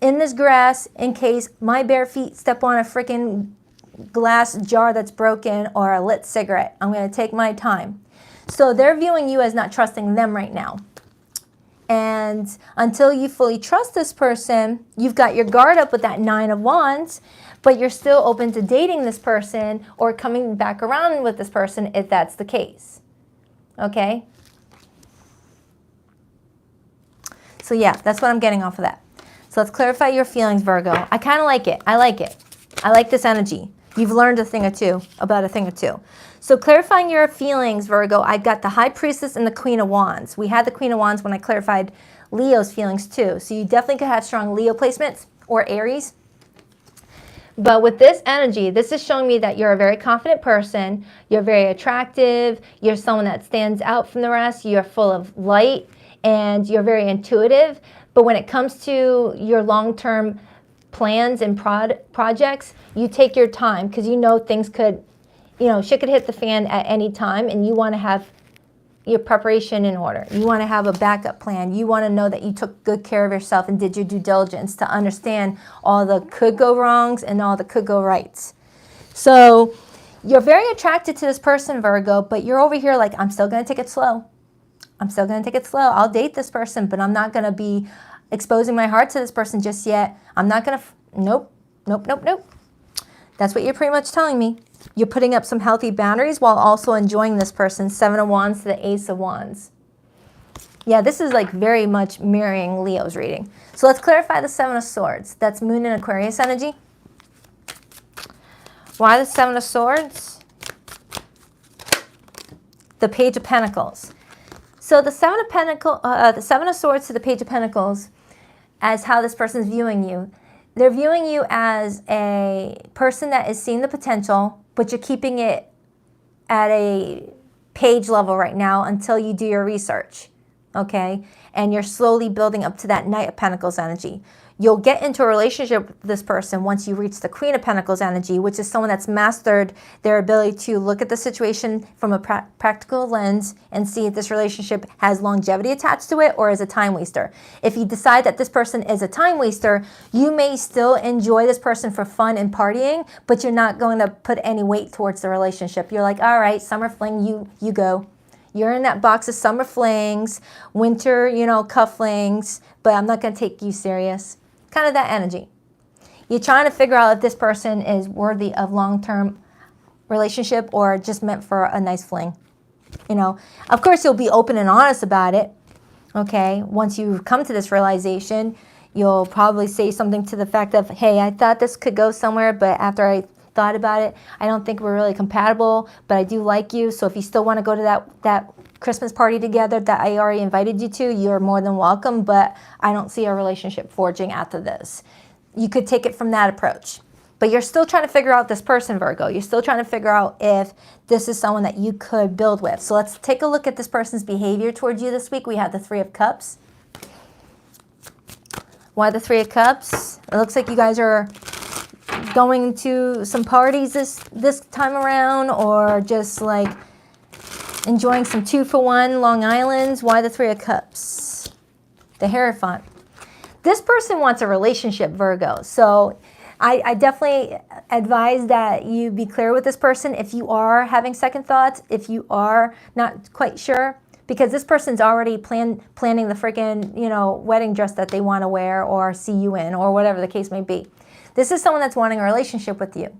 in this grass in case my bare feet step on a freaking glass jar that's broken or a lit cigarette. I'm going to take my time. So they're viewing you as not trusting them right now. And until you fully trust this person, you've got your guard up with that 9 of Wands, but you're still open to dating this person or coming back around with this person if that's the case. Okay? So yeah, that's what I'm getting off of that. So let's clarify your feelings, Virgo. I kind of like it. I like it. I like this energy. You've learned a thing or two about a thing or two. So clarifying your feelings, Virgo, I got the High Priestess and the Queen of Wands. We had the Queen of Wands when I clarified Leo's feelings too. So you definitely could have strong Leo placements or Aries. But with this energy, this is showing me that you're a very confident person. You're very attractive. You're someone that stands out from the rest. You're full of light and you're very intuitive. But when it comes to your long-term plans and projects, you take your time because you know things could, shit could hit the fan at any time, and you want to have your preparation in order. You want to have a backup plan. You want to know that you took good care of yourself and did your due diligence to understand all the could go wrongs and all the could go rights. So you're very attracted to this person, Virgo, but you're over here like, I'm still going to take it slow. I'm still going to take it slow. I'll date this person, but I'm not going to be exposing my heart to this person just yet. I'm not going to, nope. That's what you're pretty much telling me. You're putting up some healthy boundaries while also enjoying this person. 7 of Wands to the Ace of Wands. Yeah, this is like very much mirroring Leo's reading. So let's clarify the 7 of Swords. That's Moon and Aquarius energy. Why the 7 of Swords? The Page of Pentacles. So the 7 of Swords to the Page of Pentacles, as how this person's viewing you. They're viewing you as a person that is seeing the potential, but you're keeping it at a page level right now until you do your research, okay? And you're slowly building up to that Knight of Pentacles energy. You'll get into a relationship with this person once you reach the Queen of Pentacles energy, which is someone that's mastered their ability to look at the situation from a practical lens and see if this relationship has longevity attached to it or is a time waster. If you decide that this person is a time waster, you may still enjoy this person for fun and partying, but you're not going to put any weight towards the relationship. You're like, all right, summer fling, you go. You're in that box of summer flings, winter, cufflings, but I'm not going to take you serious. Kind of that energy. You're trying to figure out if this person is worthy of long-term relationship or just meant for a nice fling. Of course, you'll be open and honest about it. Okay, once you come to this realization, you'll probably say something to the fact of, hey, I thought this could go somewhere, but after I thought about it, I don't think we're really compatible, but I do like you. So if you still want to go to that Christmas party together that I already invited you to, you're more than welcome, but I don't see a relationship forging after this. You could take it from that approach. But you're still trying to figure out this person, Virgo. You're still trying to figure out if this is someone that you could build with. So let's take a look at this person's behavior towards you this week. We have the 3 of Cups. Why the 3 of Cups? It looks like you guys are going to some parties this time around, or just like enjoying some 2-for-1 Long Island's. Why the 3 of Cups? The Hierophant. This person wants a relationship, Virgo. So I definitely advise that you be clear with this person if you are having second thoughts, if you are not quite sure, because this person's already planning the freaking, wedding dress that they want to wear or see you in, or whatever the case may be. This is someone that's wanting a relationship with you,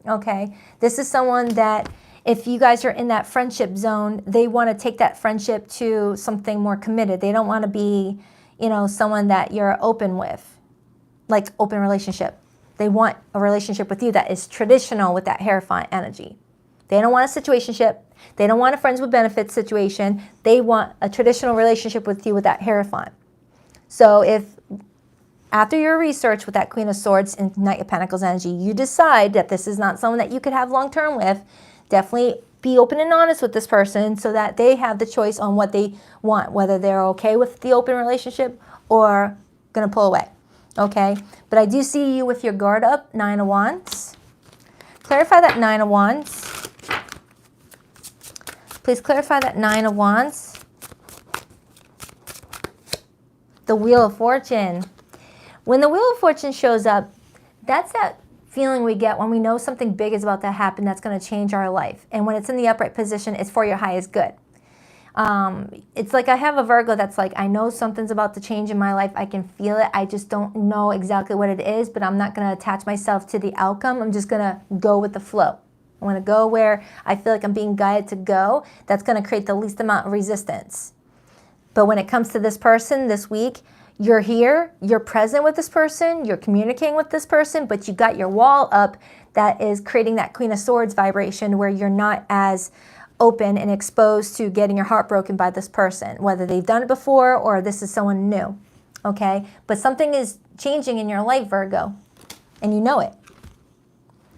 okay? This is someone that, if you guys are in that friendship zone, they want to take that friendship to something more committed. They don't want to be, someone that you're open with, like open relationship. They want a relationship with you that is traditional with that Hierophant energy. They don't want a situationship. They don't want a friends with benefits situation. They want a traditional relationship with you with that Hierophant. So if after your research with that Queen of Swords and Knight of Pentacles energy, you decide that this is not someone that you could have long-term with, definitely be open and honest with this person so that they have the choice on what they want, whether they're okay with the open relationship or going to pull away, okay? But I do see you with your guard up, 9 of Wands. Clarify that 9 of Wands. Please clarify that 9 of Wands. The Wheel of Fortune. When the Wheel of Fortune shows up, that's that feeling we get when we know something big is about to happen that's going to change our life. And when it's in the upright position, it's for your highest good. It's like I have a Virgo that's like, I know something's about to change in my life. I can feel it. I just don't know exactly what it is, but I'm not going to attach myself to the outcome. I'm just going to go with the flow. I'm going to go where I feel like I'm being guided to go. That's going to create the least amount of resistance. But when it comes to this person this week, you're here, you're present with this person, you're communicating with this person, but you got your wall up that is creating that Queen of Swords vibration where you're not as open and exposed to getting your heart broken by this person, whether they've done it before or this is someone new, okay? But something is changing in your life, Virgo, and you know it.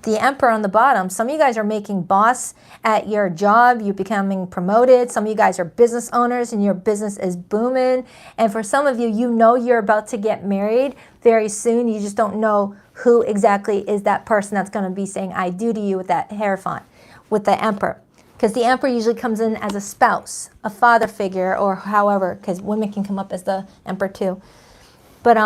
the Emperor on the bottom. Some of you guys are making boss at your job. You're becoming promoted. Some of you guys are business owners and your business is booming. And for some of you, you know you're about to get married very soon. You just don't know who exactly is that person that's going to be saying I do to you with that Hierophant, with the Emperor. Because the Emperor usually comes in as a spouse, a father figure, or however, because women can come up as the Emperor too. But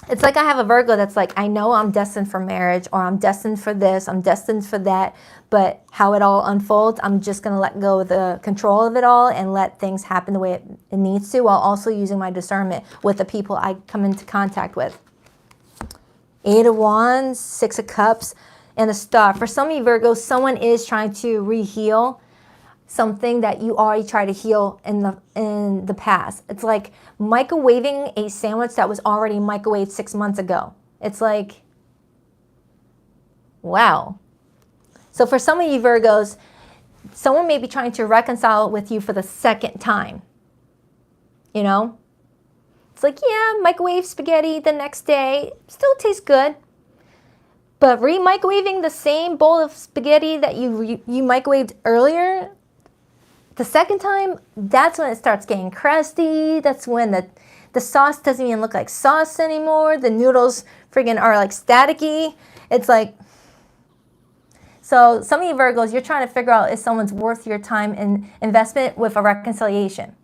it's like I have a Virgo that's like, I know I'm destined for marriage, or I'm destined for this, I'm destined for that, but how it all unfolds, I'm just going to let go of the control of it all and let things happen the way it needs to, while also using my discernment with the people I come into contact with. 8 of Wands, 6 of Cups, and a Star. For some of you Virgos, someone is trying to re-heal something that you already tried to heal in the past. It's like microwaving a sandwich that was already microwaved 6 months ago. It's like, wow. So for some of you Virgos, someone may be trying to reconcile with you for the second time. You know? It's like, yeah, microwave spaghetti the next day, still tastes good. But re-microwaving the same bowl of spaghetti that you microwaved earlier, the second time, that's when it starts getting crusty. That's when the sauce doesn't even look like sauce anymore. The noodles friggin' are like staticky. It's like, so some of you Virgos, you're trying to figure out if someone's worth your time and investment with a reconciliation.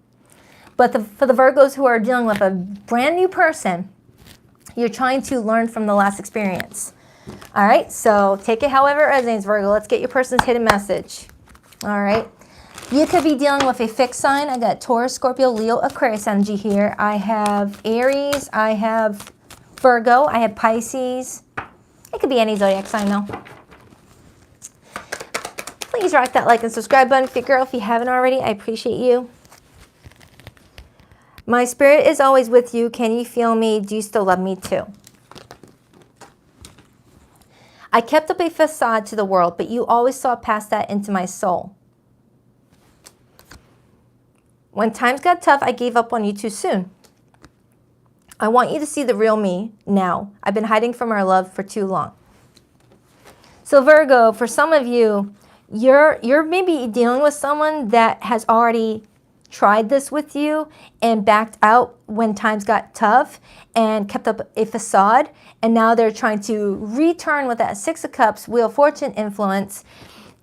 But for the Virgos who are dealing with a brand new person, you're trying to learn from the last experience. All right, so take it however it resonates, Virgo. Let's get your person's hidden message. All right. You could be dealing with a fixed sign. I got Taurus, Scorpio, Leo, Aquarius energy here. I have Aries. I have Virgo. I have Pisces. It could be any zodiac sign though. Please rock that like and subscribe button for your girl if you haven't already. I appreciate you. My spirit is always with you. Can you feel me? Do you still love me too? I kept up a facade to the world, but you always saw past that into my soul. When times got tough, I gave up on you too soon. I want you to see the real me now. I've been hiding from our love for too long. So Virgo, for some of you, you're maybe dealing with someone that has already tried this with you and backed out when times got tough and kept up a facade. And now they're trying to return with that 6 of Cups, Wheel of Fortune influence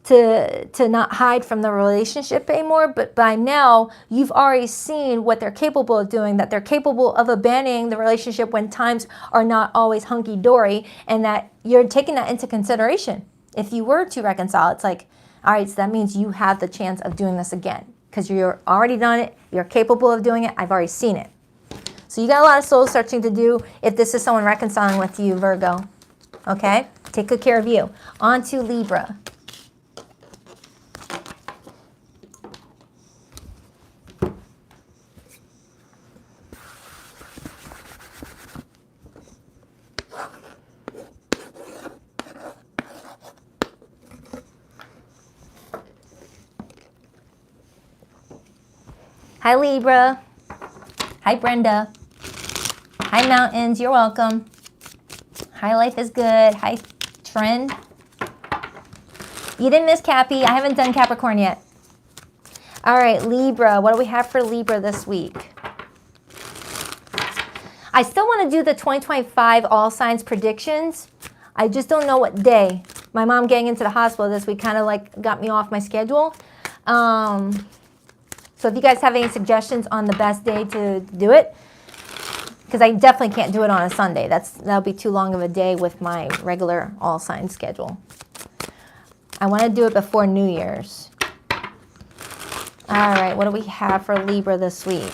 to not hide from the relationship anymore. But by now, you've already seen what they're capable of doing, that they're capable of abandoning the relationship when times are not always hunky-dory, and that you're taking that into consideration. If you were to reconcile, it's like, all right, so that means you have the chance of doing this again because you're already done it. You're capable of doing it. I've already seen it. So you got a lot of soul searching to do if this is someone reconciling with you, Virgo. Okay? Take good care of you. On to Libra. Hi, Libra. Hi, Brenda. Hi, Mountains. You're welcome. Hi, Life is Good. Hi, Trend. You didn't miss Cappy. I haven't done Capricorn yet. All right, Libra. What do we have for Libra this week? I still want to do the 2025 All Signs predictions. I just don't know what day. My mom getting into the hospital this week kind of like got me off my schedule. So if you guys have any suggestions on the best day to do it, because I definitely can't do it on a Sunday. That'll be too long of a day with my regular all sign schedule. I want to do it before New Year's. All right, what do we have for Libra this week?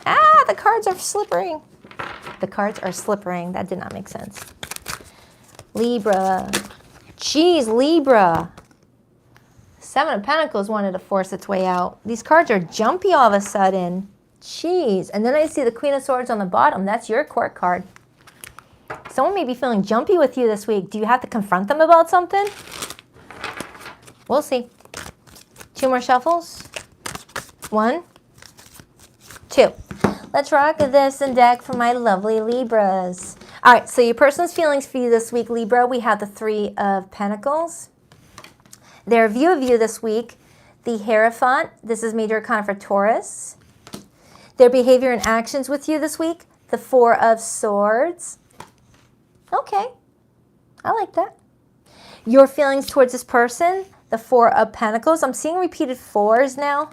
Ah, the cards are slippering. The cards are slippering. That did not make sense. Libra. Jeez, Libra. 7 of Pentacles wanted to force its way out. These cards are jumpy all of a sudden. Jeez. And then I see the Queen of Swords on the bottom. That's your court card. Someone may be feeling jumpy with you this week. Do you have to confront them about something? We'll see. 2 more shuffles. 1, 2. Let's rock this and deck for my lovely Libras. All right, so your person's feelings for you this week, Libra, we have the Three of Pentacles. Their view of you this week, the Hierophant. This is Major Arcana for Taurus. Their behavior and actions with you this week, the Four of Swords. Okay, I like that. Your feelings towards this person, the Four of Pentacles. I'm seeing repeated fours now.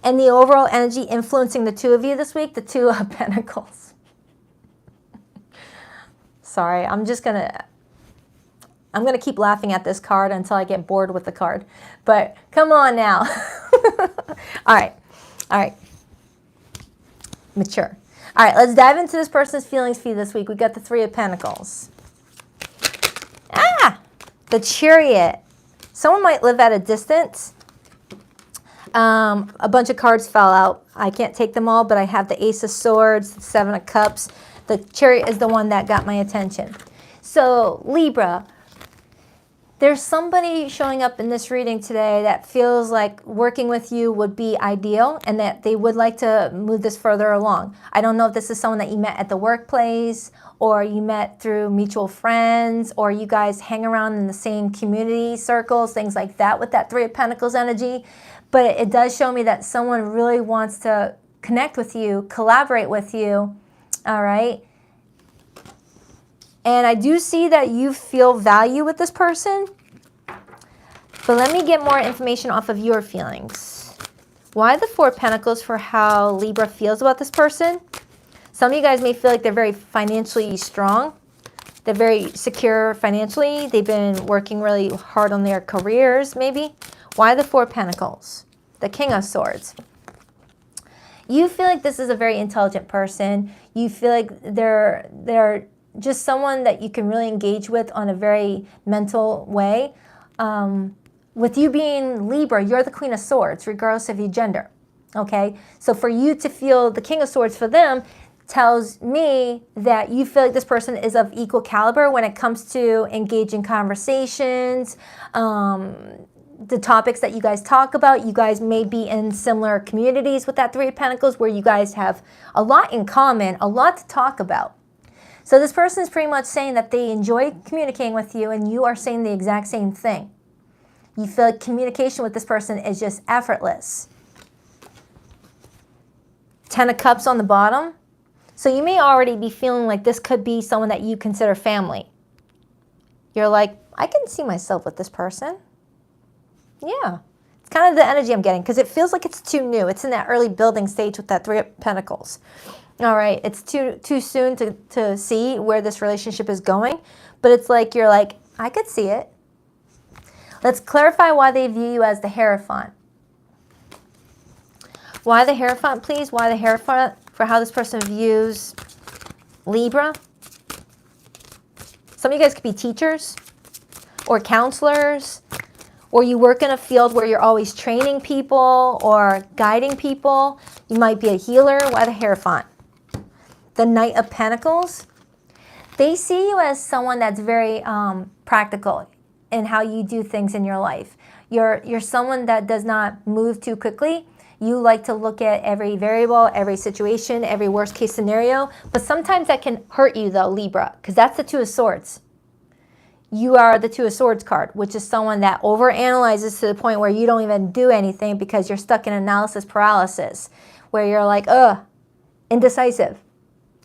And the overall energy influencing the two of you this week, the Two of Pentacles. Sorry, I'm gonna keep laughing at this card until I get bored with the card. But come on now. All right. Mature. All right, let's dive into this person's feelings for you this week. We got the Three of Pentacles. The Chariot. Someone might live at a distance. A bunch of cards fell out. I can't take them all, but I have the Ace of Swords, the Seven of Cups. The Chariot is the one that got my attention. So, Libra, there's somebody showing up in this reading today that feels like working with you would be ideal and that they would like to move this further along. I don't know if this is someone that you met at the workplace or you met through mutual friends or you guys hang around in the same community circles, things like that with that Three of Pentacles energy. But it does show me that someone really wants to connect with you, collaborate with you, all right? And I do see that you feel value with this person. But let me get more information off of your feelings. Why the Four of Pentacles for how Libra feels about this person? Some of you guys may feel like they're very financially strong. They're very secure financially. They've been working really hard on their careers, maybe. Why the Four of Pentacles? The King of Swords. You feel like this is a very intelligent person. You feel like they're just someone that you can really engage with on a very mental way. With you being Libra, you're the Queen of Swords, regardless of your gender. Okay? So for you to feel the King of Swords for them tells me that you feel like this person is of equal caliber when it comes to engaging conversations, the topics that you guys talk about. You guys may be in similar communities with that Three of Pentacles where you guys have a lot in common, a lot to talk about. So this person is pretty much saying that they enjoy communicating with you and you are saying the exact same thing. You feel like communication with this person is just effortless. Ten of Cups on the bottom. So you may already be feeling like this could be someone that you consider family. You're like, I can see myself with this person. Yeah. It's kind of the energy I'm getting because it feels like it's too new. It's in that early building stage with that Three of Pentacles. All right, it's too soon to see where this relationship is going, but it's like you're like, I could see it. Let's clarify why they view you as the Hierophant. Why the Hierophant, please? Why the Hierophant for how this person views Libra? Some of you guys could be teachers or counselors, or you work in a field where you're always training people or guiding people. You might be a healer. Why the Hierophant? The Knight of Pentacles. They see you as someone that's very practical in how you do things in your life. You're someone that does not move too quickly. You like to look at every variable, every situation, every worst case scenario. But sometimes that can hurt you though, Libra, because that's the Two of Swords. You are the Two of Swords card, which is someone that overanalyzes to the point where you don't even do anything because you're stuck in analysis paralysis, where you're like, indecisive.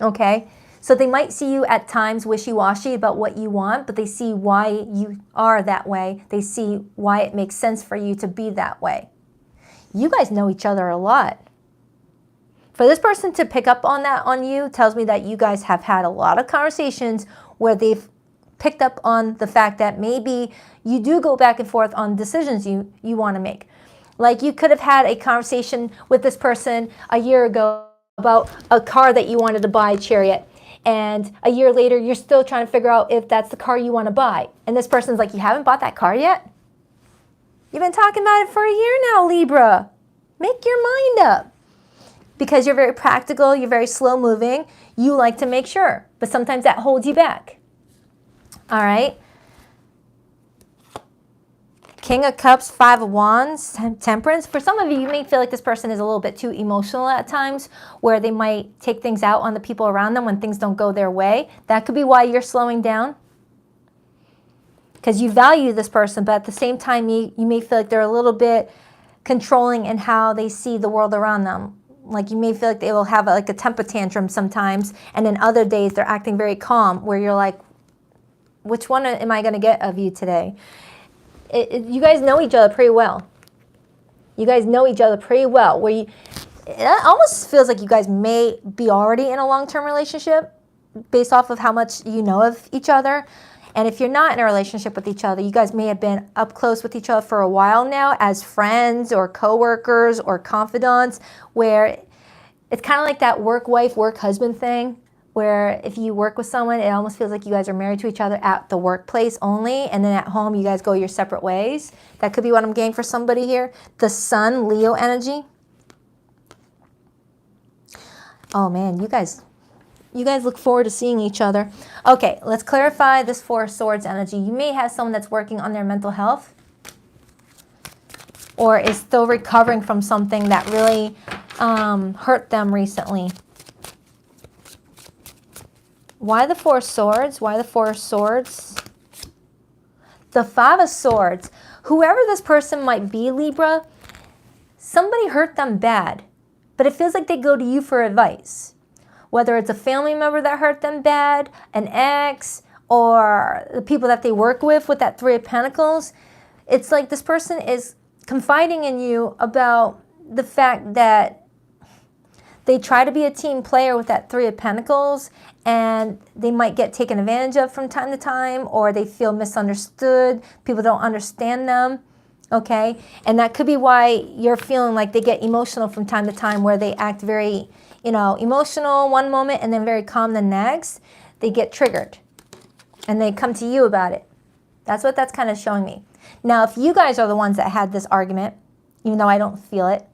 Okay? So they might see you at times wishy-washy about what you want, but they see why you are that way. They see why it makes sense for you to be that way. You guys know each other a lot. For this person to pick up on that on you tells me that you guys have had a lot of conversations where they've picked up on the fact that maybe you do go back and forth on decisions you want to make. Like you could have had a conversation with this person a year ago about a car that you wanted to buy, Chariot. And a year later, you're still trying to figure out if that's the car you want to buy. And this person's like, you haven't bought that car yet? You've been talking about it for a year now, Libra. Make your mind up. Because you're very practical, you're very slow moving, you like to make sure. But sometimes that holds you back. All right. King of Cups, Five of Wands, Temperance. For some of you, you may feel like this person is a little bit too emotional at times, where they might take things out on the people around them when things don't go their way. That could be why you're slowing down, because you value this person, but at the same time, you may feel like they're a little bit controlling in how they see the world around them. Like, you may feel like they will have like a temper tantrum sometimes, and then other days they're acting very calm, where you're like, which one am I going to get of you today? You guys know each other pretty well. You guys know each other pretty well. It almost feels like you guys may be already in a long-term relationship based off of how much you know of each other. And if you're not in a relationship with each other, you guys may have been up close with each other for a while now as friends or coworkers or confidants, where it's kind of like that work wife, work husband thing, where if you work with someone, it almost feels like you guys are married to each other at the workplace only, and then at home you guys go your separate ways. That could be what I'm getting for somebody here. The Sun, Leo energy. Oh man, you guys look forward to seeing each other. Okay, let's clarify this Four of Swords energy. You may have someone that's working on their mental health, or is still recovering from something that really hurt them recently. Why the Four of Swords? Why the Four of Swords? The Five of Swords. Whoever this person might be, Libra, somebody hurt them bad, but it feels like they go to you for advice. Whether it's a family member that hurt them bad, an ex, or the people that they work with that Three of Pentacles, it's like this person is confiding in you about the fact that they try to be a team player with that Three of Pentacles, and they might get taken advantage of from time to time, or they feel misunderstood. People don't understand them, okay? And that could be why you're feeling like they get emotional from time to time, where they act very, emotional one moment and then very calm the next. They get triggered, and they come to you about it. That's what that's kind of showing me. Now, if you guys are the ones that had this argument, even though I don't feel it,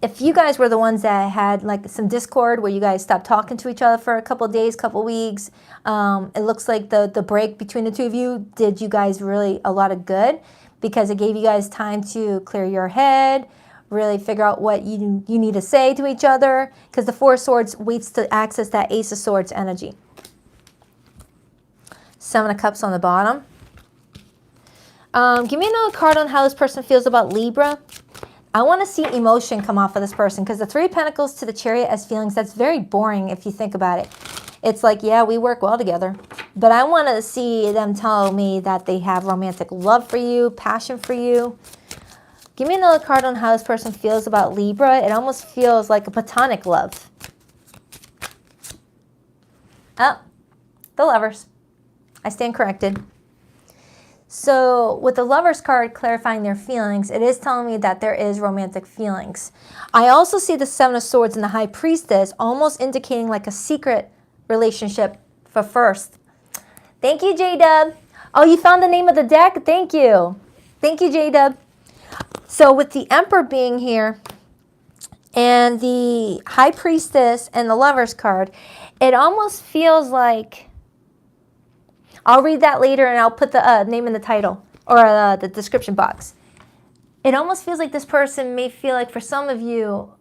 if you guys were the ones that had like some discord where you guys stopped talking to each other for a couple of days, couple of weeks, it looks like the break between the two of you did you guys really a lot of good, because it gave you guys time to clear your head, really figure out what you need to say to each other, because the Four of Swords waits to access that Ace of Swords energy. Seven of Cups on the bottom. Give me another card on how this person feels about Libra. I want to see emotion come off of this person, because the Three of Pentacles to the Chariot as feelings, that's very boring if you think about it. It's like, yeah, we work well together. But I want to see them tell me that they have romantic love for you, passion for you. Give me another card on how this person feels about Libra. It almost feels like a platonic love. Oh, the Lovers. I stand corrected. So with the Lovers card clarifying their feelings, it is telling me that there is romantic feelings. I also see the Seven of Swords and the High Priestess almost indicating like a secret relationship for first. Thank you, J-Dub. Oh, you found the name of the deck? Thank you. Thank you, J-Dub. So with the Emperor being here and the High Priestess and the Lovers card, it almost feels like, I'll read that later and I'll put the name in the title or the description box. It almost feels like this person may feel like for some of you,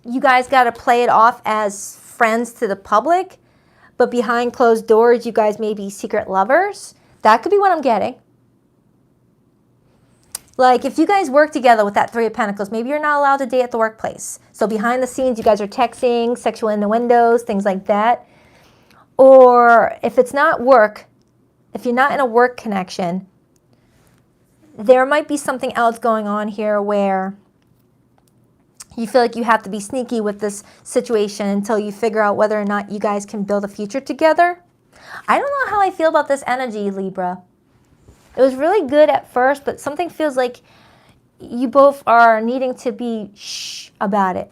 you guys got to play it off as friends to the public, but behind closed doors, you guys may be secret lovers. That could be what I'm getting. Like if you guys work together with that Three of Pentacles, maybe you're not allowed to date at the workplace. So behind the scenes, you guys are texting, sexual innuendos, things like that. Or if it's not work, if you're not in a work connection, there might be something else going on here where you feel like you have to be sneaky with this situation until you figure out whether or not you guys can build a future together. I don't know how I feel about this energy, Libra. It was really good at first, but something feels like you both are needing to be shh about it.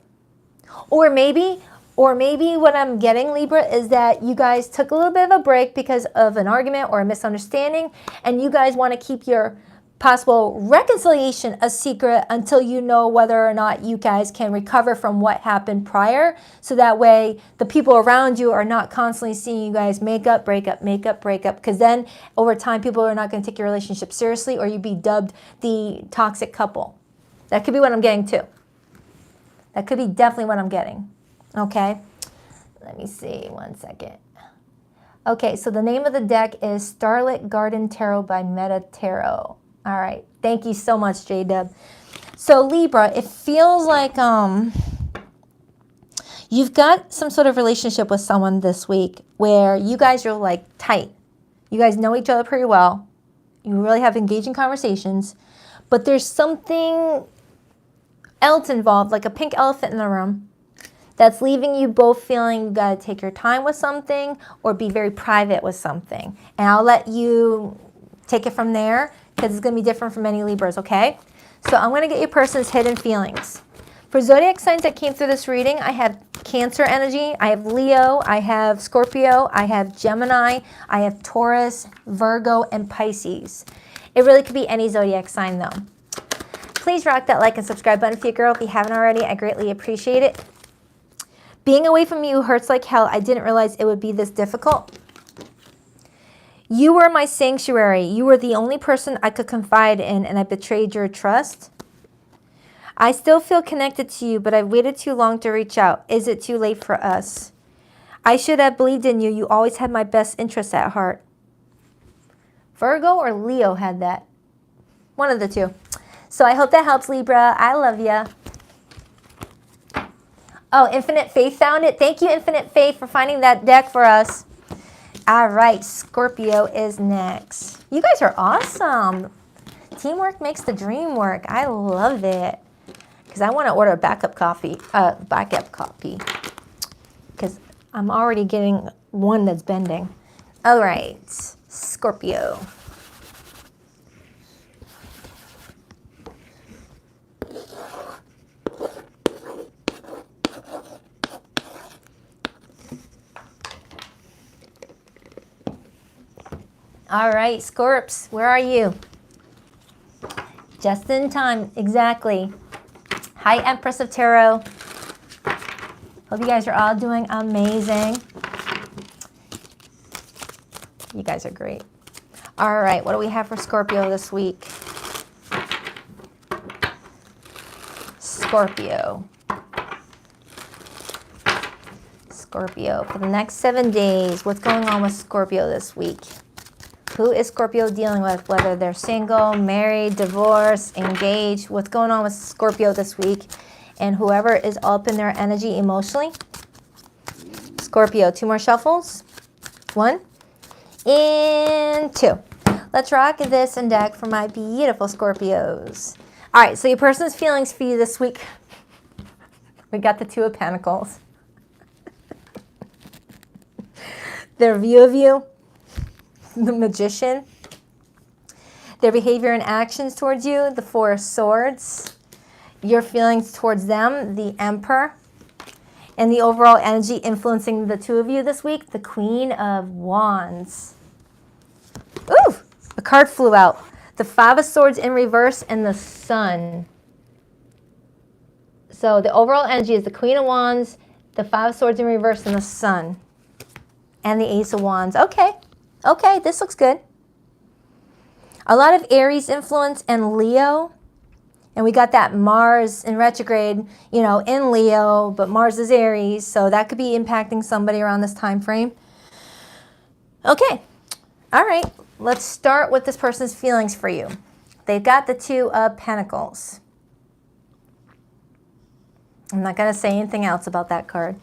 Or maybe what I'm getting, Libra, is that you guys took a little bit of a break because of an argument or a misunderstanding, and you guys want to keep your possible reconciliation a secret until you know whether or not you guys can recover from what happened prior. So that way the people around you are not constantly seeing you guys make up, break up, make up, break up. Because then over time, people are not going to take your relationship seriously, or you be dubbed the toxic couple. That could be what I'm getting too. That could be definitely what I'm getting. Okay. Let me see. 1 second. Okay. So the name of the deck is Starlit Garden Tarot by Meta Tarot. All right. Thank you so much, J-Dub. So Libra, it feels like you've got some sort of relationship with someone this week where you guys are like tight. You guys know each other pretty well. You really have engaging conversations, but there's something else involved, like a pink elephant in the room, that's leaving you both feeling you got to take your time with something or be very private with something. And I'll let you take it from there, because it's going to be different for many Libras, okay? So I'm going to get your person's hidden feelings. For zodiac signs that came through this reading, I have Cancer energy, I have Leo, I have Scorpio, I have Gemini, I have Taurus, Virgo, and Pisces. It really could be any zodiac sign though. Please rock that like and subscribe button for your girl if you haven't already. I greatly appreciate it. Being away from you hurts like hell. I didn't realize it would be this difficult. You were my sanctuary. You were the only person I could confide in, and I betrayed your trust. I still feel connected to you, but I've waited too long to reach out. Is it too late for us? I should have believed in you. You always had my best interests at heart. Virgo or Leo had that. One of the two. So I hope that helps, Libra. I love ya. Oh, Infinite Faith found it. Thank you, Infinite Faith, for finding that deck for us. All right, Scorpio is next. You guys are awesome. Teamwork makes the dream work. I love it. Because I want to order a backup copy, because I'm already getting one that's bending. All right, Scorpio. All right, Scorps, where are you? Just in time, exactly. Hi, Empress of Tarot. Hope you guys are all doing amazing. You guys are great. All right, what do we have for Scorpio this week? Scorpio. Scorpio, for the next 7 days, what's going on with Scorpio this week? Who is Scorpio dealing with? Whether they're single, married, divorced, engaged. What's going on with Scorpio this week? And whoever is up in their energy emotionally. Scorpio, 2 more shuffles. 1 and 2. Let's rock this and deck for my beautiful Scorpios. All right, so your person's feelings for you this week. We got the 2 of Pentacles. Their view of you. The Magician, their behavior and actions towards you, the 4 of Swords, your feelings towards them, the Emperor, and the overall energy influencing the 2 of you this week, the Queen of Wands. Ooh, a card flew out. The 5 of Swords in reverse and the Sun. So the overall energy is the Queen of Wands, the 5 of Swords in reverse, and the Sun. And the Ace of Wands. Okay. Okay, this looks good. A lot of Aries influence and Leo. And we got that Mars in retrograde, you know, in Leo, but Mars is Aries, so that could be impacting somebody around this time frame. Okay. All right. Let's start with this person's feelings for you. They've got the 2 of Pentacles. I'm not going to say anything else about that card.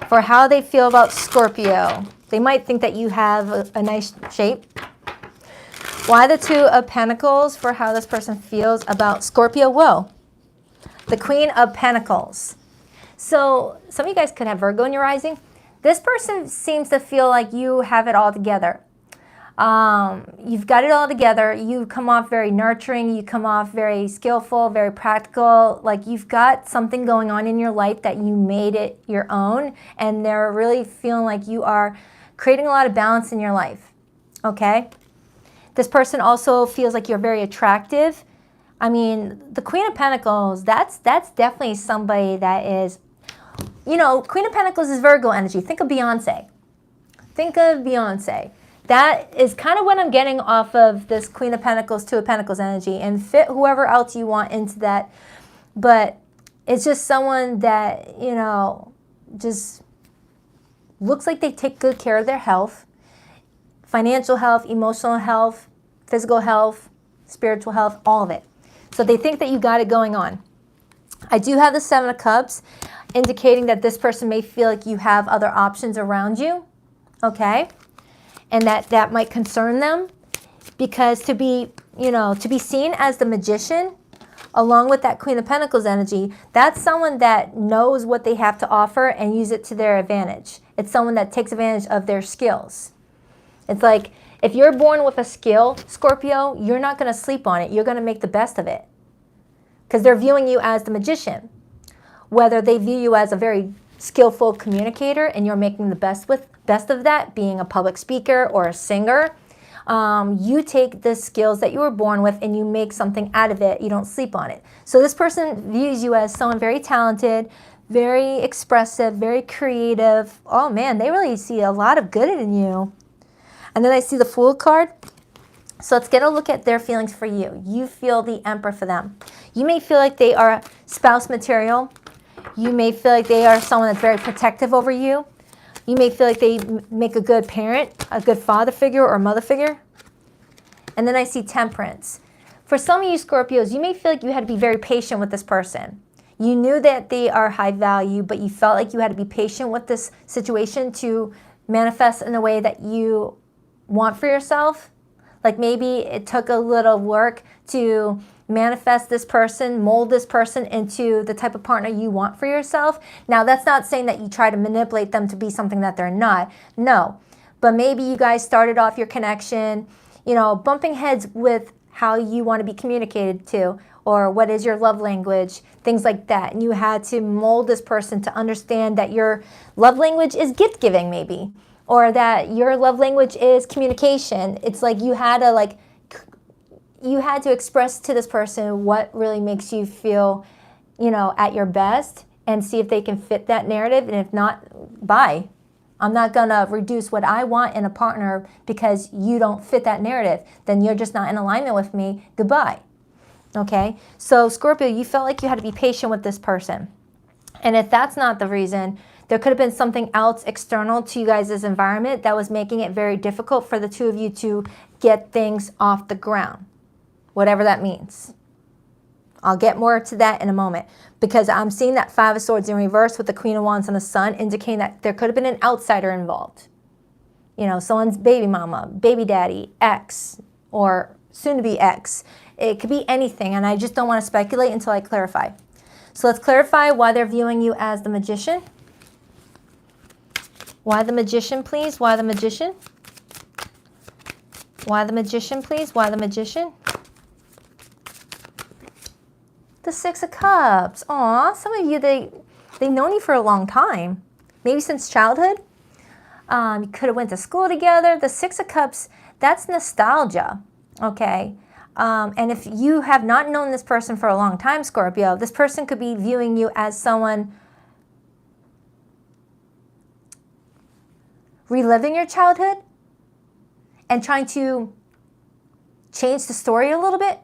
For how they feel about Scorpio. They might think that you have a nice shape. Why the 2 of Pentacles for how this person feels about Scorpio? Whoa. The Queen of Pentacles. So some of you guys could have Virgo in your rising. This person seems to feel like you have it all together. You've got it all together. You come off very nurturing. You come off very skillful, very practical. Like you've got something going on in your life that you made it your own. And they're really feeling like you are creating a lot of balance in your life. Okay? This person also feels like you're very attractive. I mean, the Queen of Pentacles, that's definitely somebody that is, you know, Queen of Pentacles is Virgo energy. Think of Beyonce. Think of Beyonce. That is kind of what I'm getting off of this Queen of Pentacles, Two of Pentacles energy, and fit whoever else you want into that. But it's just someone that, you know, just looks like they take good care of their health, financial health, emotional health, physical health, spiritual health, all of it. So they think that you got it going on. I do have the Seven of Cups, indicating that this person may feel like you have other options around you, okay? And that might concern them, because to be, you know, to be seen as the Magician, along with that Queen of Pentacles energy, that's someone that knows what they have to offer and use it to their advantage. It's someone that takes advantage of their skills. It's like, if you're born with a skill, Scorpio, you're not going to sleep on it. You're going to make the best of it. Because they're viewing you as the Magician. Whether they view you as a very skillful communicator and you're making the best of that, being a public speaker or a singer, you take the skills that you were born with and you make something out of it. You don't sleep on it. So this person views you as someone very talented, very expressive, very creative. Oh man, they really see a lot of good in you. And then I see the Fool card. So let's get a look at their feelings for you. You feel the Emperor for them. You may feel like they are spouse material. You may feel like they are someone that's very protective over you. You may feel like they make a good parent, a good father figure or mother figure. And then I see Temperance. For some of you Scorpios, you may feel like you had to be very patient with this person. You knew that they are high value, but you felt like you had to be patient with this situation to manifest in a way that you want for yourself. Like maybe it took a little work to manifest this person, mold this person into the type of partner you want for yourself. Now, that's not saying that you try to manipulate them to be something that they're not. No. But maybe you guys started off your connection, you know, bumping heads with how you want to be communicated to, or what is your love language, things like that. And you had to mold this person to understand that your love language is gift giving, maybe, or that your love language is communication. It's like you had to express to this person what really makes you feel, you know, at your best, and see if they can fit that narrative. And if not, bye. I'm not going to reduce what I want in a partner because you don't fit that narrative. Then you're just not in alignment with me. Goodbye. Okay? So Scorpio, you felt like you had to be patient with this person. And if that's not the reason, there could have been something else external to you guys' environment that was making it very difficult for the two of you to get things off the ground. Whatever that means. I'll get more to that in a moment, because I'm seeing that Five of Swords in reverse with the Queen of Wands and the Sun, indicating that there could have been an outsider involved. You know, someone's baby mama, baby daddy, ex, or soon to be ex. It could be anything, and I just don't want to speculate until I clarify. So let's clarify why they're viewing you as the Magician. Why the Magician, please? Why the Magician? Why the Magician, please? Why the Magician? The Six of Cups. Aw, some of you, they've known you for a long time. Maybe since childhood. You could have went to school together. The Six of Cups, that's nostalgia. Okay. And if you have not known this person for a long time, Scorpio, this person could be viewing you as someone reliving your childhood and trying to change the story a little bit.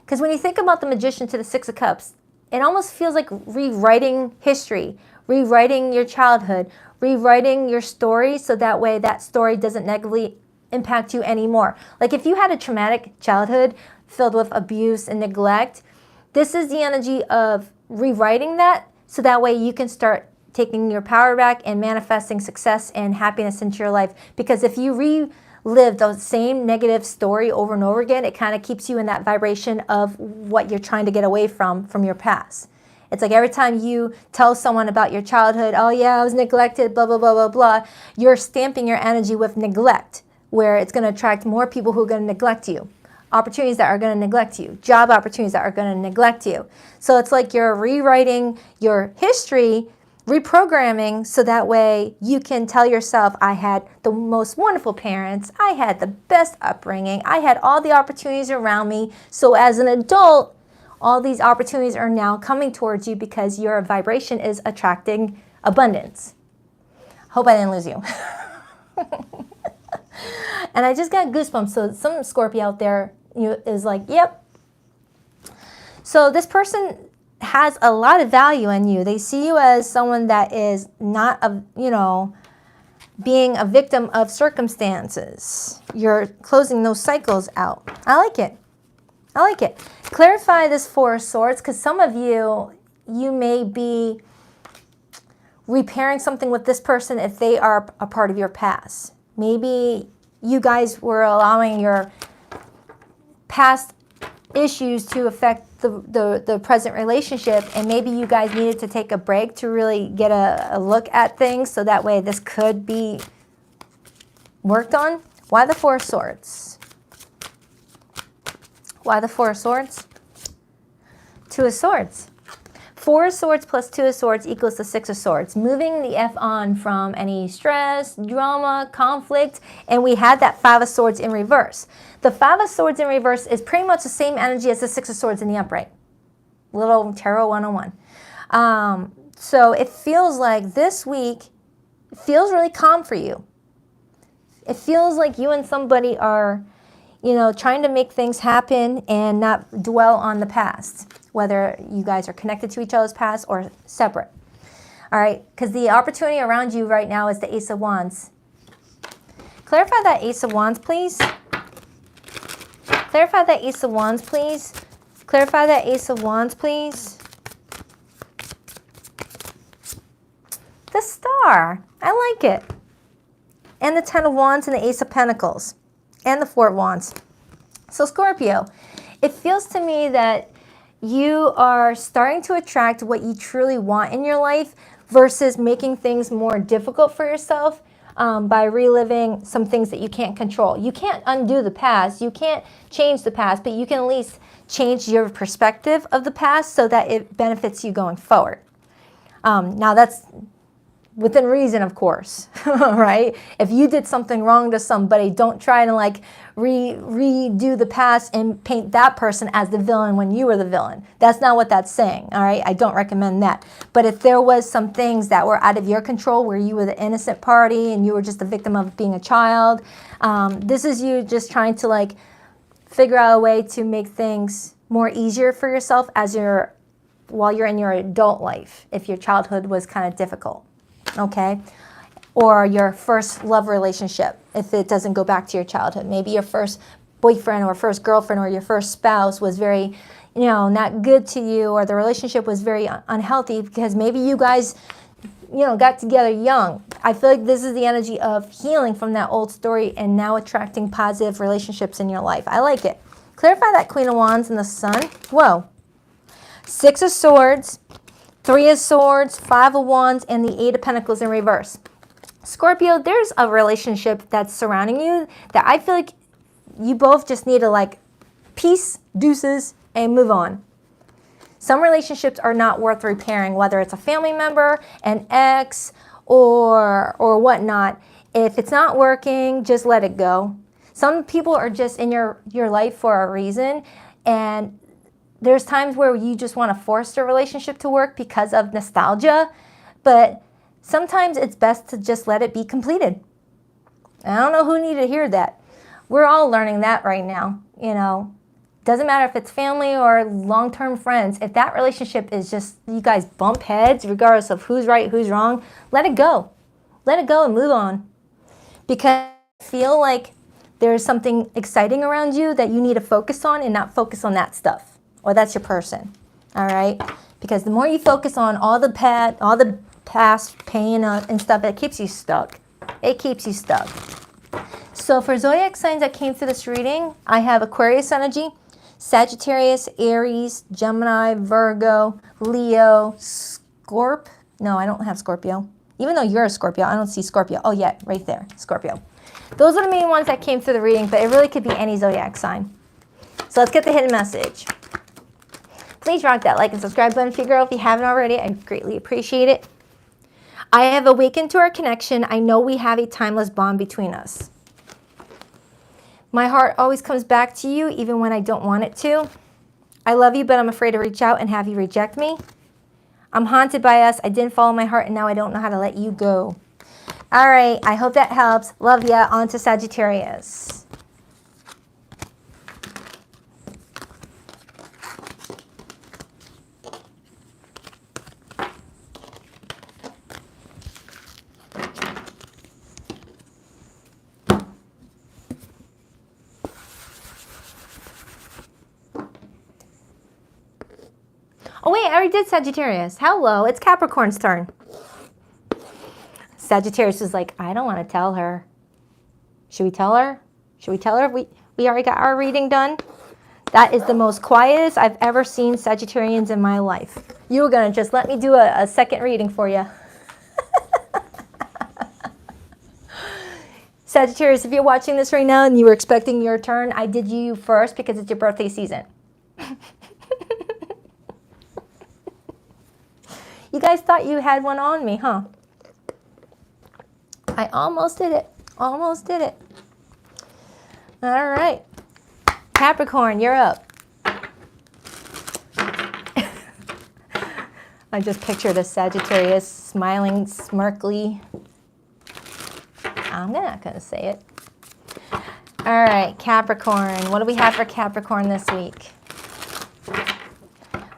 Because when you think about the Magician to the Six of Cups, it almost feels like rewriting history, rewriting your childhood, rewriting your story so that way that story doesn't negatively impact you anymore. Like if you had a traumatic childhood filled with abuse and neglect, this is the energy of rewriting that so that way you can start taking your power back and manifesting success and happiness into your life. Because if you relive the same negative story over and over again, it kind of keeps you in that vibration of what you're trying to get away from your past. It's like every time you tell someone about your childhood, oh yeah, I was neglected, blah, blah, blah, blah, blah, you're stamping your energy with neglect, where it's going to attract more people who are going to neglect you. Opportunities that are going to neglect you. Job opportunities that are going to neglect you. So it's like you're rewriting your history reprogramming so that way you can tell yourself, I had the most wonderful parents, I had the best upbringing, I had all the opportunities around me. So as an adult, all these opportunities are now coming towards you because your vibration is attracting abundance. Hope I didn't lose you. And I just got goosebumps. So some Scorpio out there is like, yep. So this person has a lot of value in you. They see you as someone that is not being a victim of circumstances. You're closing those cycles out. I like it. I like it. Clarify this Four of Swords, because some of you may be repairing something with this person if they are a part of your past. Maybe you guys were allowing your past issues to affect the present relationship, and maybe you guys needed to take a break to really get a look at things, so that way this could be worked on. Why the Four of Swords? Why the Four of Swords? Two of Swords. Four of Swords plus Two of Swords equals the Six of Swords. Moving the F on from any stress, drama, conflict, and we had that Five of Swords in reverse. The Five of Swords in reverse is pretty much the same energy as the Six of Swords in the upright. Little Tarot 101. So it feels like this week feels really calm for you. It feels like you and somebody are, trying to make things happen and not dwell on the past, whether you guys are connected to each other's past or separate. All right, because the opportunity around you right now is the Ace of Wands. Clarify that Ace of Wands, please. Clarify that Ace of Wands, please. Clarify that Ace of Wands, please. The Star. I like it. And the Ten of Wands and the Ace of Pentacles. And the Four of Wands. So Scorpio, it feels to me that you are starting to attract what you truly want in your life versus making things more difficult for yourself by reliving some things that you can't control. You can't undo the past. You can't change the past, but you can at least change your perspective of the past so that it benefits you going forward. Now that's within reason, of course, right? If you did something wrong to somebody, don't try to redo the past and paint that person as the villain when you were the villain. That's not what that's saying, all right? I don't recommend that. But if there was some things that were out of your control where you were the innocent party and you were just the victim of being a child, this is you just trying to figure out a way to make things more easier for yourself while you're in your adult life, if your childhood was kind of difficult. Okay, or your first love relationship, if it doesn't go back to your childhood. Maybe your first boyfriend or first girlfriend or your first spouse was very, not good to you, or the relationship was very unhealthy because maybe you guys, got together young. I feel like this is the energy of healing from that old story and now attracting positive relationships in your life. I like it. Clarify that Queen of Wands and the Sun. Whoa. Six of Swords. Three of Swords, Five of Wands, and the Eight of Pentacles in reverse. Scorpio, there's a relationship that's surrounding you that I feel like you both just need to peace, deuces, and move on. Some relationships are not worth repairing, whether it's a family member, an ex, or whatnot. If it's not working, just let it go. Some people are just in your life for a reason, and there's times where you just want to force the relationship to work because of nostalgia, but sometimes it's best to just let it be completed. I don't know who needed to hear that. We're all learning that right now, Doesn't matter if it's family or long-term friends. If that relationship is just, you guys bump heads regardless of who's right, who's wrong, let it go. Let it go and move on. Because I feel like there's something exciting around you that you need to focus on and not focus on that stuff. Or that's your person, all right? Because the more you focus on all the past pain and stuff, it keeps you stuck. It keeps you stuck. So for zodiac signs that came through this reading, I have Aquarius energy, Sagittarius, Aries, Gemini, Virgo, Leo, No, I don't have Scorpio. Even though you're a Scorpio, I don't see Scorpio. Oh yeah, right there, Scorpio. Those are the main ones that came through the reading, but it really could be any zodiac sign. So let's get the hidden message. Please rock that like and subscribe button if you haven't already. I greatly appreciate it. I have awakened to our connection. I know we have a timeless bond between us. My heart always comes back to you even when I don't want it to. I love you, but I'm afraid to reach out and have you reject me. I'm haunted by us. I didn't follow my heart, and now I don't know how to let you go. All right, I hope that helps. Love ya. On to Sagittarius. Oh wait, I already did Sagittarius. Hello, it's Capricorn's turn. Sagittarius is like, I don't want to tell her. Should we tell her? Should we tell her we already got our reading done? That is the most quietest I've ever seen Sagittarians in my life. You were going to just let me do a second reading for you. Sagittarius, if you're watching this right now and you were expecting your turn, I did you first because it's your birthday season. You guys thought you had one on me, huh? I almost did it. Almost did it. All right. Capricorn, you're up. I just pictured a Sagittarius smiling smirkly. I'm not going to say it. All right, Capricorn. What do we have for Capricorn this week?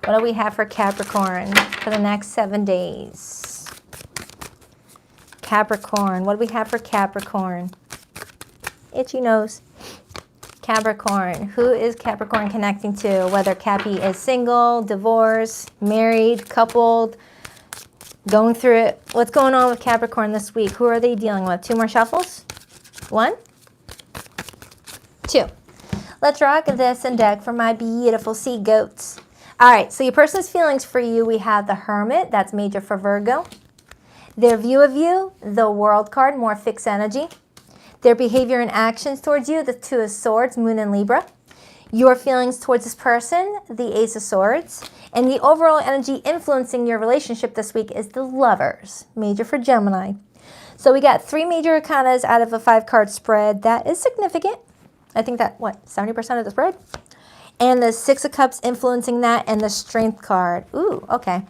What do we have for Capricorn for the next 7 days? Capricorn. What do we have for Capricorn? Itchy nose. Capricorn. Who is Capricorn connecting to? Whether Cappy is single, divorced, married, coupled, going through it. What's going on with Capricorn this week? Who are they dealing with? 2 more shuffles? 1, 2. Let's rock this and deck for my beautiful sea goats. All right, so your person's feelings for you, we have the Hermit, that's major for Virgo. Their view of you, the World card, more fixed energy. Their behavior and actions towards you, the 2 of Swords, Moon and Libra. Your feelings towards this person, the Ace of Swords. And the overall energy influencing your relationship this week is the Lovers, major for Gemini. So we got 3 major arcanas out of a 5-card spread. That is significant. I think that, 70% of the spread? And the 6 of Cups influencing that, and the Strength card. Ooh, okay.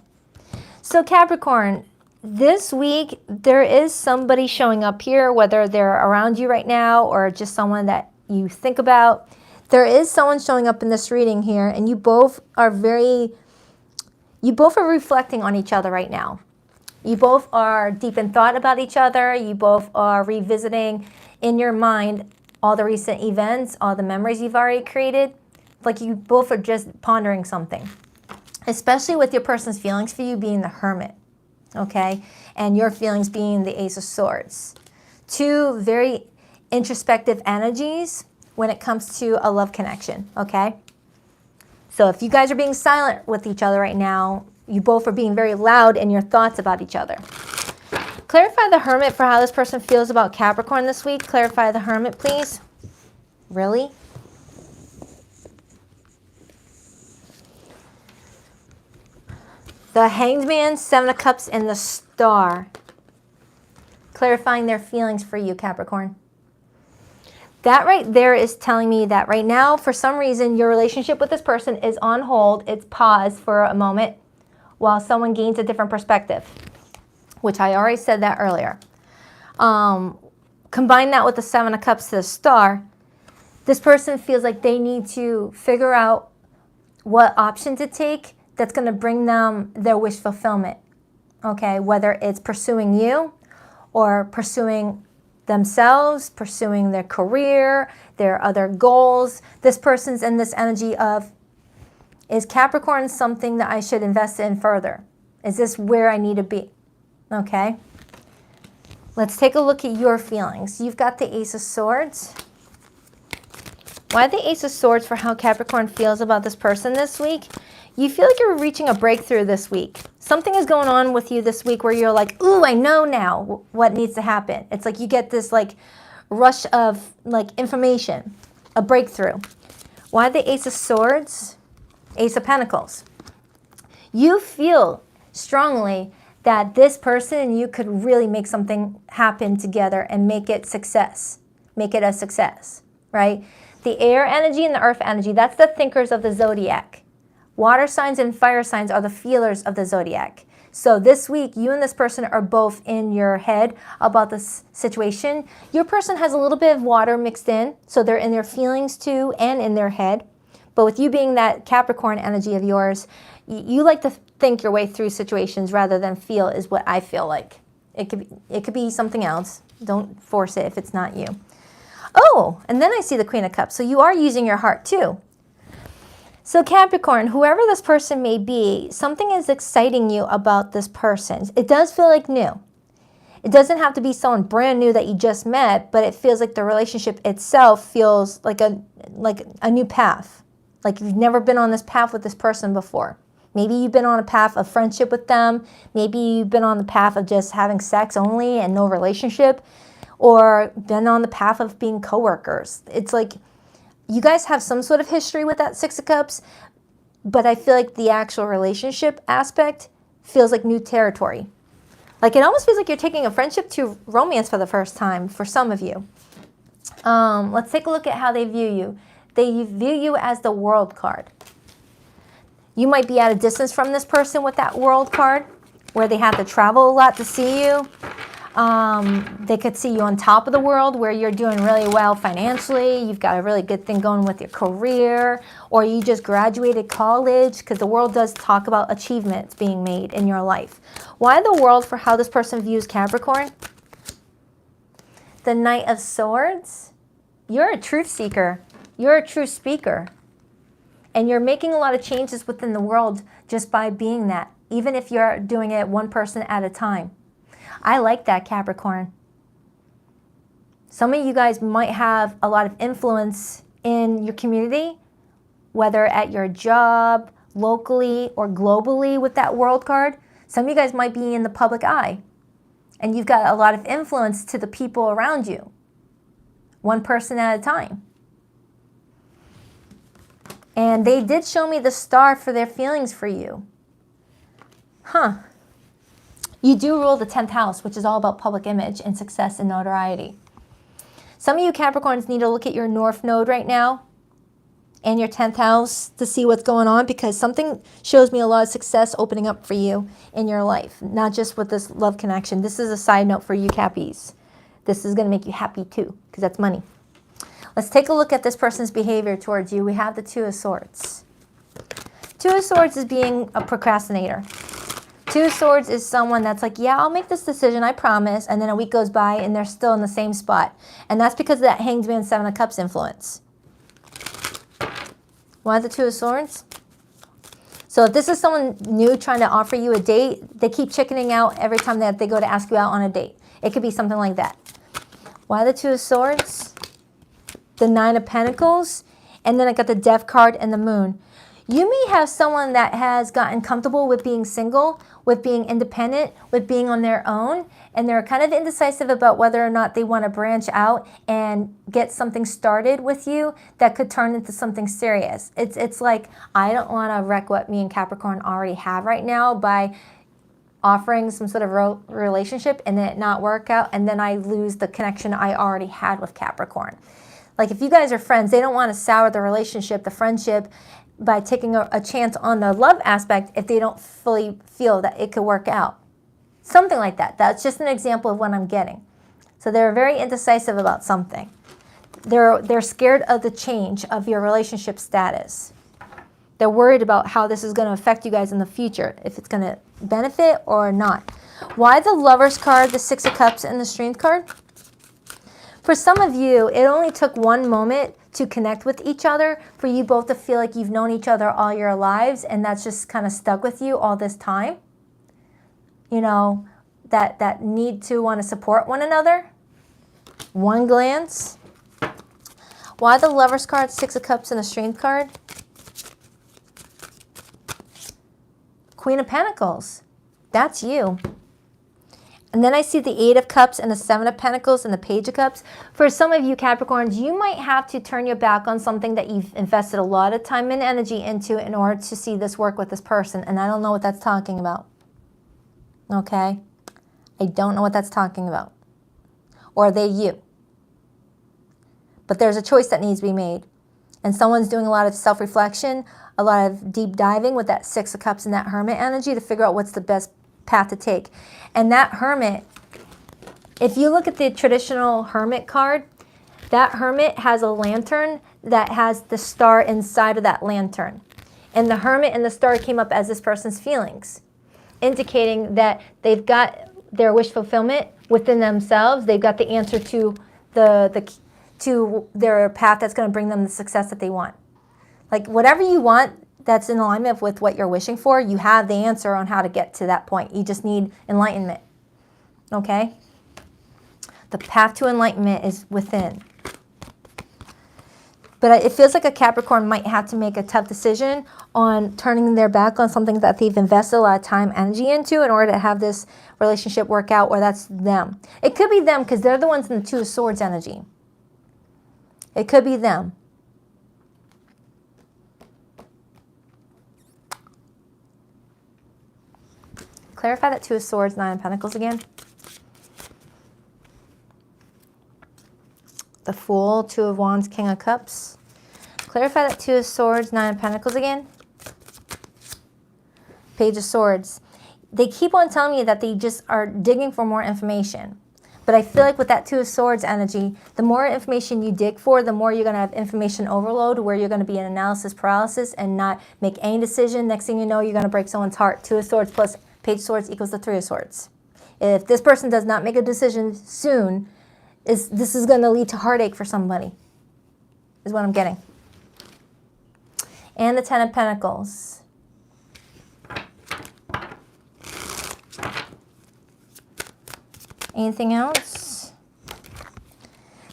So Capricorn, this week there is somebody showing up here, whether they're around you right now or just someone that you think about. There is someone showing up in this reading here, and you both are reflecting on each other right now. You both are deep in thought about each other. You both are revisiting in your mind all the recent events, all the memories you've already created. Like you both are just pondering something, especially with your person's feelings for you being the Hermit, okay? And your feelings being the Ace of Swords. 2 very introspective energies when it comes to a love connection, okay? So if you guys are being silent with each other right now, you both are being very loud in your thoughts about each other. Clarify the Hermit for how this person feels about Capricorn this week. Clarify the Hermit, please. Really? The Hanged Man, 7 of Cups, and the Star. Clarifying their feelings for you, Capricorn. That right there is telling me that right now, for some reason, your relationship with this person is on hold. It's paused for a moment while someone gains a different perspective, which I already said that earlier. Combine that with the 7 of Cups to the Star. This person feels like they need to figure out what option to take that's going to bring them their wish fulfillment, okay? Whether it's pursuing you or pursuing themselves, pursuing their career, their other goals. This person's in this energy of, is Capricorn something that I should invest in further? Is this where I need to be? Okay? Let's take a look at your feelings. You've got the Ace of Swords. Why the Ace of Swords for how Capricorn feels about this person this week? You feel like you're reaching a breakthrough this week. Something is going on with you this week where you're like, ooh, I know now what needs to happen. It's like you get this like rush of like information, a breakthrough. Why the Ace of Swords? Ace of Pentacles. You feel strongly that this person and you could really make something happen together and make it success. Make it a success, right? The air energy and the earth energy, that's the thinkers of the zodiac. Water signs and fire signs are the feelers of the zodiac. So this week, you and this person are both in your head about this situation. Your person has a little bit of water mixed in, so they're in their feelings too and in their head. But with you being that Capricorn energy of yours, you like to think your way through situations rather than feel, is what I feel like. It could be something else. Don't force it if it's not you. Oh, and then I see the Queen of Cups. So you are using your heart too. So Capricorn, whoever this person may be, something is exciting you about this person. It does feel like new. It doesn't have to be someone brand new that you just met, but it feels like the relationship itself feels like a new path. Like you've never been on this path with this person before. Maybe you've been on a path of friendship with them. Maybe you've been on the path of just having sex only and no relationship, or been on the path of being coworkers. It's like you guys have some sort of history with that Six of Cups, but I feel like the actual relationship aspect feels like new territory. Like it almost feels like you're taking a friendship to romance for the first time for some of you. Let's take a look at how they view you. They view you as the World card. You might be at a distance from this person with that World card, where they have to travel a lot to see you. They could see you on top of the world where you're doing really well financially. You've got a really good thing going with your career, or you just graduated college, because the world does talk about achievements being made in your life. Why the world for how this person views Capricorn? The Knight of Swords. You're a truth seeker. You're a truth speaker. And you're making a lot of changes within the world just by being that, even if you're doing it one person at a time. I like that, Capricorn. Some of you guys might have a lot of influence in your community, whether at your job, locally, or globally with that World card. Some of you guys might be in the public eye, and you've got a lot of influence to the people around you, one person at a time. And they did show me the star for their feelings for you. Huh. You do rule the 10th house, which is all about public image and success and notoriety. Some of you Capricorns need to look at your North Node right now and your 10th house to see what's going on, because something shows me a lot of success opening up for you in your life, not just with this love connection. This is a side note for you Cappies. This is going to make you happy too, because that's money. Let's take a look at this person's behavior towards you. We have the Two of Swords. Two of Swords is being a procrastinator. Two of Swords is someone that's like, yeah, I'll make this decision, I promise. And then a week goes by and they're still in the same spot. And that's because of that Hanged Man, Seven of Cups influence. Why the Two of Swords? So if this is someone new trying to offer you a date, they keep chickening out every time that they go to ask you out on a date. It could be something like that. Why the Two of Swords? The Nine of Pentacles. And then I got the Death card and the Moon. You may have someone that has gotten comfortable with being single, with being independent, with being on their own, and they're kind of indecisive about whether or not they want to branch out and get something started with you that could turn into something serious. It's like, I don't want to wreck what me and Capricorn already have right now by offering some sort of relationship and then it not work out, and then I lose the connection I already had with Capricorn. Like if you guys are friends, they don't want to sour the relationship, the friendship, by taking a chance on the love aspect if they don't fully feel that it could work out. Something like that. That's just an example of what I'm getting. So they're very indecisive about something. They're scared of the change of your relationship status. They're worried about how this is going to affect you guys in the future, if it's going to benefit or not. Why the Lovers card, the Six of Cups, and the Strength card? For some of you, it only took one moment to connect with each other for you both to feel like you've known each other all your lives, and that's just kind of stuck with you all this time. You know, that need to want to support one another. One glance. Why the Lovers card, Six of Cups, and the Strength card? Queen of Pentacles. That's you. And then I see the Eight of Cups and the Seven of Pentacles and the Page of Cups. For some of you Capricorns, you might have to turn your back on something that you've invested a lot of time and energy into in order to see this work with this person. And I don't know what that's talking about. Okay? I don't know what that's talking about. Or are they you? But there's a choice that needs to be made. And someone's doing a lot of self-reflection, a lot of deep diving with that Six of Cups and that Hermit energy to figure out what's the best path to take. And that Hermit, if you look at the traditional Hermit card, that Hermit has a lantern that has the star inside of that lantern. And the Hermit and the star came up as this person's feelings, indicating that they've got their wish fulfillment within themselves. They've got the answer to to their path that's going to bring them the success that they want. Like whatever you want that's in alignment with what you're wishing for, you have the answer on how to get to that point. You just need enlightenment. Okay? The path to enlightenment is within. But it feels like a Capricorn might have to make a tough decision on turning their back on something that they've invested a lot of time, energy into in order to have this relationship work out, or that's them. It could be them because they're the ones in the Two of Swords energy. It could be them. Clarify that Two of Swords, Nine of Pentacles again. The Fool, Two of Wands, King of Cups. Clarify that Two of Swords, Nine of Pentacles again. Page of Swords. They keep on telling me that they just are digging for more information. But I feel like with that Two of Swords energy, the more information you dig for, the more you're going to have information overload, where you're going to be in analysis paralysis and not make any decision. Next thing you know, you're going to break someone's heart. Two of Swords plus Page of Swords equals the Three of Swords. If this person does not make a decision soon, this is going to lead to heartache for somebody, is what I'm getting. And the Ten of Pentacles. Anything else?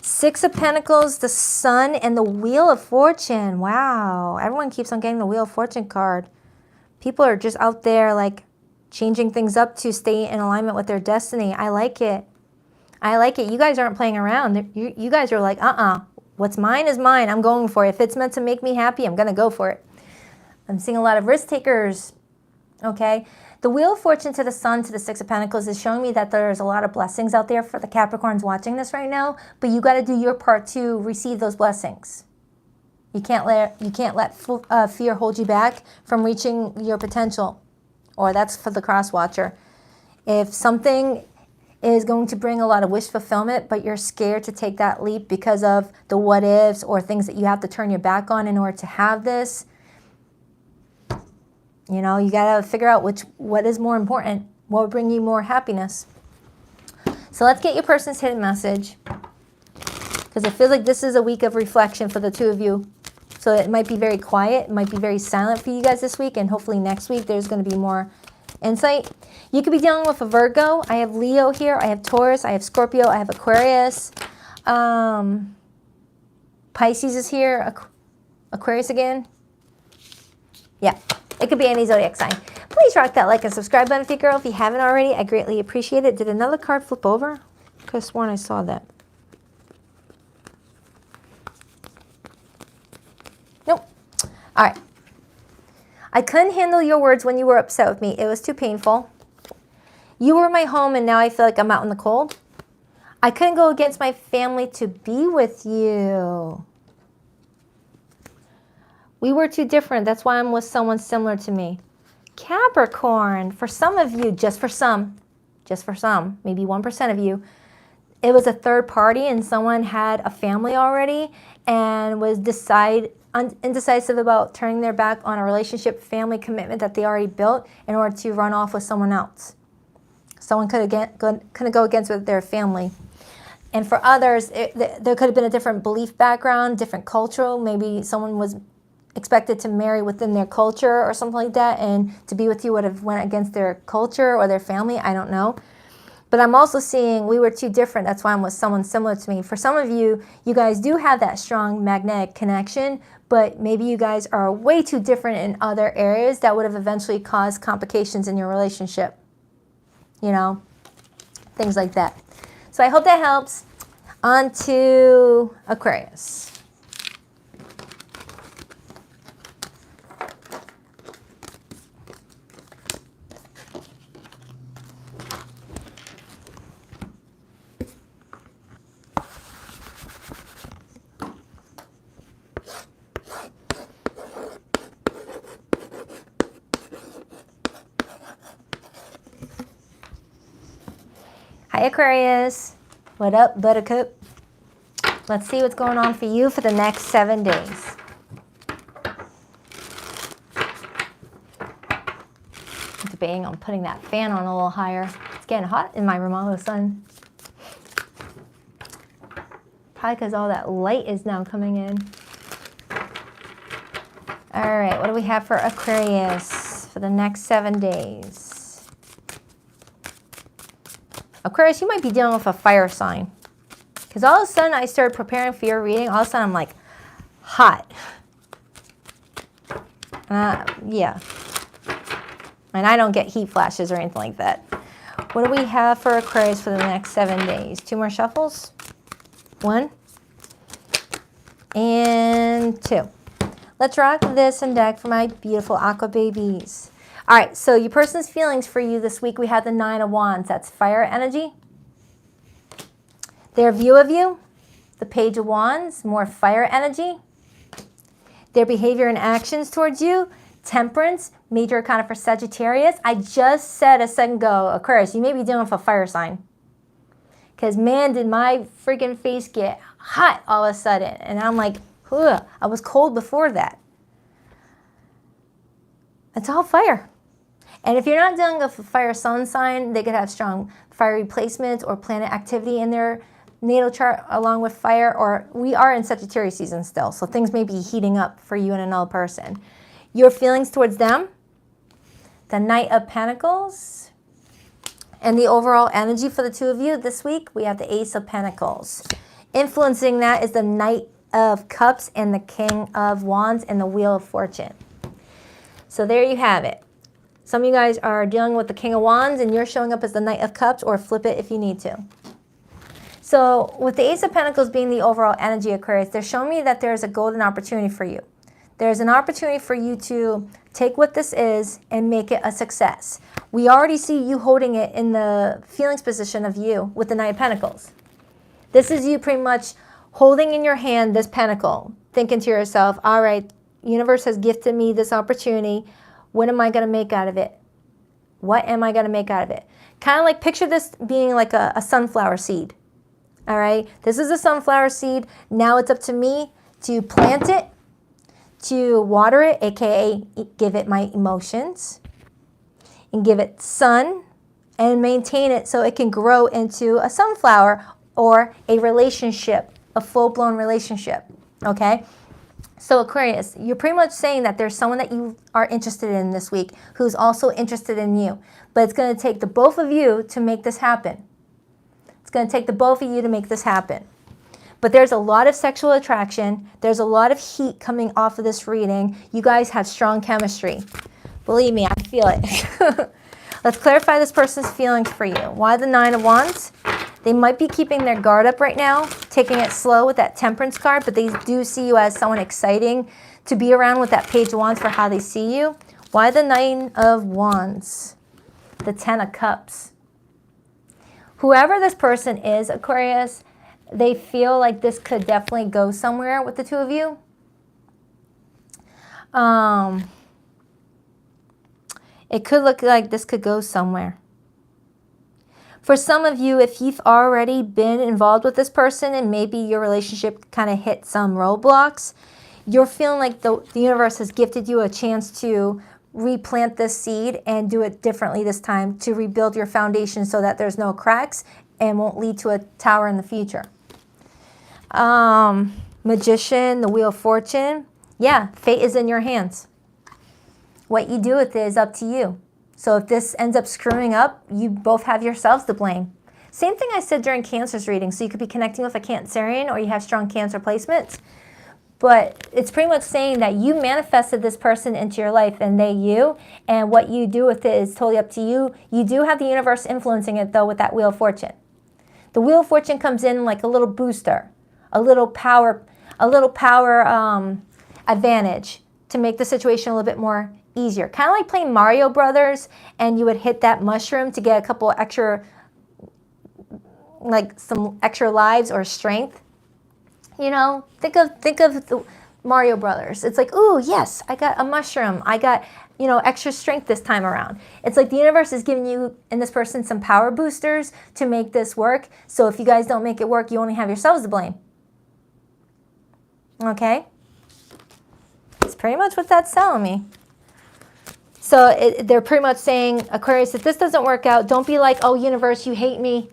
Six of Pentacles, the Sun, and the Wheel of Fortune. Wow. Everyone keeps on getting the Wheel of Fortune card. People are just out there like changing things up to stay in alignment with their destiny. I like it. I like it. You guys aren't playing around. You guys are like, what's mine is mine. I'm going for it. If it's meant to make me happy, I'm going to go for it. I'm seeing a lot of risk takers. Okay. The Wheel of Fortune to the Sun to the Six of Pentacles is showing me that there's a lot of blessings out there for the Capricorns watching this right now, but you got to do your part to receive those blessings. You can't let fear hold you back from reaching your potential, or that's for the cross watcher. If something is going to bring a lot of wish fulfillment, but you're scared to take that leap because of the what ifs or things that you have to turn your back on in order to have this, you know, you got to figure out what is more important, what will bring you more happiness. So let's get your person's hidden message, because it feels like this is a week of reflection for the two of you. So it might be very quiet, it might be very silent for you guys this week, and hopefully next week there's going to be more insight. You could be dealing with a Virgo. I have Leo here, I have Taurus, I have Scorpio, I have Aquarius. Pisces is here, Aquarius again. Yeah. It could be any zodiac sign. Please rock that like and subscribe button if you girl. If you haven't already, I greatly appreciate it. Did another card flip over? I could have sworn I saw that. Nope. All right. I couldn't handle your words when you were upset with me. It was too painful. You were my home and now I feel like I'm out in the cold. I couldn't go against my family to be with you. We were too different. That's why I'm with someone similar to me. Capricorn, for some of you, just for some, maybe 1% of you, it was a third party and someone had a family already and was indecisive about turning their back on a relationship, family commitment that they already built in order to run off with someone else. Someone couldn't go against with their family. And for others, there could have been a different belief background, different cultural. Maybe someone was expected to marry within their culture or something like that, and to be with you would have went against their culture or their family. I don't know. But I'm also seeing we were too different. That's why I'm with someone similar to me. For some of you, you guys do have that strong magnetic connection, but maybe you guys are way too different in other areas that would have eventually caused complications in your relationship. You know, things like that. So I hope that helps. On to Aquarius. Hi, Aquarius. What up, Buttercup? Let's see what's going on for you for the next 7 days. I'm debating on putting that fan on a little higher. It's getting hot in my room all of a sudden. Probably because all that light is now coming in. All right, what do we have for Aquarius for the next 7 days? Aquarius, you might be dealing with a fire sign. Because all of a sudden I started preparing for your reading. All of a sudden I'm like, hot. Yeah. And I don't get heat flashes or anything like that. What do we have for Aquarius for the next 7 days? 2 more shuffles. 1 and 2. Let's rock this and deck for my beautiful aqua babies. All right, so your person's feelings for you this week, we have the 9 of Wands. That's fire energy. Their view of you, the Page of Wands, more fire energy. Their behavior and actions towards you, Temperance, major arcana for Sagittarius. I just said a second ago, Aquarius, you may be dealing with a fire sign. Because man, did my freaking face get hot all of a sudden. And I'm like, ugh, I was cold before that. It's all fire. And if you're not dealing with a fire sun sign, they could have strong fiery placements or planet activity in their natal chart along with fire, or we are in Sagittarius season still, so things may be heating up for you and another person. Your feelings towards them, the Knight of Pentacles, and the overall energy for the two of you this week, we have the Ace of Pentacles. Influencing that is the Knight of Cups and the King of Wands and the Wheel of Fortune. So there you have it. Some of you guys are dealing with the King of Wands and you're showing up as the Knight of Cups, or flip it if you need to. So with the Ace of Pentacles being the overall energy, Aquarius, they're showing me that there's a golden opportunity for you. There's an opportunity for you to take what this is and make it a success. We already see you holding it in the feelings position of you with the Knight of Pentacles. This is you pretty much holding in your hand this pentacle, thinking to yourself, all right, universe has gifted me this opportunity. What am I going to make out of it? What am I going to make out of it? Kind of like picture this being like a sunflower seed. All right, this is a sunflower seed. Now it's up to me to plant it, to water it, aka give it my emotions, and give it sun, and maintain it so it can grow into a sunflower or a relationship, a full-blown relationship, okay? So Aquarius, you're pretty much saying that there's someone that you are interested in this week who's also interested in you, but it's going to take the both of you to make this happen. It's going to take the both of you to make this happen. But there's a lot of sexual attraction. There's a lot of heat coming off of this reading. You guys have strong chemistry. Believe me, I feel it. Let's clarify this person's feelings for you. Why the 9 of Wands? They might be keeping their guard up right now, taking it slow with that Temperance card, but they do see you as someone exciting to be around with that Page of Wands for how they see you. Why the 9 of Wands? The 10 of Cups. Whoever this person is, Aquarius, they feel like this could definitely go somewhere with the two of you. It could look like this could go somewhere. For some of you, if you've already been involved with this person and maybe your relationship kind of hit some roadblocks, you're feeling like the universe has gifted you a chance to replant this seed and do it differently this time to rebuild your foundation so that there's no cracks and won't lead to a tower in the future. Magician, the Wheel of Fortune. Yeah, fate is in your hands. What you do with it is up to you. So if this ends up screwing up, you both have yourselves to blame. Same thing I said during Cancer's reading. So you could be connecting with a Cancerian or you have strong Cancer placements. But it's pretty much saying that you manifested this person into your life and they you. And what you do with it is totally up to you. You do have the universe influencing it though with that Wheel of Fortune. The Wheel of Fortune comes in like a little booster, a little power advantage to make the situation a little bit more easier. Kind of like playing Mario Brothers and you would hit that mushroom to get a couple extra, like some extra lives or strength. You know, think of Mario Brothers. It's like, ooh, yes, I got a mushroom. I got, you know, extra strength this time around. It's like the universe is giving you and this person some power boosters to make this work. So if you guys don't make it work, you only have yourselves to blame. Okay? It's pretty much what that's telling me. So they're pretty much saying, Aquarius, if this doesn't work out, don't be like, oh, universe, you hate me.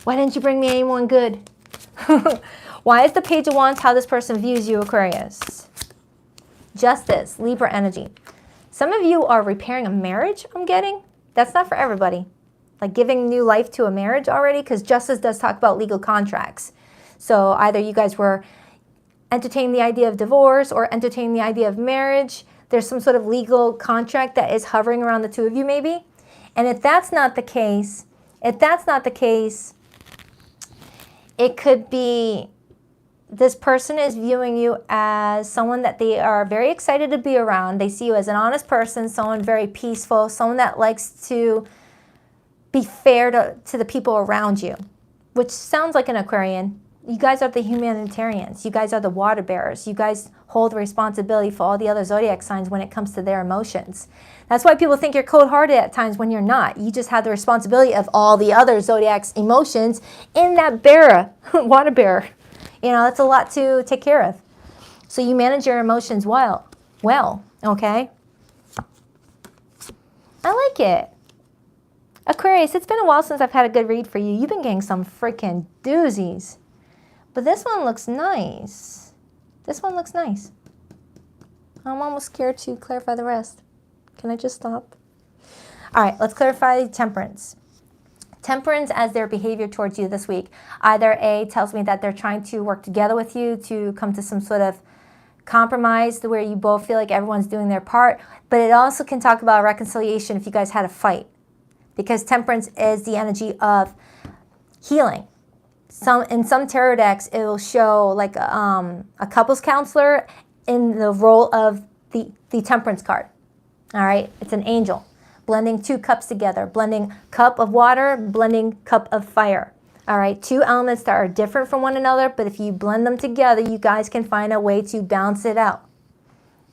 Why didn't you bring me anyone good? Why is the Page of Wands how this person views you, Aquarius? Justice, Libra energy. Some of you are repairing a marriage, I'm getting. That's not for everybody. Like giving new life to a marriage already, because justice does talk about legal contracts. So either you guys were entertaining the idea of divorce or entertaining the idea of marriage. There's some sort of legal contract that is hovering around the two of you maybe. And if that's not the case, it could be this person is viewing you as someone that they are very excited to be around. They see you as an honest person, someone very peaceful, someone that likes to be fair to the people around you, which sounds like an Aquarian. You guys are the humanitarians. You guys are the water bearers. You guys hold responsibility for all the other zodiac signs when it comes to their emotions. That's why people think you're cold-hearted at times when you're not. You just have the responsibility of all the other zodiac's emotions in that bearer, water bearer. You know, that's a lot to take care of. So you manage your emotions well, okay? I like it. Aquarius, it's been a while since I've had a good read for you. You've been getting some freaking doozies. But this one looks nice. This one looks nice. I'm almost scared to clarify the rest. Can I just stop? All right, let's clarify Temperance. Temperance as their behavior towards you this week. Either A, tells me that they're trying to work together with you to come to some sort of compromise where you both feel like everyone's doing their part. But it also can talk about reconciliation if you guys had a fight. Because Temperance is the energy of healing. In some tarot decks, it will show like a couples counselor in the role of the Temperance card. All right, it's an angel blending two cups together, blending cup of water, blending cup of fire. All right, two elements that are different from one another, but if you blend them together, you guys can find a way to balance it out.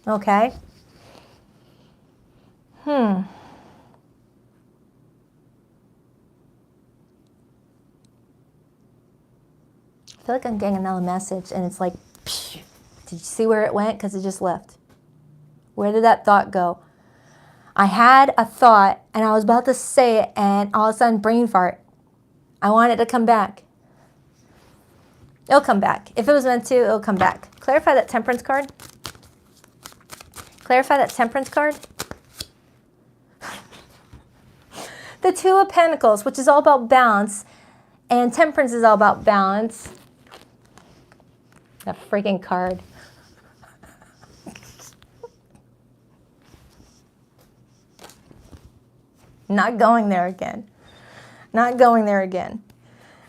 Okay? I feel like I'm getting another message, and it's like, psh, did you see where it went? Because it just left. Where did that thought go? I had a thought, and I was about to say it, and all of a sudden, brain fart. I want it to come back. It'll come back. If it was meant to, it'll come back. Clarify that Temperance card. Clarify that Temperance card. The Two of Pentacles, which is all about balance, and Temperance is all about balance. That freaking card. Not going there again. Not going there again.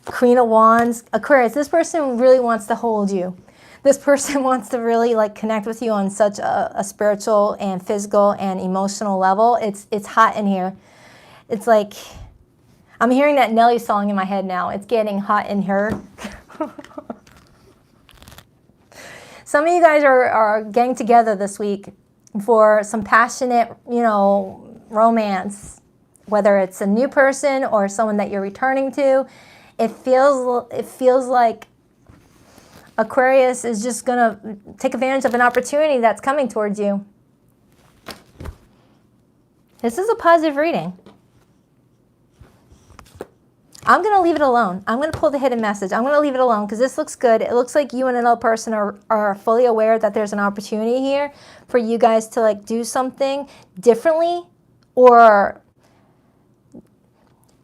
Queen of Wands. Aquarius, this person really wants to hold you. This person wants to really like connect with you on such a spiritual and physical and emotional level. It's hot in here. It's like, I'm hearing that Nelly song in my head now. It's getting hot in here. Some of you guys are getting together this week for some passionate, you know, romance. Whether it's a new person or someone that you're returning to, it feels like Aquarius is just gonna take advantage of an opportunity that's coming towards you. This is a positive reading. I'm gonna leave it alone. I'm gonna pull the hidden message. I'm gonna leave it alone because this looks good. It looks like you and another person are fully aware that there's an opportunity here for you guys to like do something differently, or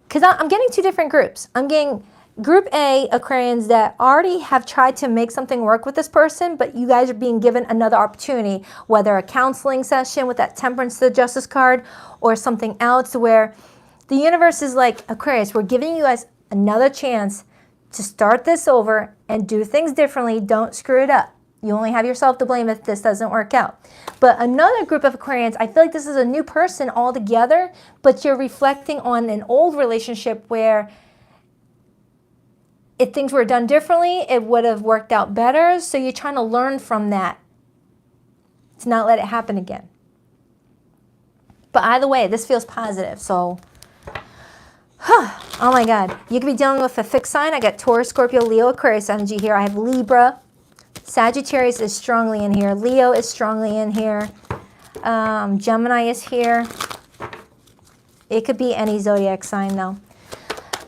because I'm getting two different groups. I'm getting Group A, Aquarians that already have tried to make something work with this person, but you guys are being given another opportunity, whether a counseling session with that Temperance to the Justice card or something else where the universe is like, Aquarius, we're giving you guys another chance to start this over and do things differently. Don't screw it up. You only have yourself to blame if this doesn't work out. But another group of Aquarians, I feel like this is a new person altogether, but you're reflecting on an old relationship where if things were done differently, it would have worked out better. So you're trying to learn from that to not let it happen again. But either way, this feels positive. So, oh my God. You could be dealing with a fixed sign. I got Taurus, Scorpio, Leo, Aquarius energy here. I have Libra. Sagittarius is strongly in here. Leo is strongly in here. Gemini is here. It could be any zodiac sign though.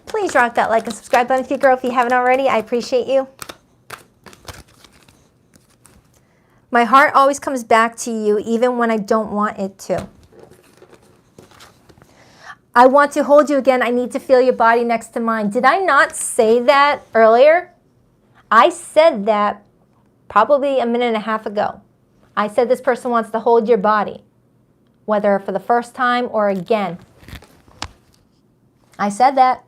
Please rock that like and subscribe button if you girl if you haven't already. I appreciate you. My heart always comes back to you even when I don't want it to. I want to hold you again. I need to feel your body next to mine. Did I not say that earlier? I said that probably a minute and a half ago. I said this person wants to hold your body, whether for the first time or again. I said that.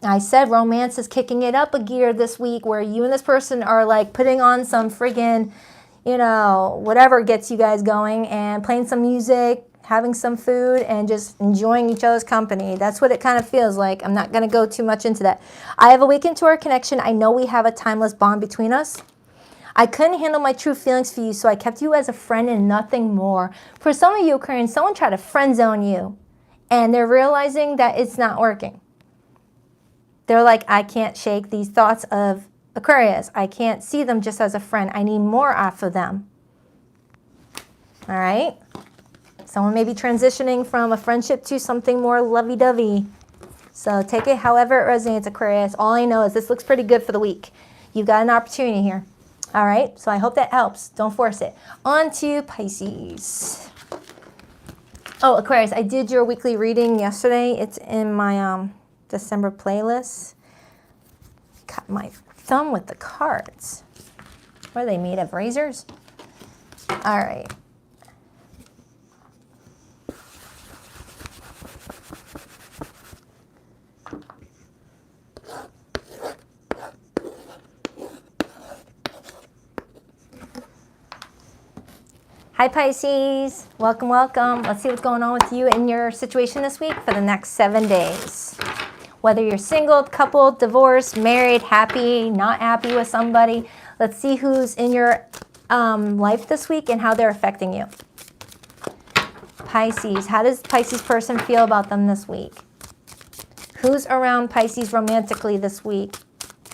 I said romance is kicking it up a gear this week where you and this person are like putting on some friggin', you know, whatever gets you guys going and playing some music, having some food, and just enjoying each other's company. That's what it kind of feels like. I'm not going to go too much into that. I have awakened to our connection. I know we have a timeless bond between us. I couldn't handle my true feelings for you, so I kept you as a friend and nothing more. For some of you Aquarians, someone tried to friend zone you, and they're realizing that it's not working. They're like, I can't shake these thoughts of Aquarius. I can't see them just as a friend. I need more off of them. All right? Someone may be transitioning from a friendship to something more lovey-dovey. So take it however it resonates, Aquarius. All I know is this looks pretty good for the week. You've got an opportunity here. All right? So I hope that helps. Don't force it. On to Pisces. Oh, Aquarius, I did your weekly reading yesterday. It's in my December playlist. Cut my thumb with the cards. What are they made of? Razors? All right. Hi Pisces, welcome, welcome. Let's see what's going on with you in your situation this week for the next 7 days. Whether you're single, coupled, divorced, married, happy, not happy with somebody. Let's see who's in your life this week and how they're affecting you. Pisces, how does Pisces person feel about them this week? Who's around Pisces romantically this week?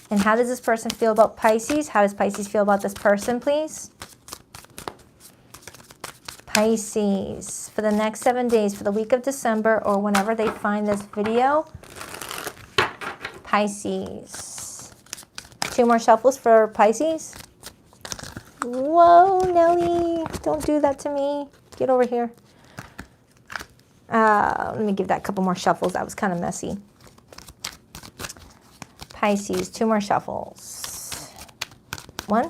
And how does this person feel about Pisces? How does Pisces feel about this person, please? Pisces, for the next 7 days, for the week of December, or whenever they find this video. Pisces. 2 more shuffles for Pisces. Whoa, Nelly, don't do that to me. Get over here. Let me give that a couple more shuffles. That was kind of messy. Pisces, 2 more shuffles. 1,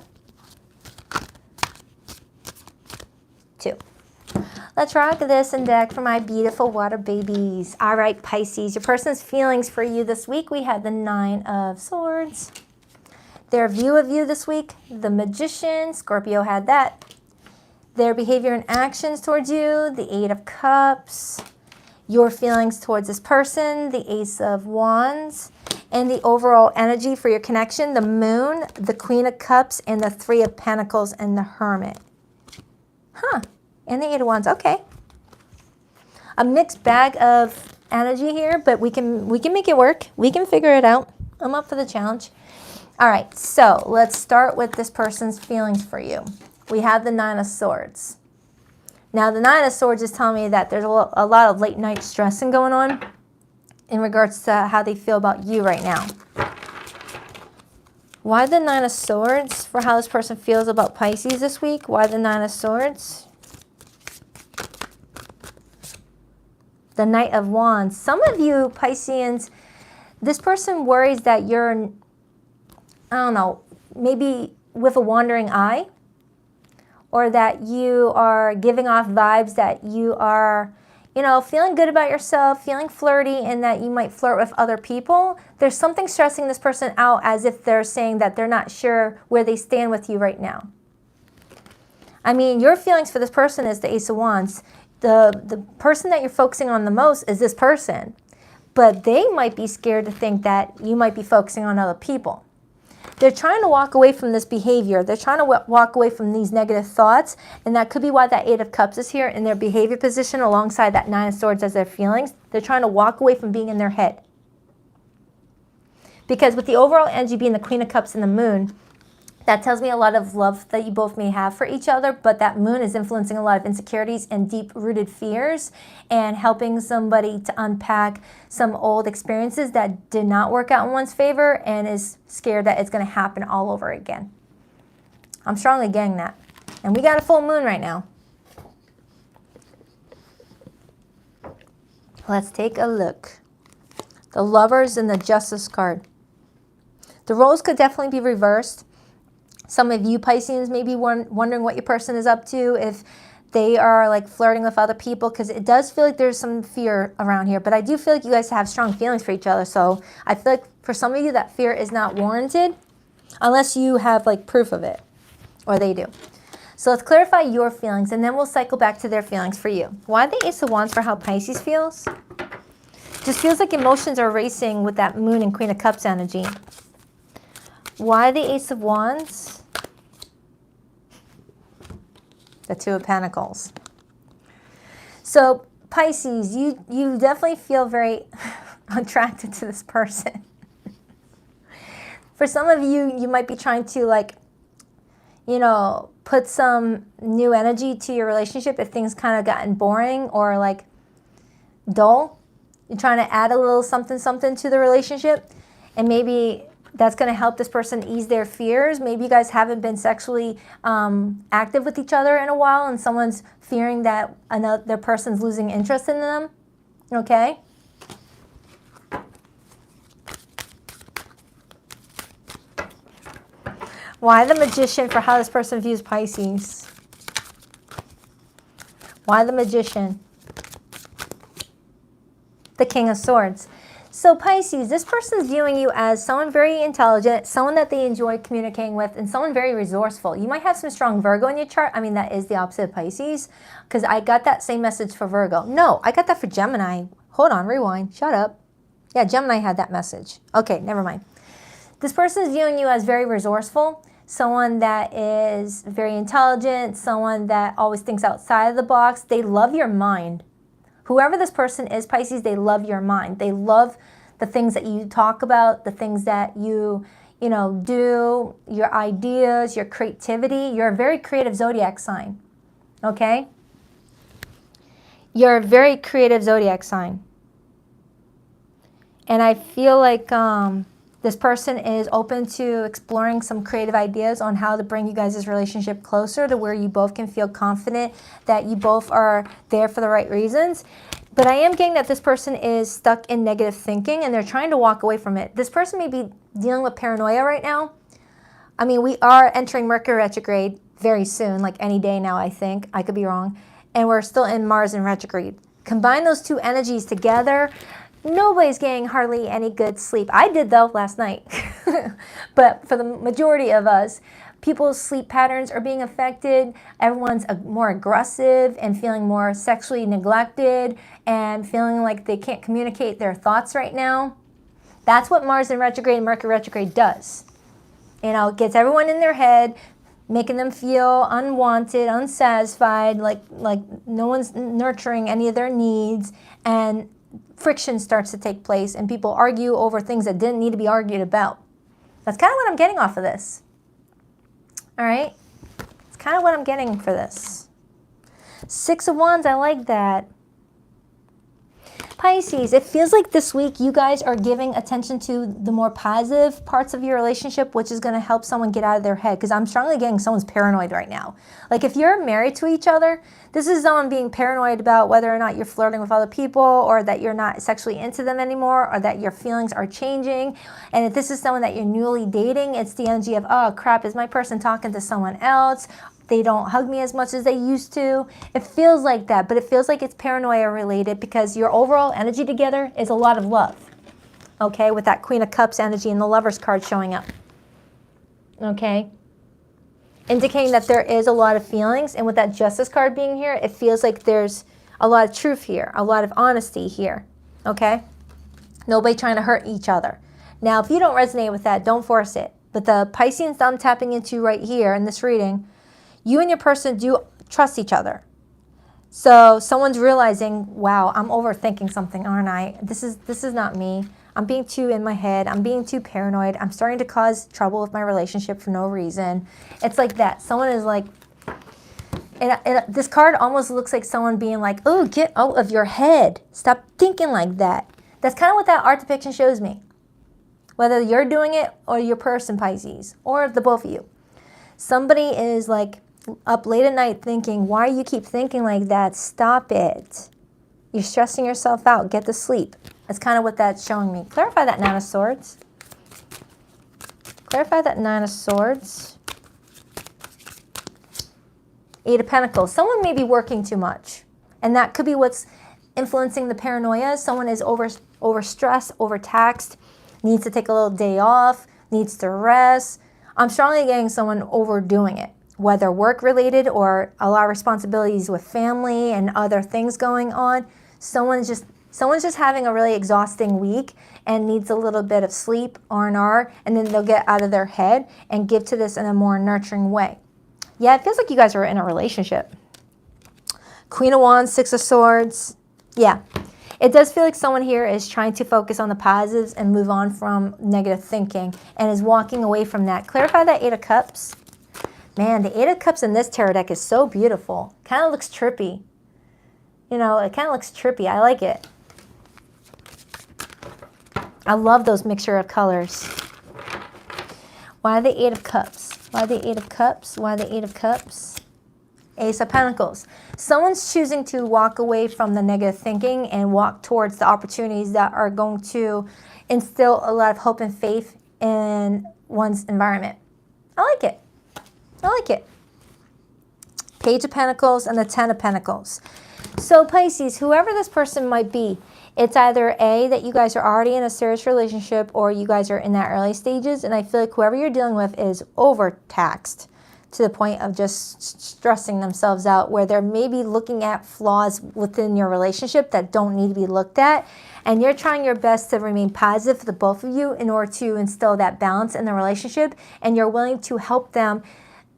2. Let's rock this and deck for my beautiful water babies. All right, Pisces, your person's feelings for you this week. We had the 9 of Swords. Their view of you this week, the Magician. Scorpio had that. Their behavior and actions towards you, the 8 of Cups. Your feelings towards this person, the Ace of Wands. And the overall energy for your connection, the Moon, the Queen of Cups, and the 3 of Pentacles and the Hermit. Huh. And the 8 of Wands, okay. A mixed bag of energy here, but we can make it work. We can figure it out. I'm up for the challenge. All right, so let's start with this person's feelings for you. We have the 9 of Swords. Now, the 9 of Swords is telling me that there's a lot of late night stressing going on in regards to how they feel about you right now. Why the 9 of Swords for how this person feels about Pisces this week? Why the 9 of Swords? The Knight of Wands. Some of you Pisceans, this person worries that you're, I don't know, maybe with a wandering eye, or that you are giving off vibes that you are, you know, feeling good about yourself, feeling flirty, and that you might flirt with other people. There's something stressing this person out, as if they're saying that they're not sure where they stand with you right now. I mean, your feelings for this person is the Ace of Wands. The person that you're focusing on the most is this person, but they might be scared to think that you might be focusing on other people. they're trying to walk away from this behavior. They're trying to walk away from these negative thoughts. And that could be why that 8 of Cups is here in their behavior position alongside that 9 of Swords as their feelings. They're trying to walk away from being in their head. Because with the overall energy being the Queen of Cups and the Moon, that tells me a lot of love that you both may have for each other, but that Moon is influencing a lot of insecurities and deep-rooted fears and helping somebody to unpack some old experiences that did not work out in one's favor and is scared that it's going to happen all over again. I'm strongly getting that. And we got a full moon right now. Let's take a look. The Lovers and the Justice card. The roles could definitely be reversed. Some of you Pisceans may be wondering what your person is up to, if they are like flirting with other people, because it does feel like there's some fear around here. But I do feel like you guys have strong feelings for each other. So I feel like for some of you that fear is not warranted unless you have like proof of it, or they do. So let's clarify your feelings, and then we'll cycle back to their feelings for you. Why the Ace of Wands for how Pisces feels? Just feels like emotions are racing with that Moon and Queen of Cups energy. Why the Ace of Wands? The Two of Pentacles. So Pisces, you definitely feel very attracted to this person. For some of you, you might be trying to like, you know, put some new energy to your relationship if things kind of gotten boring or like dull. You're trying to add a little something to the relationship, and maybe that's going to help this person ease their fears. Maybe you guys haven't been sexually active with each other in a while, and someone's fearing that their person's losing interest in them. Okay? Why the Magician for how this person views Pisces? Why the Magician? The King of Swords. So Pisces, this person's viewing you as someone very intelligent, someone that they enjoy communicating with, and someone very resourceful. You might have some strong Virgo in your chart. I mean, that is the opposite of Pisces, because I got that same message for Virgo. No, I got that for Gemini. Hold on, rewind. Shut up. Yeah, Gemini had that message. Okay, never mind. This person is viewing you as very resourceful, someone that is very intelligent, someone that always thinks outside of the box. They love your mind. Whoever this person is, Pisces, they love your mind. They love the things that you talk about, the things that you do, your ideas, your creativity. You're a very creative zodiac sign, okay? You're a very creative zodiac sign. And I feel like this person is open to exploring some creative ideas on how to bring you guys' relationship closer to where you both can feel confident that you both are there for the right reasons. But I am getting that this person is stuck in negative thinking and they're trying to walk away from it. This person may be dealing with paranoia right now. I mean, we are entering Mercury retrograde very soon, like any day now, I think. I could be wrong. And we're still in Mars in retrograde. Combine those two energies together, nobody's getting hardly any good sleep. I did though last night. But for the majority of us, people's sleep patterns are being affected. Everyone's more aggressive and feeling more sexually neglected and feeling like they can't communicate their thoughts right now. That's what Mars in retrograde and Mercury retrograde does. You know, it gets everyone in their head, making them feel unwanted, unsatisfied, like no one's nurturing any of their needs, and friction starts to take place and people argue over things that didn't need to be argued about. That's kind of what I'm getting off of this. All right? It's kind of what I'm getting for this. 6 of Wands, I like that. Pisces, it feels like this week you guys are giving attention to the more positive parts of your relationship, which is going to help someone get out of their head, because I'm strongly getting someone's paranoid right now. Like if you're married to each other, this is someone being paranoid about whether or not you're flirting with other people, or that you're not sexually into them anymore, or that your feelings are changing. And if this is someone that you're newly dating, it's the energy of, oh crap, is my person talking to someone else? They don't hug me as much as they used to. It feels like that, but it feels like it's paranoia related because your overall energy together is a lot of love. Okay, with that Queen of Cups energy and the Lovers card showing up. Okay, indicating that there is a lot of feelings, and with that Justice card being here, it feels like there's a lot of truth here, a lot of honesty here. Okay, nobody trying to hurt each other. Now, if you don't resonate with that, don't force it. But the Pisces that I'm tapping into right here in this reading, you and your person do trust each other. So someone's realizing, wow, I'm overthinking something, aren't I? This is not me. I'm being too in my head. I'm being too paranoid. I'm starting to cause trouble with my relationship for no reason. It's like that. Someone is like, this card almost looks like someone being like, oh, get out of your head. Stop thinking like that. That's kind of what that art depiction shows me. Whether you're doing it or your person, Pisces, or the both of you. Somebody is like up late at night thinking, why do you keep thinking like that? Stop it. You're stressing yourself out. Get to sleep. That's kind of what that's showing me. Clarify that Nine of Swords. Clarify that Nine of Swords. Eight of Pentacles. Someone may be working too much. And that could be what's influencing the paranoia. Someone is overstressed, overtaxed, needs to take a little day off, needs to rest. I'm strongly getting someone overdoing it, whether work-related or a lot of responsibilities with family and other things going on. Someone's just having a really exhausting week and needs a little bit of sleep, R&R, and then they'll get out of their head and give to this in a more nurturing way. Yeah, it feels like you guys are in a relationship. Queen of Wands, Six of Swords. Yeah, it does feel like someone here is trying to focus on the positives and move on from negative thinking and is walking away from that. Clarify that Eight of Cups. Man, the Eight of Cups in this tarot deck is so beautiful. Kind of looks trippy. You know, it kind of looks trippy. I like it. I love those mixture of colors. Why the Eight of Cups? Why the Eight of Cups? Why the Eight of Cups? Ace of Pentacles. Someone's choosing to walk away from the negative thinking and walk towards the opportunities that are going to instill a lot of hope and faith in one's environment. I like it. I like it. Page of Pentacles and the Ten of Pentacles. So Pisces, whoever this person might be, it's either A, that you guys are already in a serious relationship, or you guys are in that early stages, and I feel like whoever you're dealing with is overtaxed to the point of just stressing themselves out, where they're maybe looking at flaws within your relationship that don't need to be looked at, and you're trying your best to remain positive for the both of you in order to instill that balance in the relationship, and you're willing to help them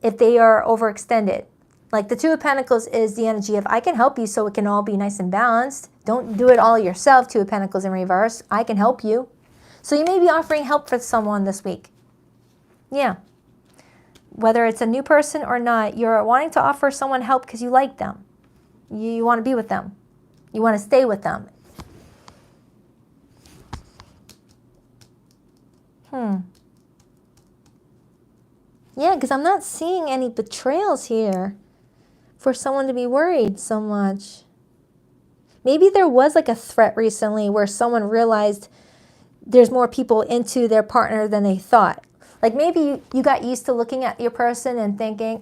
if they are overextended. Like the Two of Pentacles is the energy of, I can help you so it can all be nice and balanced. Don't do it all yourself, Two of Pentacles in reverse. I can help you. So you may be offering help for someone this week. Yeah. Whether it's a new person or not, you're wanting to offer someone help because you like them. You want to be with them. You want to stay with them. Yeah, because I'm not seeing any betrayals here for someone to be worried so much. Maybe there was like a threat recently where someone realized there's more people into their partner than they thought. Like maybe you got used to looking at your person and thinking,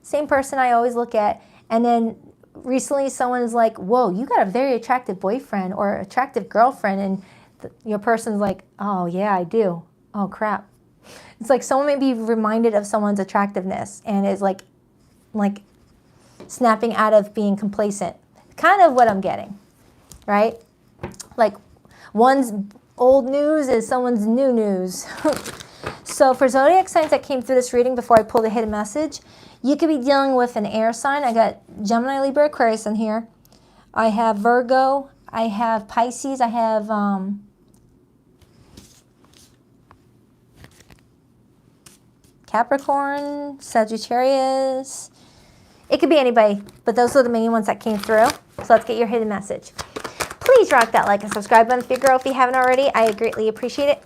same person I always look at. And then recently someone is like, whoa, you got a very attractive boyfriend or attractive girlfriend. And your person's like, oh yeah, I do. Oh crap. It's like someone may be reminded of someone's attractiveness and is like snapping out of being complacent. Kind of what I'm getting, right? Like one's old news is someone's new news. So for zodiac signs that came through this reading before I pulled a hidden message, you could be dealing with an air sign. I got Gemini, Libra, Aquarius in here. I have Virgo. I have Pisces. I have Capricorn, Sagittarius. It could be anybody, but those are the main ones that came through. So let's get your hidden message. Please rock that like and subscribe button for your girl if you haven't already. I greatly appreciate it.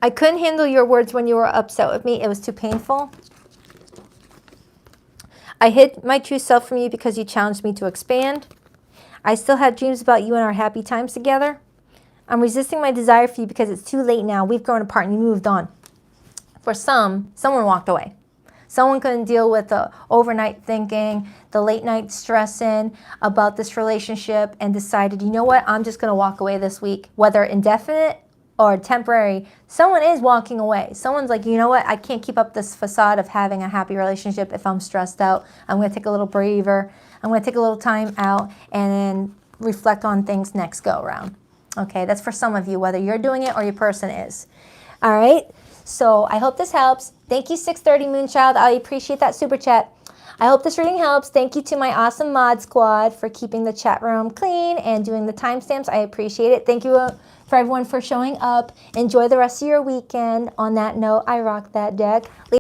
I couldn't handle your words when you were upset with me. It was too painful. I hid my true self from you because you challenged me to expand. I still had dreams about you and our happy times together. I'm resisting my desire for you because it's too late now. We've grown apart and you moved on. For someone walked away. Someone couldn't deal with the overnight thinking, the late night stressing about this relationship and decided, you know what, I'm just going to walk away this week. Whether indefinite or temporary, someone is walking away. Someone's like, you know what, I can't keep up this facade of having a happy relationship if I'm stressed out. I'm going to take a little breather. I'm going to take a little time out and then reflect on things next go around. Okay, that's for some of you, whether you're doing it or your person is. All right. So I hope this helps. Thank you, 630 Moonchild. I appreciate that super chat. I hope this reading helps. Thank you to my awesome mod squad for keeping the chat room clean and doing the timestamps. I appreciate it. Thank you for everyone for showing up. Enjoy the rest of your weekend. On that note, I rock that deck.